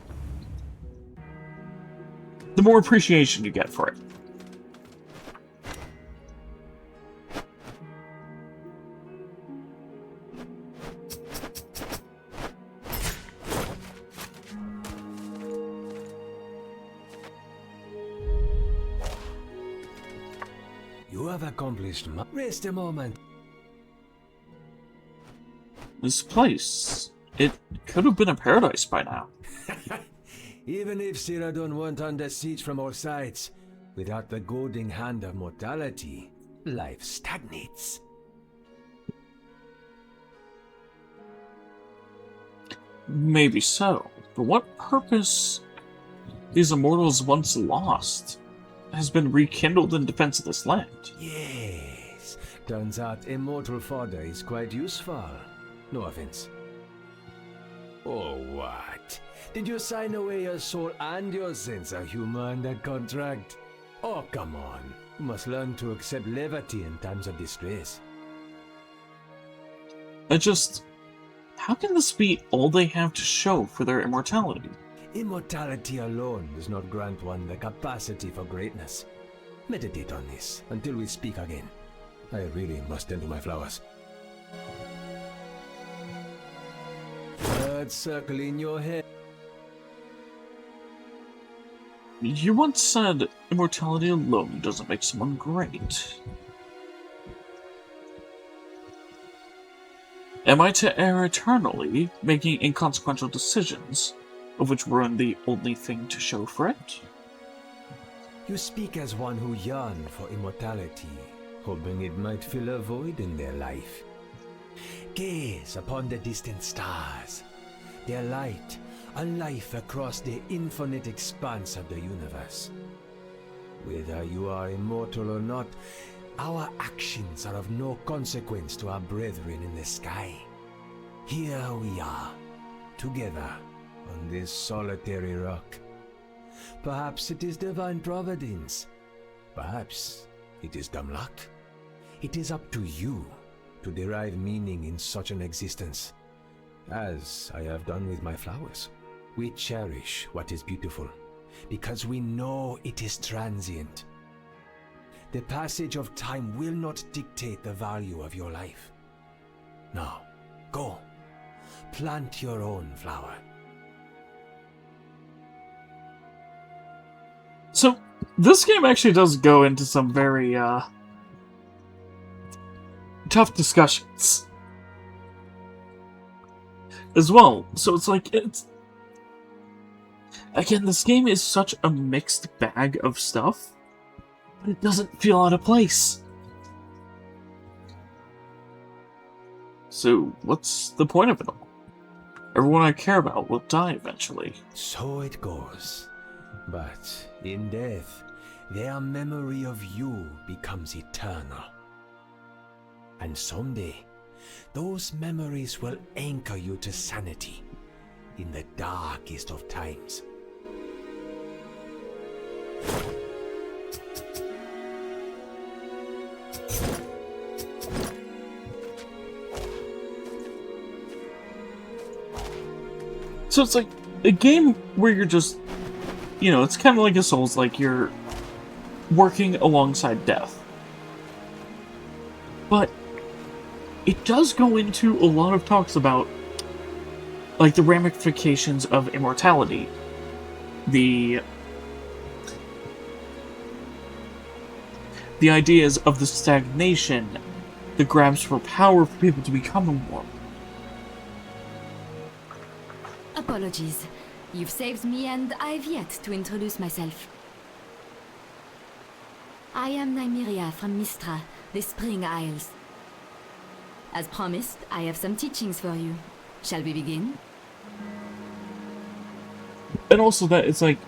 the more appreciation you get for it. You have accomplished much. Rest a moment. This place, it could have been a paradise by now. Even if Cyrodiil weren't under siege from all sides, without the goading hand of mortality, life stagnates. Maybe so, but what purpose these immortals once lost has been rekindled in defense of this land? Yes, turns out immortal fodder is quite useful. No offense. Oh, what? Did you sign away your soul and your sense of humor in that contract? Oh, come on. You must learn to accept levity in times of distress. How can this be all they have to show for their immortality? Immortality alone does not grant one the capacity for greatness. Meditate on this until we speak again. I really must tend to my flowers. Birds circle in your head. You once said immortality alone doesn't make someone great. Am I to err eternally, making inconsequential decisions, of which ruin the only thing to show for it? You speak as one who yearned for immortality, hoping it might fill a void in their life. Gaze upon the distant stars. Their light, a life across the infinite expanse of the universe. Whether you are immortal or not, our actions are of no consequence to our brethren in the sky. Here we are, together on this solitary rock. Perhaps it is divine providence. Perhaps it is dumb luck. It is up to you to derive meaning in such an existence, as I have done with my flowers. We cherish what is beautiful, because we know it is transient. The passage of time will not dictate the value of your life. Now, go. Plant your own flower. So, this game actually does go into some very, tough discussions as well. So it's like, again, this game is such a mixed bag of stuff, but it doesn't feel out of place. So, what's the point of it all? Everyone I care about will die eventually. So it goes. But in death, their memory of you becomes eternal. And someday, those memories will anchor you to sanity in the darkest of times. So it's like a game where you're just, it's kind of like a Souls, like you're working alongside death. But it does go into a lot of talks about like the ramifications of immortality, the ideas of the stagnation, the grabs for power for people to become immortal. Apologies. You've saved me and I've yet to introduce myself. I am Nymeria from Mistra, the Spring Isles. As promised, I have some teachings for you. Shall we begin? And also that it's like...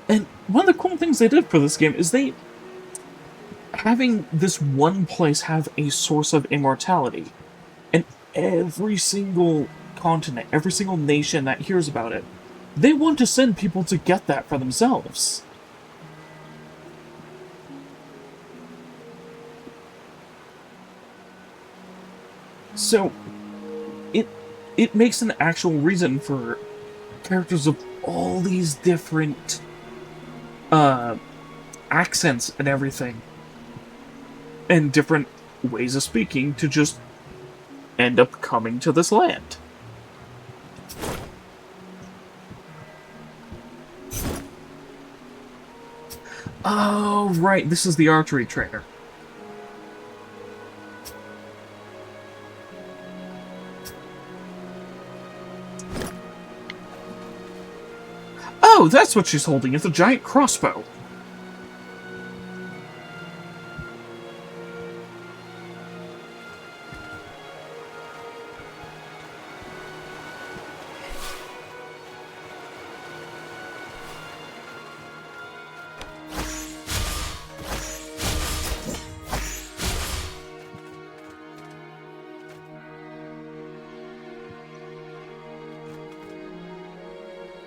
And one of the cool things they did for this game is having this one place have a source of immortality. And every single continent, every single nation that hears about it, they want to send people to get that for themselves. So, it makes an actual reason for characters of all these different accents and everything, and different ways of speaking to just end up coming to this land. Oh, right, this is the archery trainer. Oh, that's what she's holding. It's a giant crossbow.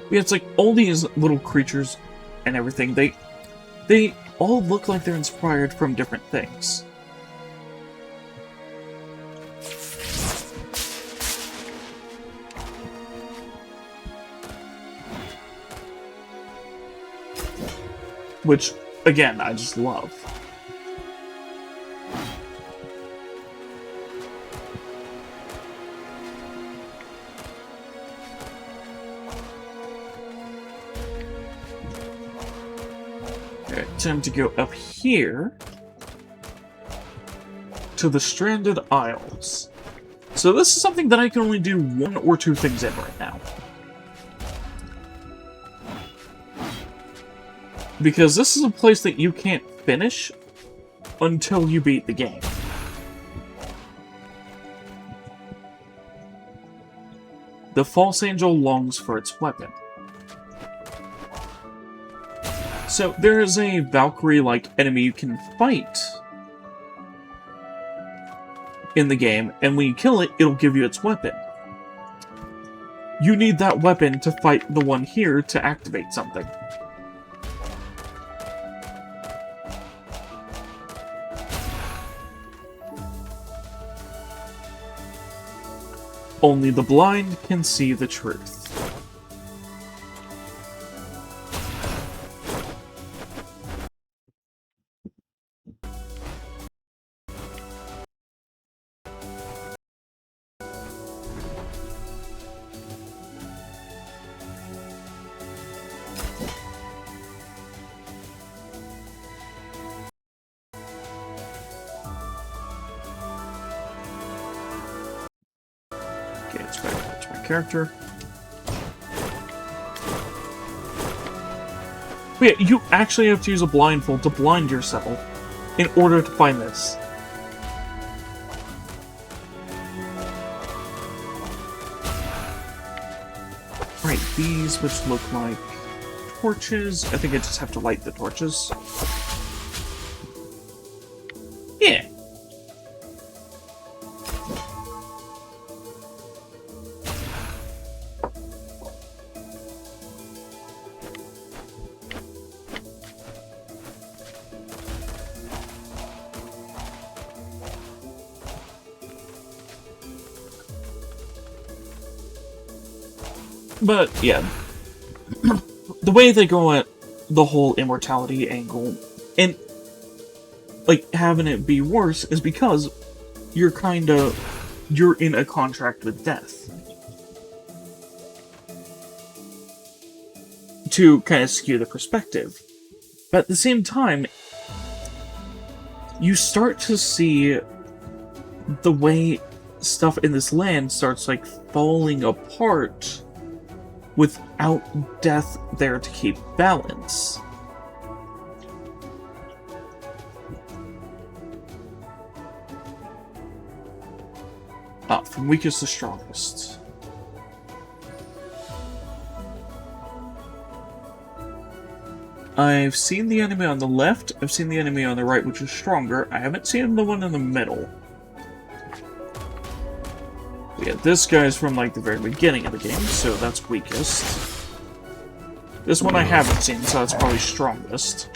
Yeah, it's like all these little creatures and everything, they all look like they're inspired from different things. Which, again, I just love. Time to go up here to the Stranded Isles. So this is something that I can only do 1 or 2 things in right now. Because this is a place that you can't finish until you beat the game. The False Angel longs for its weapon. So, there is a Valkyrie-like enemy you can fight in the game, and when you kill it, it'll give you its weapon. You need that weapon to fight the one here to activate something. Only the blind can see the truth. Okay, let's back to my character. But yeah, you actually have to use a blindfold to blind yourself in order to find this. Right, these which look like torches. I think I just have to light the torches. Yeah. But, yeah. The way they go at the whole immortality angle, and, like, having it be worse, is because you're kind of you're in a contract with death. To kind of skew the perspective. But at the same time, you start to see the way stuff in this land starts, like, falling apart without death there to keep balance. From weakest to strongest. I've seen the enemy on the left, I've seen the enemy on the right, which is stronger. I haven't seen the one in the middle. Yeah, this guy's from, like, the very beginning of the game, so that's weakest. This one I haven't seen, so that's probably strongest.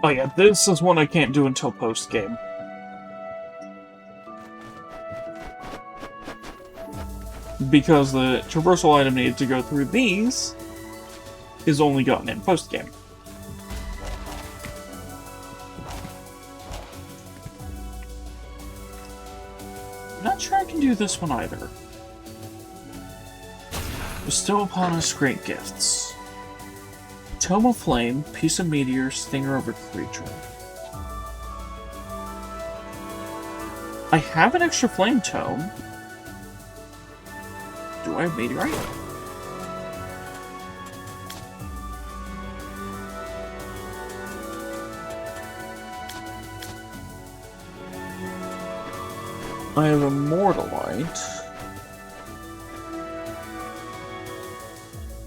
Oh yeah, this is one I can't do until post-game. Because the traversal item needed to go through these is only gotten in post-game. Not sure I can do this one either. Bestow upon us great gifts. Tome of Flame, Piece of Meteor, Stinger of a Creature. I have an extra Flame Tome. Do I have Meteorite? I have Immortalite.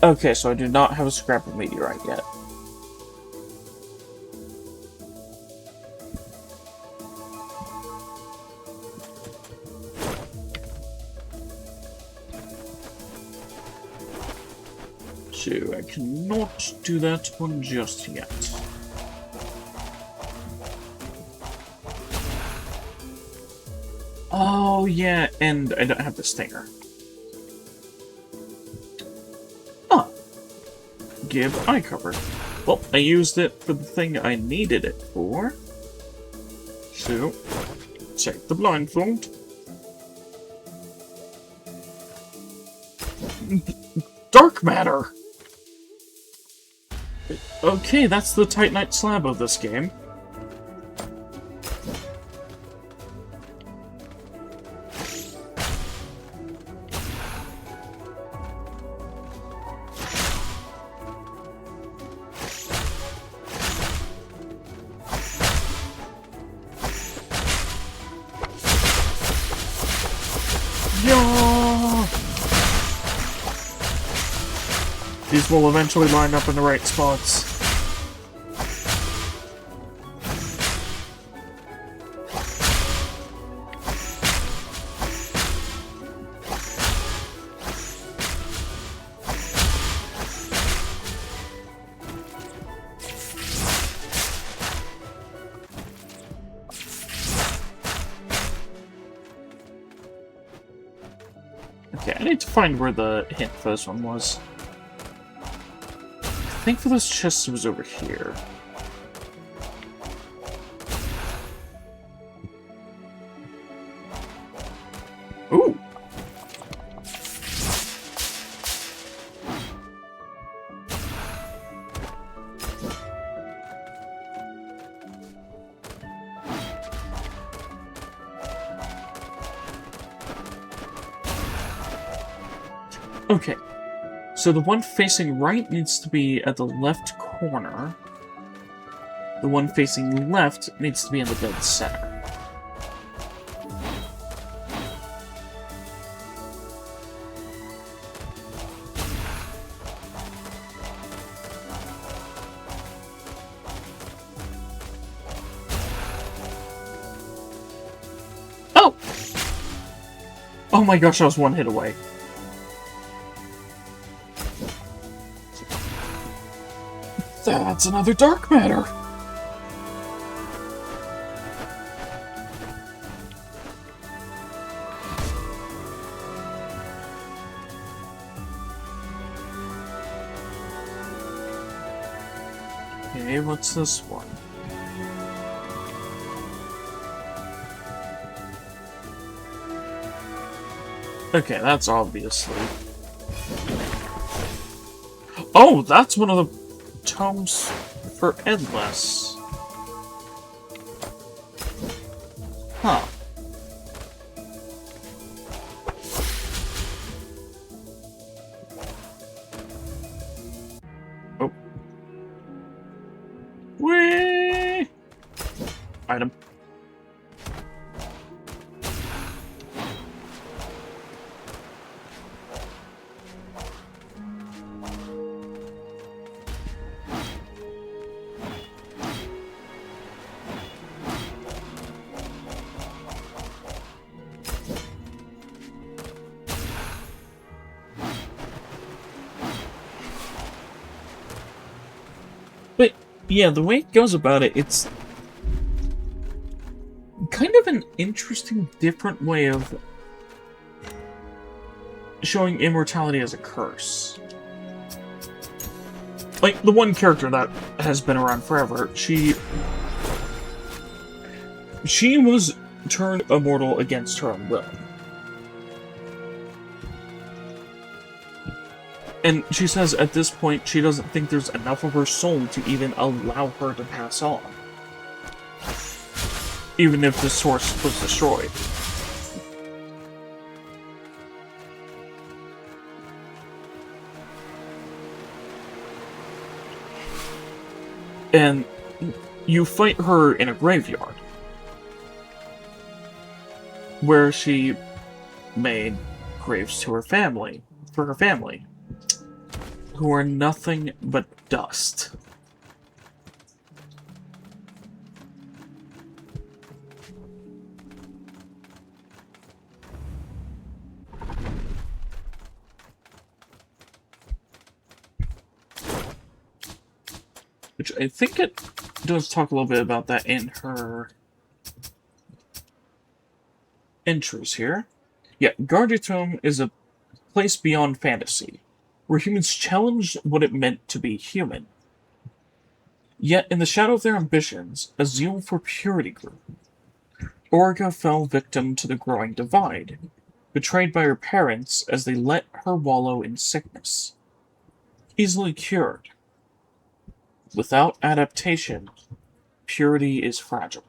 Okay, so I do not have a scrap of Meteorite yet. So I cannot do that one just yet. Oh yeah, and I don't have the Stinger. Give eye cover. Well, I used it for the thing I needed it for. So, check the blindfold. Dark matter! Okay, that's the Titanite slab of this game. These will eventually line up in the right spots. Okay, I need to find where the hint for this one was. I think for those chests it was over here. Ooh! Okay. So the one facing right needs to be at the left corner. The one facing left needs to be in the dead center. Oh my gosh, I was one hit away. That's another dark matter. Okay, what's this one? Okay, that's obviously... Oh, that's one of the tomes for Endless. Huh. Oh. Whee! Item. But, yeah, the way it goes about it, it's kind of an interesting, different way of showing immortality as a curse. Like, the one character that has been around forever, she was turned immortal against her own will. And she says at this point she doesn't think there's enough of her soul to even allow her to pass on. Even if the source was destroyed. And you fight her in a graveyard. Where she made graves to her family. For her family. Who are nothing but dust. Which I think it does talk a little bit about that in her entries here. Yeah, Guardian is a place beyond fantasy, where humans challenged what it meant to be human. Yet, in the shadow of their ambitions, a zeal for purity grew. Origa fell victim to the growing divide, betrayed by her parents as they let her wallow in sickness. Easily cured. Without adaptation, purity is fragile.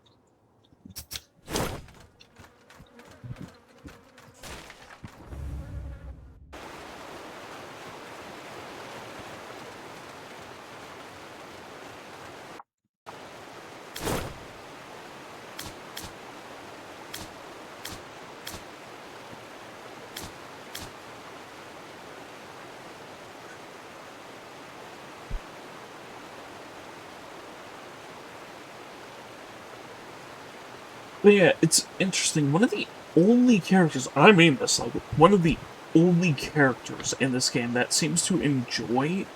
But yeah, it's interesting. One of the only characters, I mean this, like, one of the only characters in this game that seems to enjoy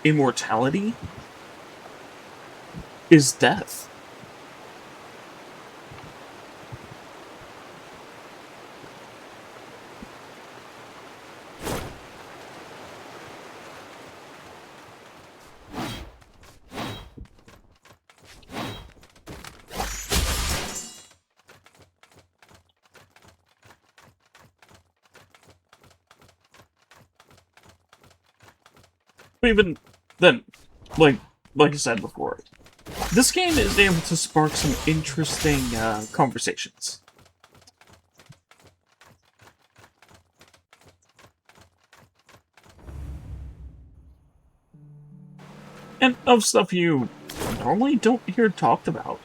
immortality is death. Even then, like I said before, this game is able to spark some interesting conversations. And of stuff you normally don't hear talked about.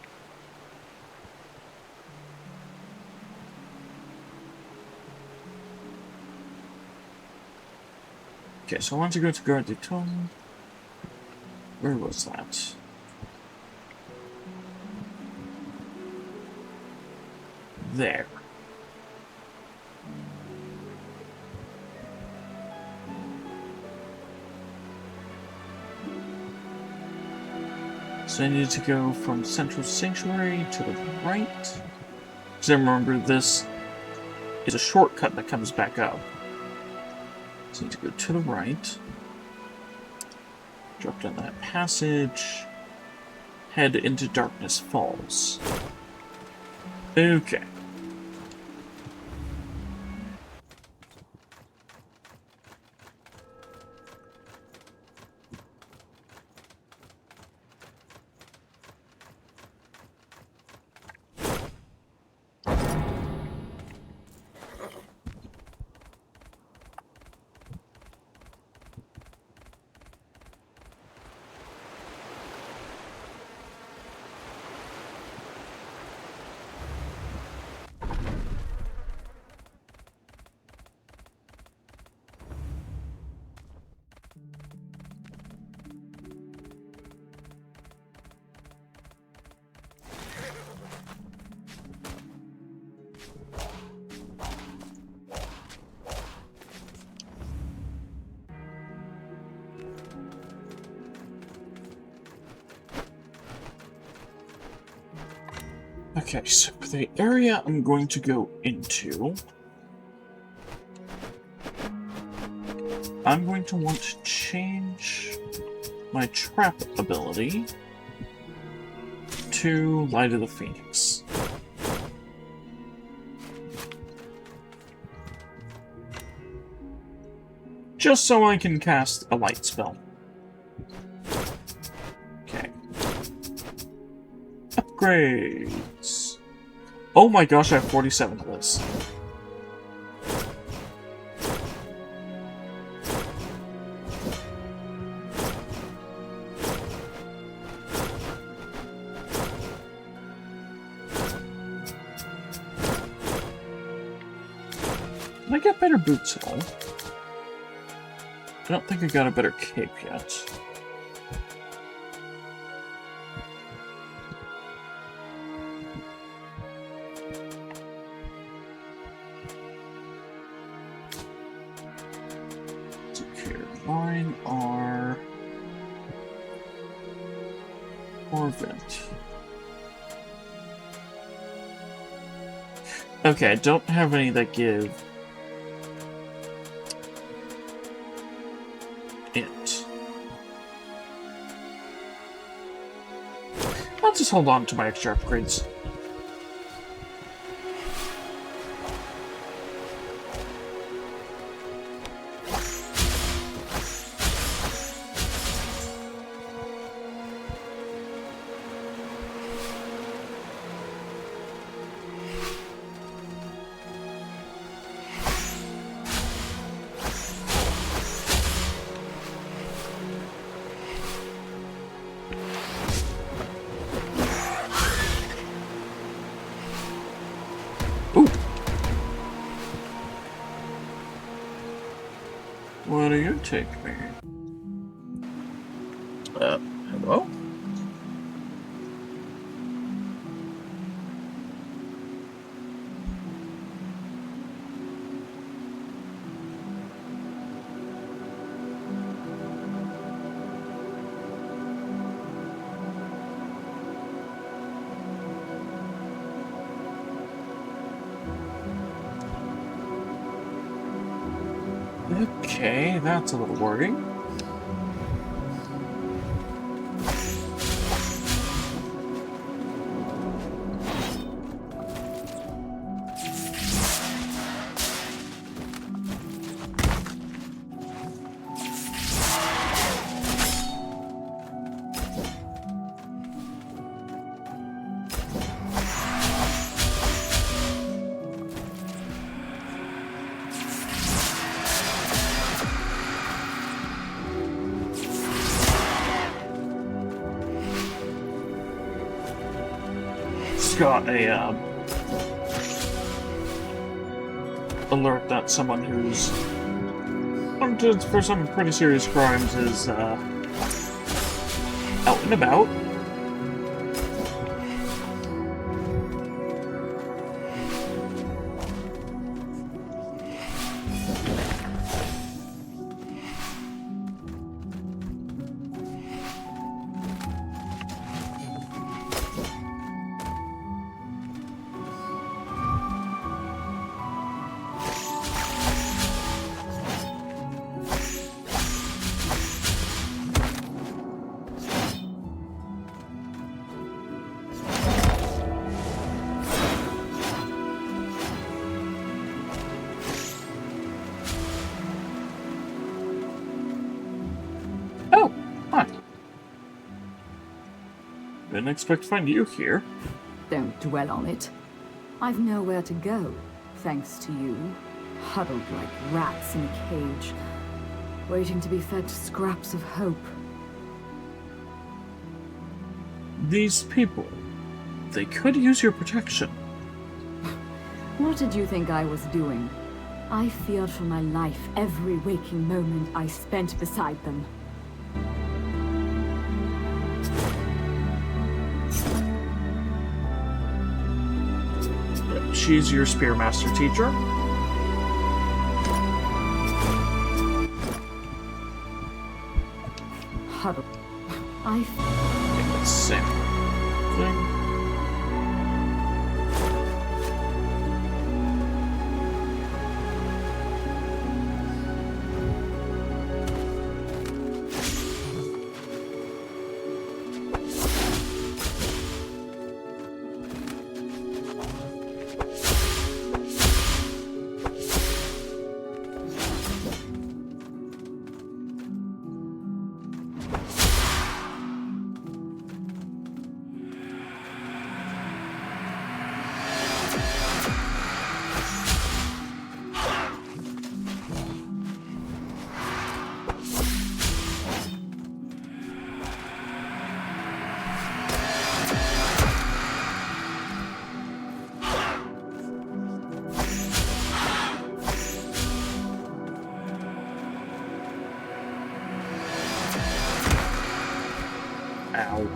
Okay, so I want to go to Guardian. Where was that? There. So I need to go from Central Sanctuary to the right. Because I remember this is a shortcut that comes back up. So I need to go to the right. Drop down that passage. Head into Darkness Falls. Okay. Okay, so for the area I'm going to go into, I'm going to want to change my trap ability to Light of the Phoenix. Just so I can cast a light spell. Okay. Upgrades. Oh my gosh, I have 47 of this. Did I get better boots at all? I don't think I got a better cape yet. Okay, mine are Corvette. Okay, I don't have any that give it. I'll just hold on to my extra upgrades. What do you take me? Hello? Okay, that's a little worrying. Got a alert that someone who's wanted for some pretty serious crimes is out and about. didn't expect to find you here. Don't dwell on it. I've nowhere to go, thanks to you. Huddled like rats in a cage, waiting to be fed to scraps of hope. These people, they could use your protection. What did you think I was doing? I feared for my life every waking moment I spent beside them. She's your Spearmaster teacher. Huddled. I think it's the same thing. Ow.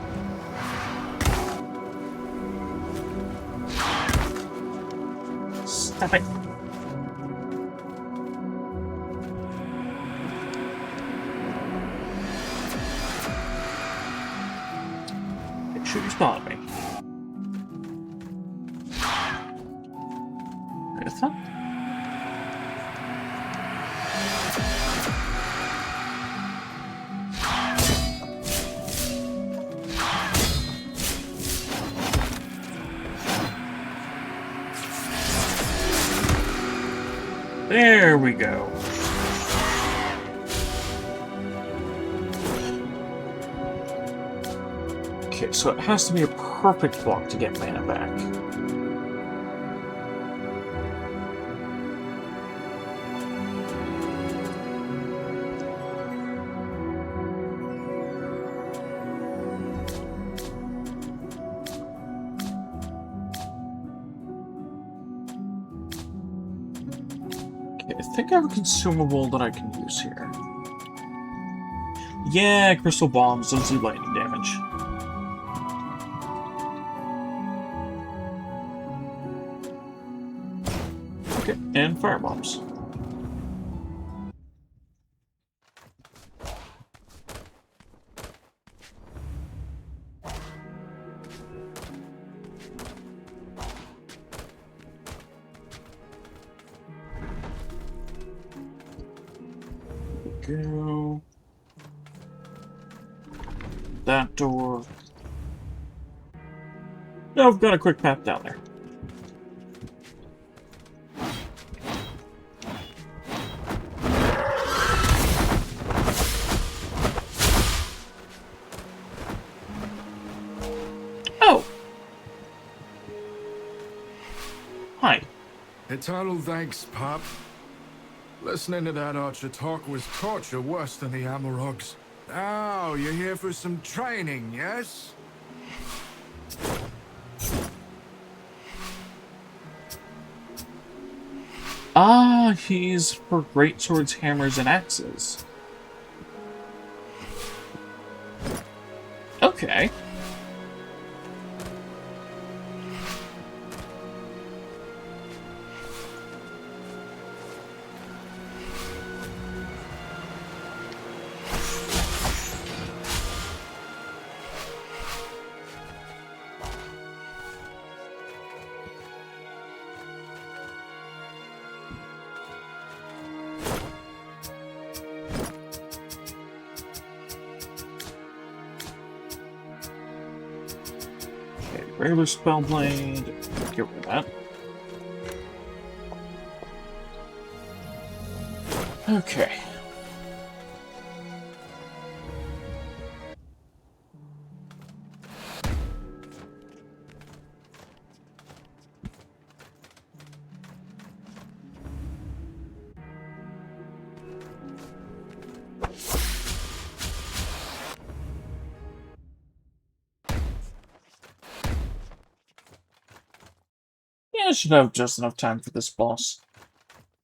Stop it. Make sure you spot me. There's that. There we go. Okay, so it has to be a perfect block to get mana back. I think I have a consumable that I can use here. Yeah, crystal bombs don't do lightning damage. Okay, and fire bombs. Go. That door. No, I've got a quick path down there. Oh! Hi. Eternal thanks, Pop. Listening to that archer talk was torture worse than the Amarogs. Oh, you're here for some training, yes? Ah, he's for great swords, hammers, and axes. Okay. Regular Spellblade. Get rid of that. Okay. should have just enough time for this boss.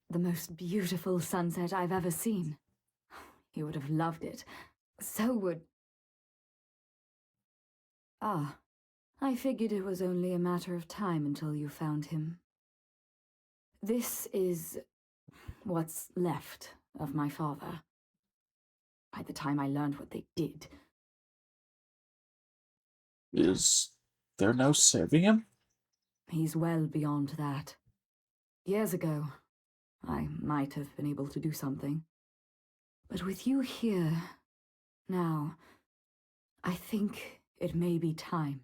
The most beautiful sunset I've ever seen. He would have loved it. So would... Ah, I figured it was only a matter of time until you found him. This is what's left of my father. By the time I learned what they did. Is there no saving him? He's well beyond that. Years ago, I might have been able to do something. But with you here, now, I think it may be time.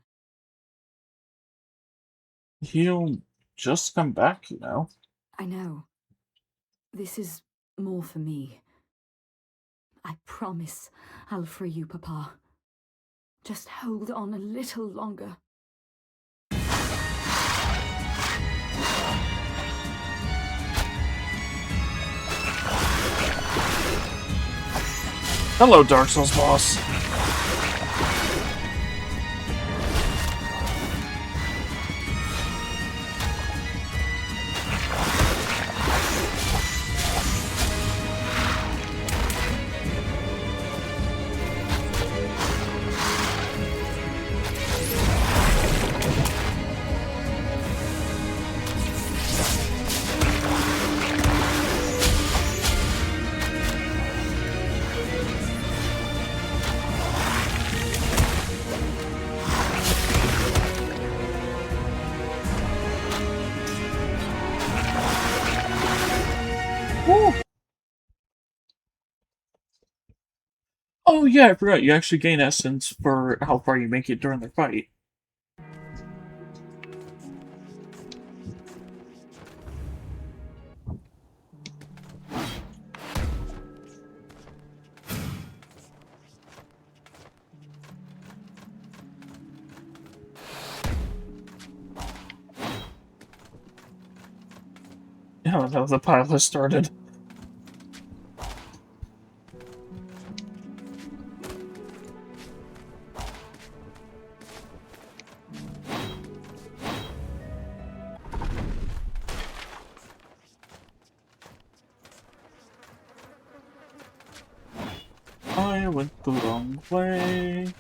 He'll just come back, you know. I know. This is more for me. I promise I'll free you, Papa. Just hold on a little longer. Hello, Dark Souls boss. Oh yeah, I forgot. You actually gain essence for how far you make it during the fight. Yeah, that was the pilot started. I went the wrong way.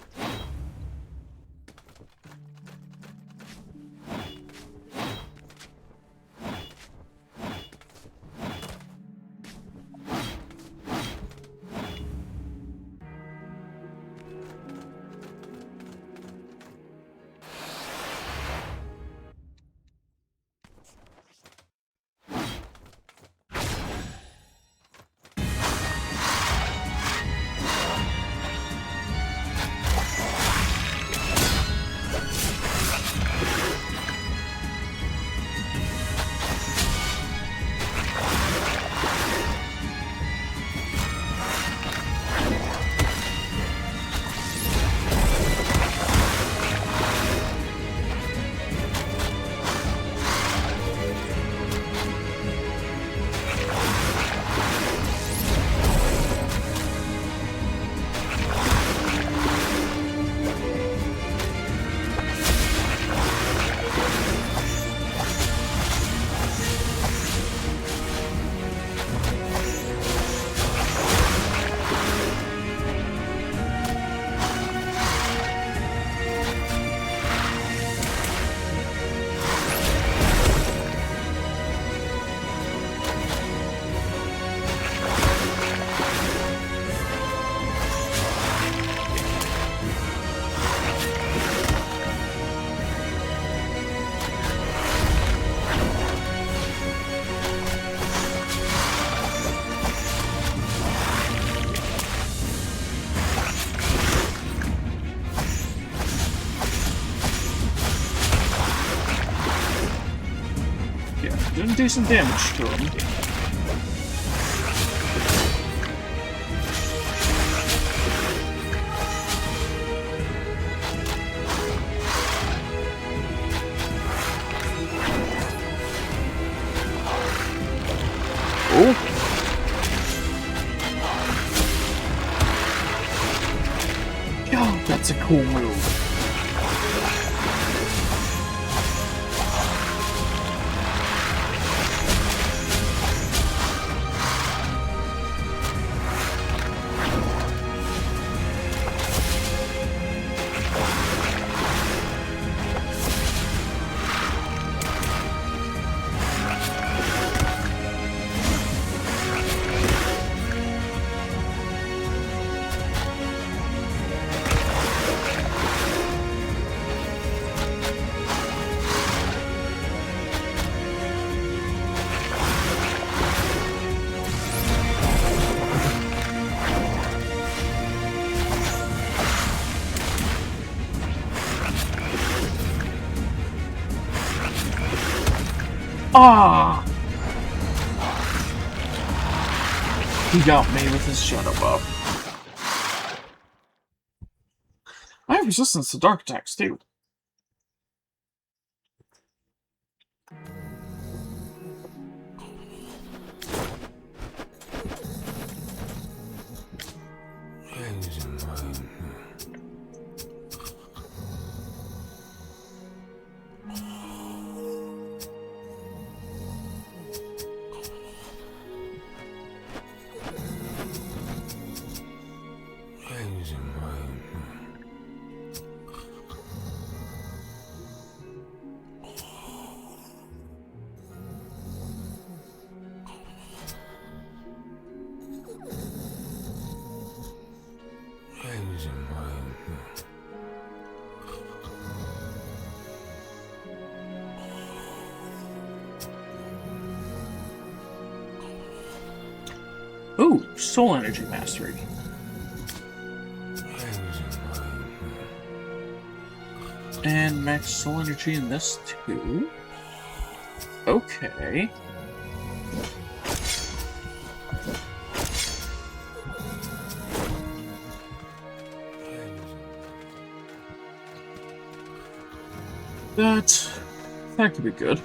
Doing decent damage to him. Oh! Yo, that's a cool move. Ah! He got me with his shadow buff. I have resistance to dark attacks, too. Ooh, soul energy mastery. And max soul energy in this too. Okay. That could be good.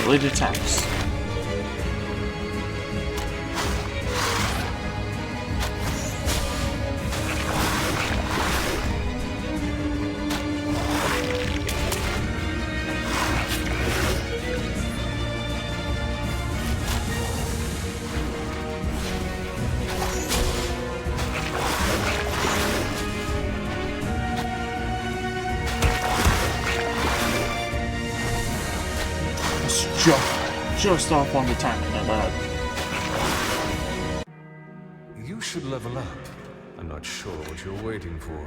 Delayed attacks. Just off on the timing of that. You should level up. I'm not sure what you're waiting for.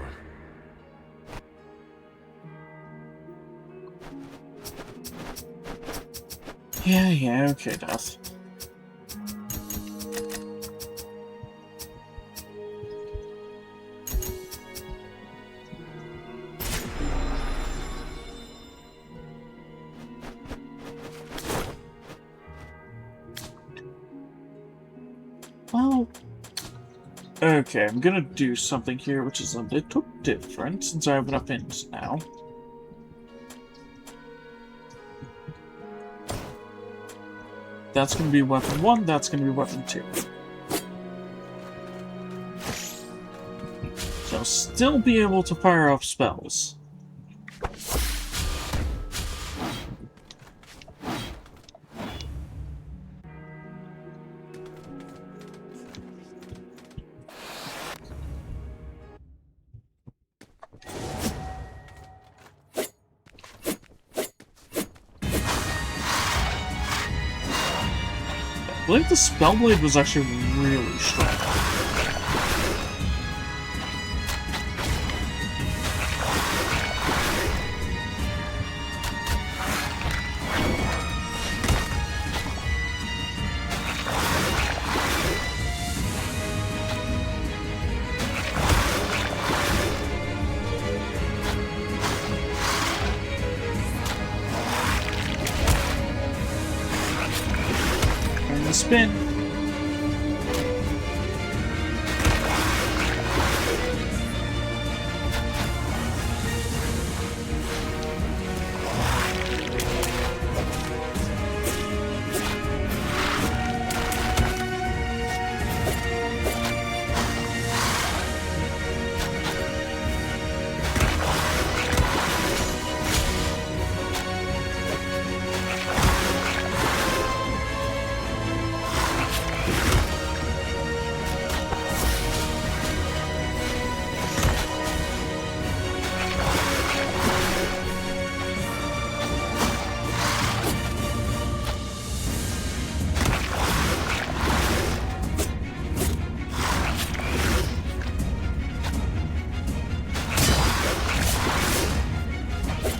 Yeah, okay, Death. Well, okay, I'm gonna do something here which is a little different since I have enough ins now. That's gonna be weapon 1, that's gonna be weapon 2. So I'll still be able to fire off spells. I believe the Spellblade was actually really strong. Spin.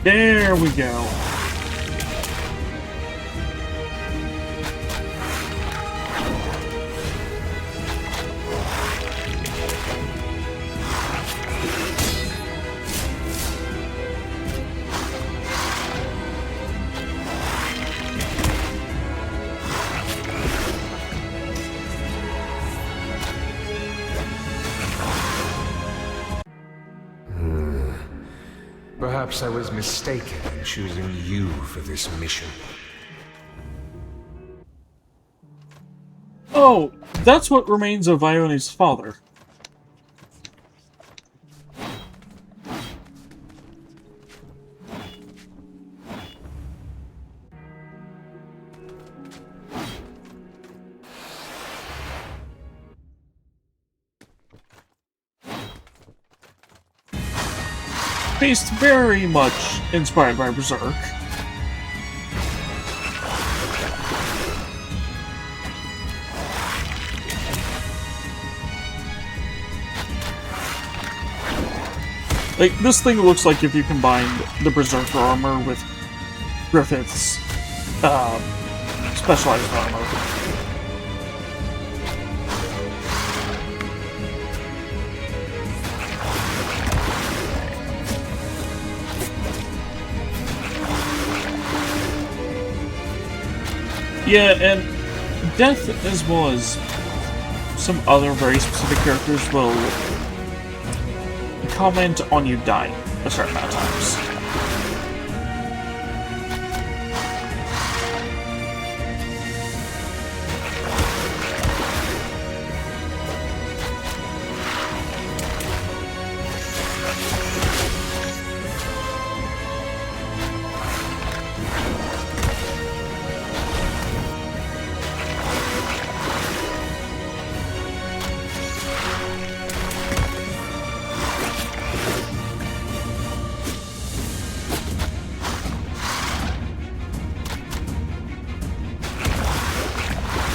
There we go. Perhaps I was mistaken in choosing you for this mission. Oh, that's what remains of Ione's father. Based very much inspired by Berserk. Like, this thing looks like if you combined the Berserker armor with Griffith's specialized armor. Yeah, and Death, as well as some other very specific characters, will comment on you dying a certain amount of times.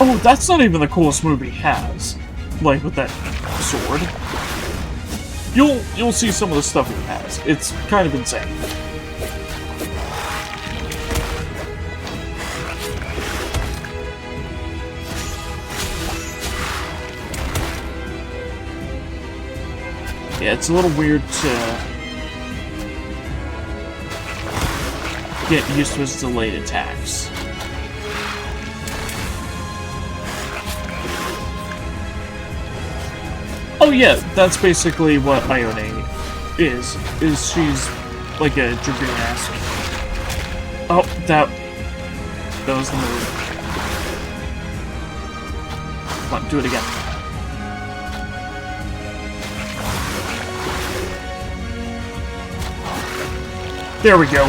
Oh, that's not even the coolest move he has. Like, with that sword. You'll see some of the stuff he has. It's kind of insane. Yeah, it's a little weird to get used to his delayed attacks. Oh yeah, that's basically what Ione is she's like a Dragoon-esque. Oh, that was the move. Come on, do it again. There we go.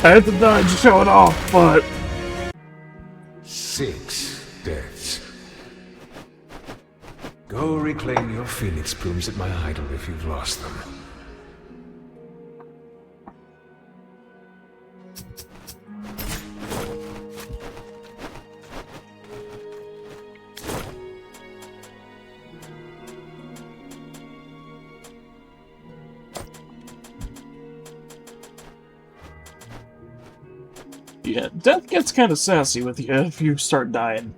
I had to dodge to show it off, but 6 deaths. Go reclaim your phoenix plumes at my idol if you've lost them. yeah, death gets kind of sassy with you if you start dying.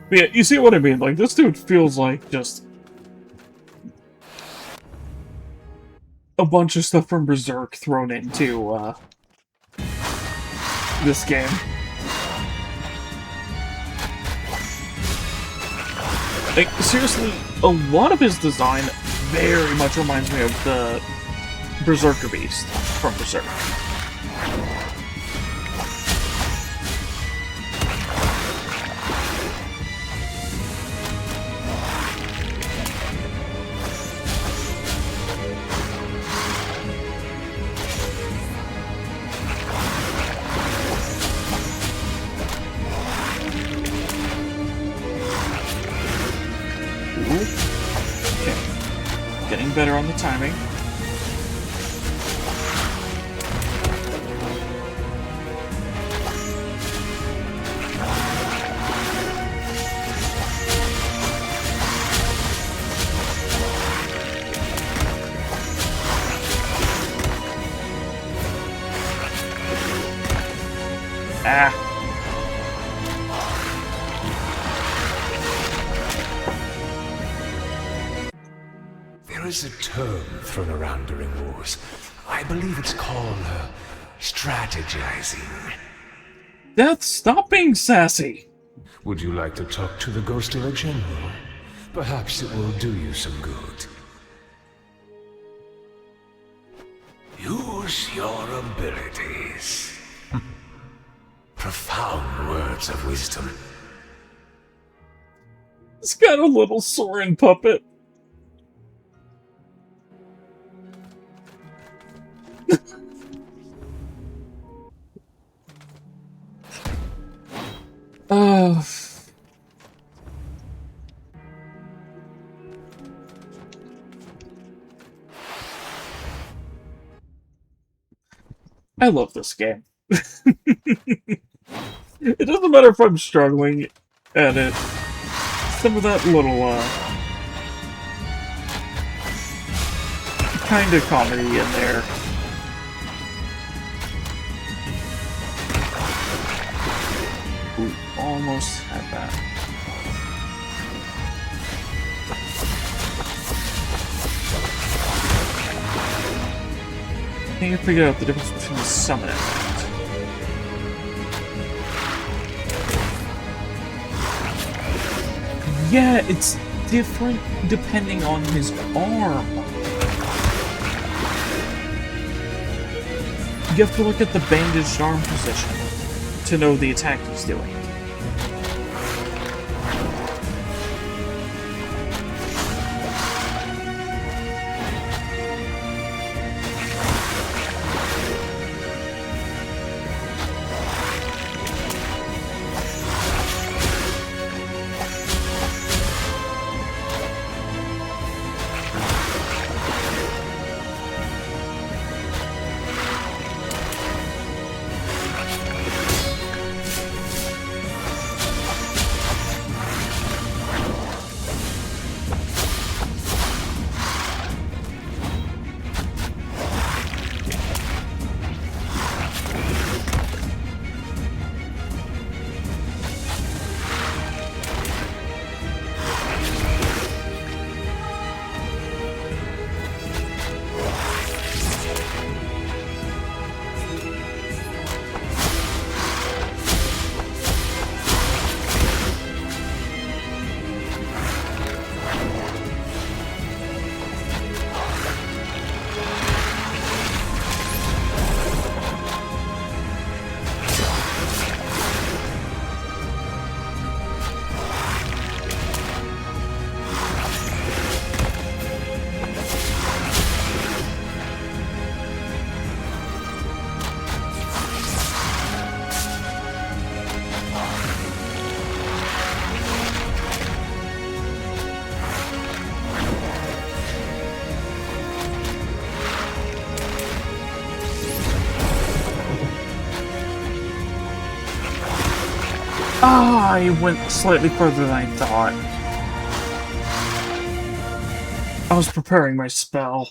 But yeah, you see what I mean? Like, this dude feels like just a bunch of stuff from Berserk thrown into this game. Like, seriously, a lot of his design very much reminds me of the Berserker Beast from Berserk. Okay. Getting better on the timing. is a term thrown around during wars. I believe it's called strategizing. Death, stop being sassy! Would you like to talk to the Ghost of a General? Perhaps it will do you some good. Use your abilities. Profound words of wisdom. It's got a little Soren puppet. I love this game. It doesn't matter if I'm struggling at it. Some of that little, kind of comedy in there. Ooh, almost had that. I think I figured out the difference between the summon and that. Yeah, it's different depending on his arm. You have to look at the bandaged arm position to know the attack he's doing. Ah, I went slightly further than I thought. I was preparing my spell.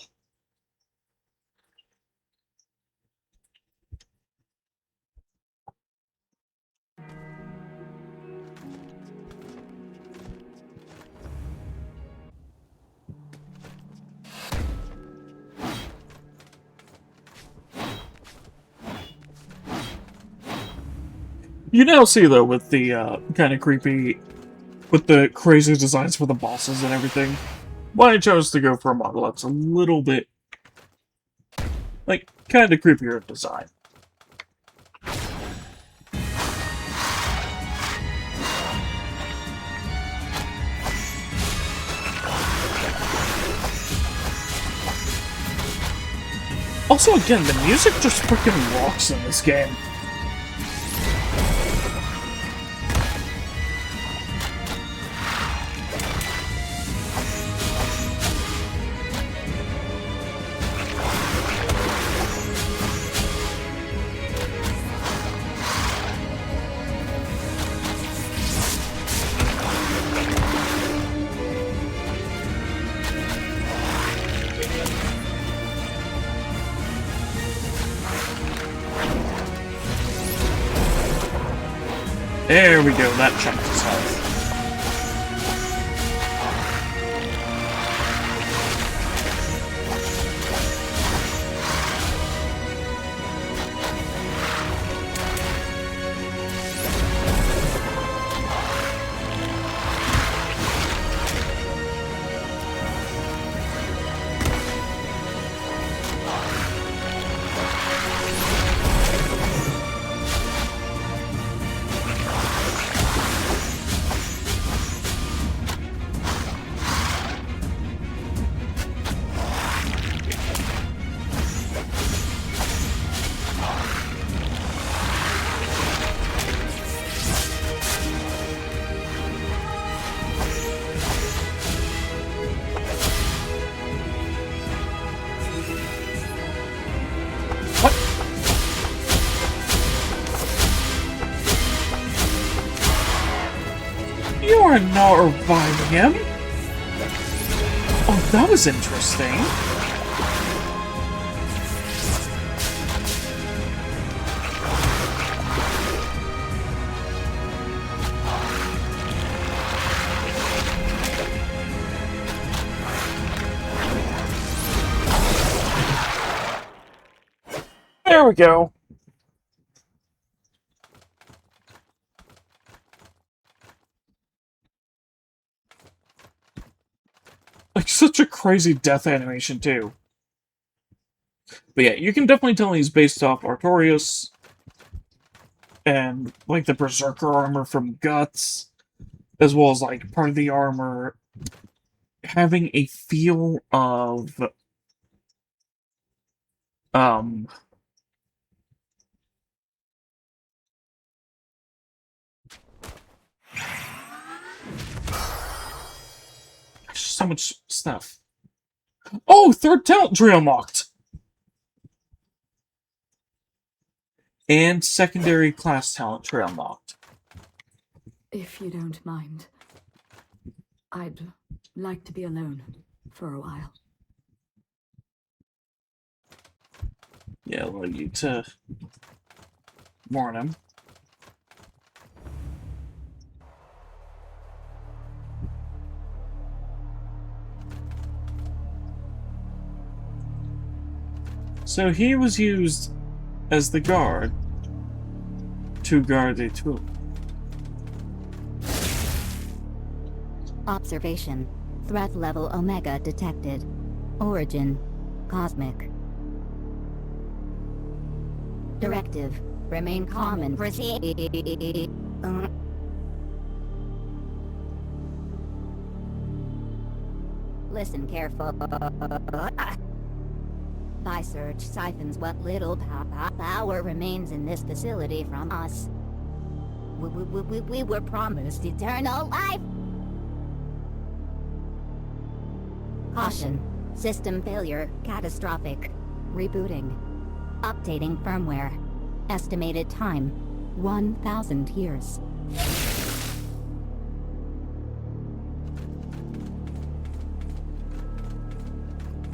You now see, though, with the kind of creepy, with the crazy designs for the bosses and everything, why I chose to go for a model that's a little bit, like, kind of creepier design. Also, again, the music just freaking rocks in this game. There we go, that chunked his health. You are not reviving him! Oh, that was interesting. There we go. Like, such a crazy death animation, too. But yeah, you can definitely tell he's based off Artorias and, like, the Berserker armor from Guts, as well as, like, part of the armor having a feel of, so much stuff. Oh, third talent tree unlocked! And secondary class talent tree unlocked. If you don't mind, I'd like to be alone for a while. Yeah, I'll allow you to warn him. So he was used as the guard to guard the tool. Observation. Threat level Omega detected. Origin. Cosmic. Directive. Remain calm and proceed. Listen careful. Thy search siphons what little power remains in this facility from us. We were promised eternal life! Caution. System failure. Catastrophic. Rebooting. Updating firmware. Estimated time. 1,000 years.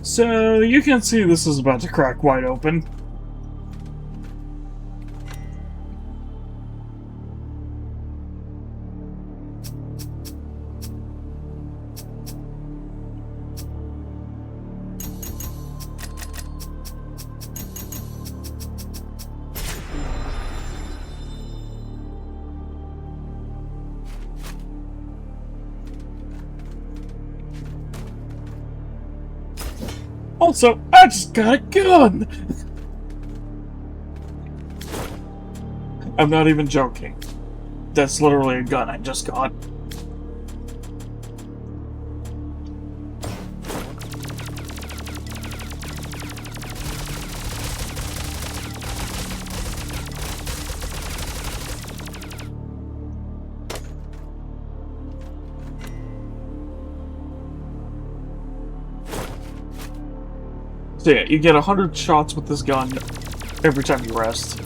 So, you can see this is about to crack wide open. Also, I just got a gun! I'm not even joking. That's literally a gun I just got. So yeah, you get 100 shots with this gun every time you rest.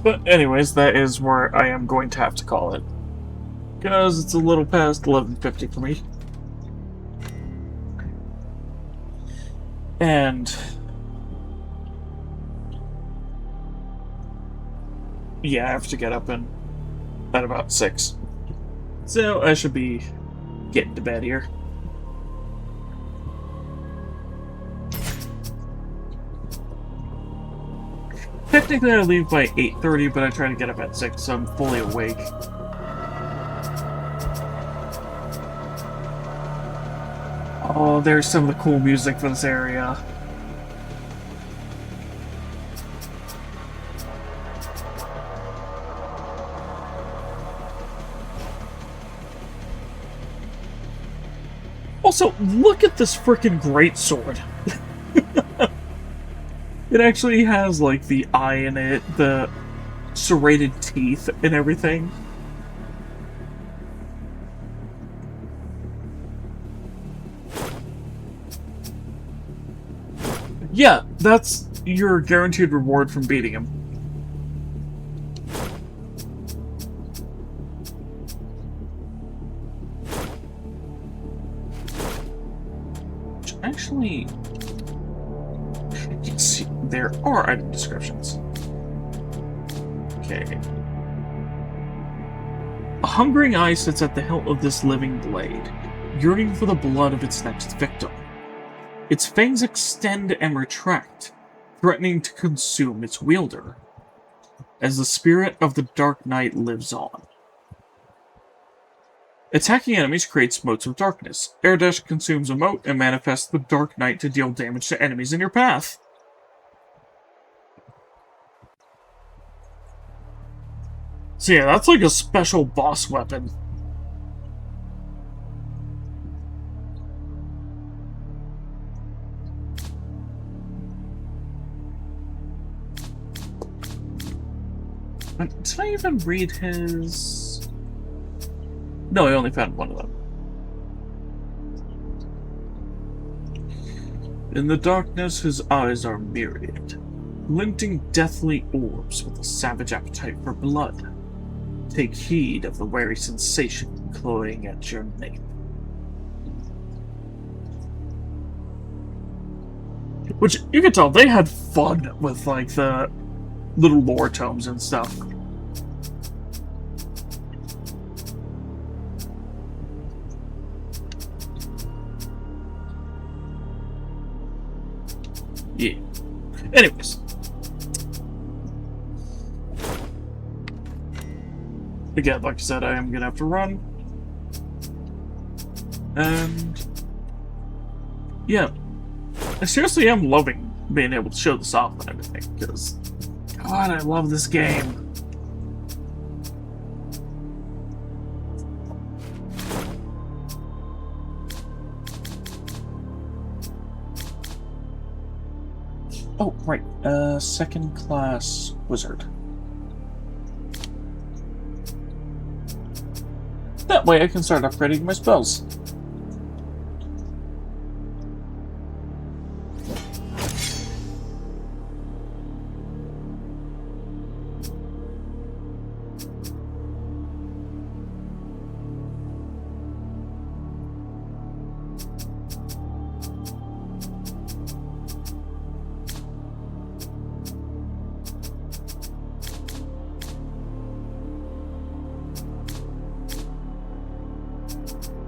But anyways, that is where I am going to have to call it. Because it's a little past 11:50 for me. And yeah, I have to get up at about 6. So I should be getting to bed here. Technically I leave by 8:30, but I try to get up at 6, so I'm fully awake. Oh, there's some of the cool music for this area. Also, look at this frickin' greatsword. It actually has, like, the eye in it, the serrated teeth, and everything. Yeah, that's your guaranteed reward from beating him. Which actually... Yes, there are item descriptions. Okay. A hungering eye sits at the hilt of this living blade, yearning for the blood of its next victim. Its fangs extend and retract, threatening to consume its wielder, as the spirit of the Dark Knight lives on. Attacking enemies creates motes of darkness. Air Dash consumes a mote and manifests the Dark Knight to deal damage to enemies in your path. So yeah, that's like a special boss weapon. Did I even read his... No, I only found one of them. In the darkness, his eyes are myriad, glinting deathly orbs with a savage appetite for blood. Take heed of the wary sensation cloying at your nape. Which, you can tell, they had fun with, like, the little lore tomes and stuff. Yeah. Anyways. Again, like I said, I am gonna have to run. And... yeah. I seriously am loving being able to show this off and everything, because... God, I love this game. Oh, right. Second class wizard. That way I can start upgrading my spells.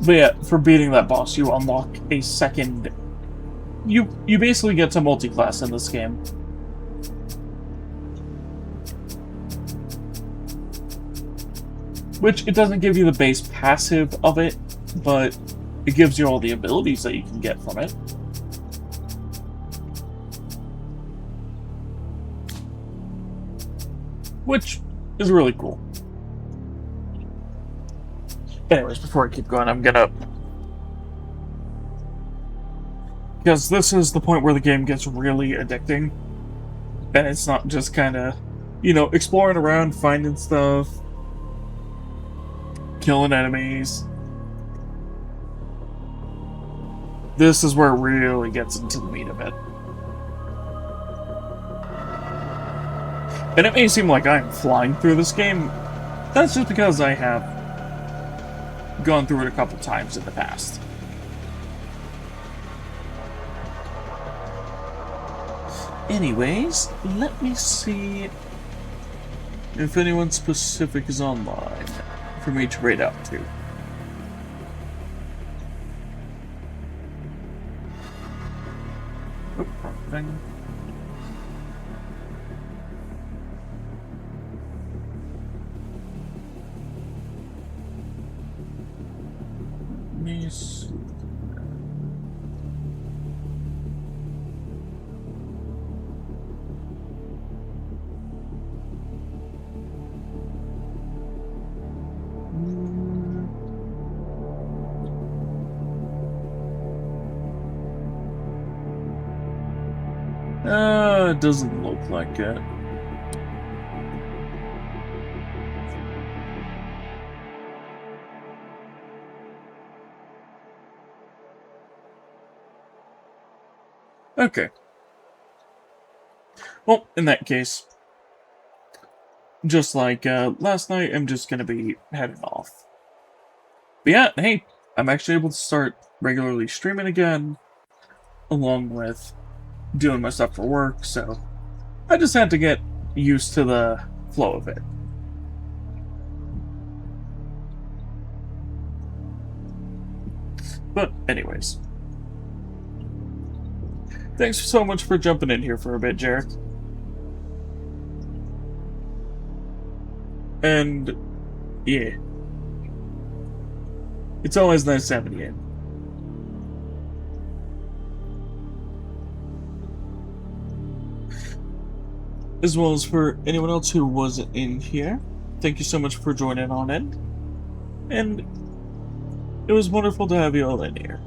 But yeah, for beating that boss, you unlock a second... You basically get to multi-class in this game. Which, it doesn't give you the base passive of it, but it gives you all the abilities that you can get from it. Which is really cool. Anyways, before I keep going, I'm gonna... Because this is the point where the game gets really addicting. And it's not just kinda, you know, exploring around, finding stuff, killing enemies. This is where it really gets into the meat of it. And it may seem like I'm flying through this game. That's just because I have gone through it a couple times in the past. Anyways, let me see if anyone specific is online for me to raid out to. Oh, wrong thing. Yes. It doesn't look like it. Okay. Well, in that case, just like last night, I'm just gonna be heading off. But yeah, hey, I'm actually able to start regularly streaming again, along with doing my stuff for work, so I just had to get used to the flow of it. But anyways, thanks so much for jumping in here for a bit, Jarek. And yeah, it's always nice having you in. As well as for anyone else who wasn't in here, thank you so much for joining on in. And it was wonderful to have you all in here.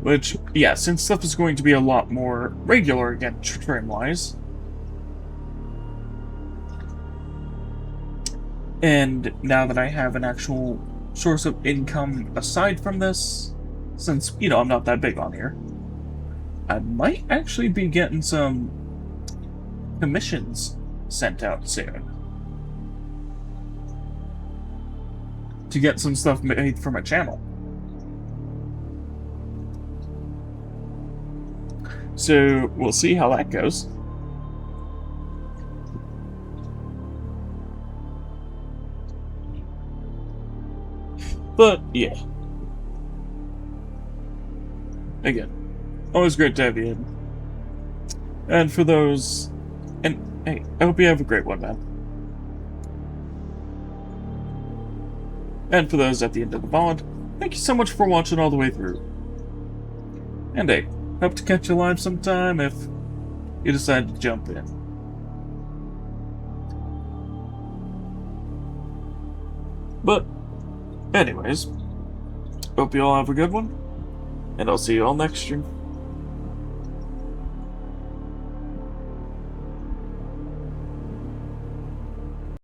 Which, yeah, since stuff is going to be a lot more regular again, stream-wise. And now that I have an actual source of income aside from this, since, you know, I'm not that big on here, I might actually be getting some commissions sent out soon. To get some stuff made for my channel. So, we'll see how that goes. But, yeah. Again, always great to have you in. And for those... And, hey, I hope you have a great one, man. And for those at the end of the VOD, thank you so much for watching all the way through. And hey, hope to catch you live sometime if you decide to jump in. But, anyways, hope you all have a good one, and I'll see you all next stream.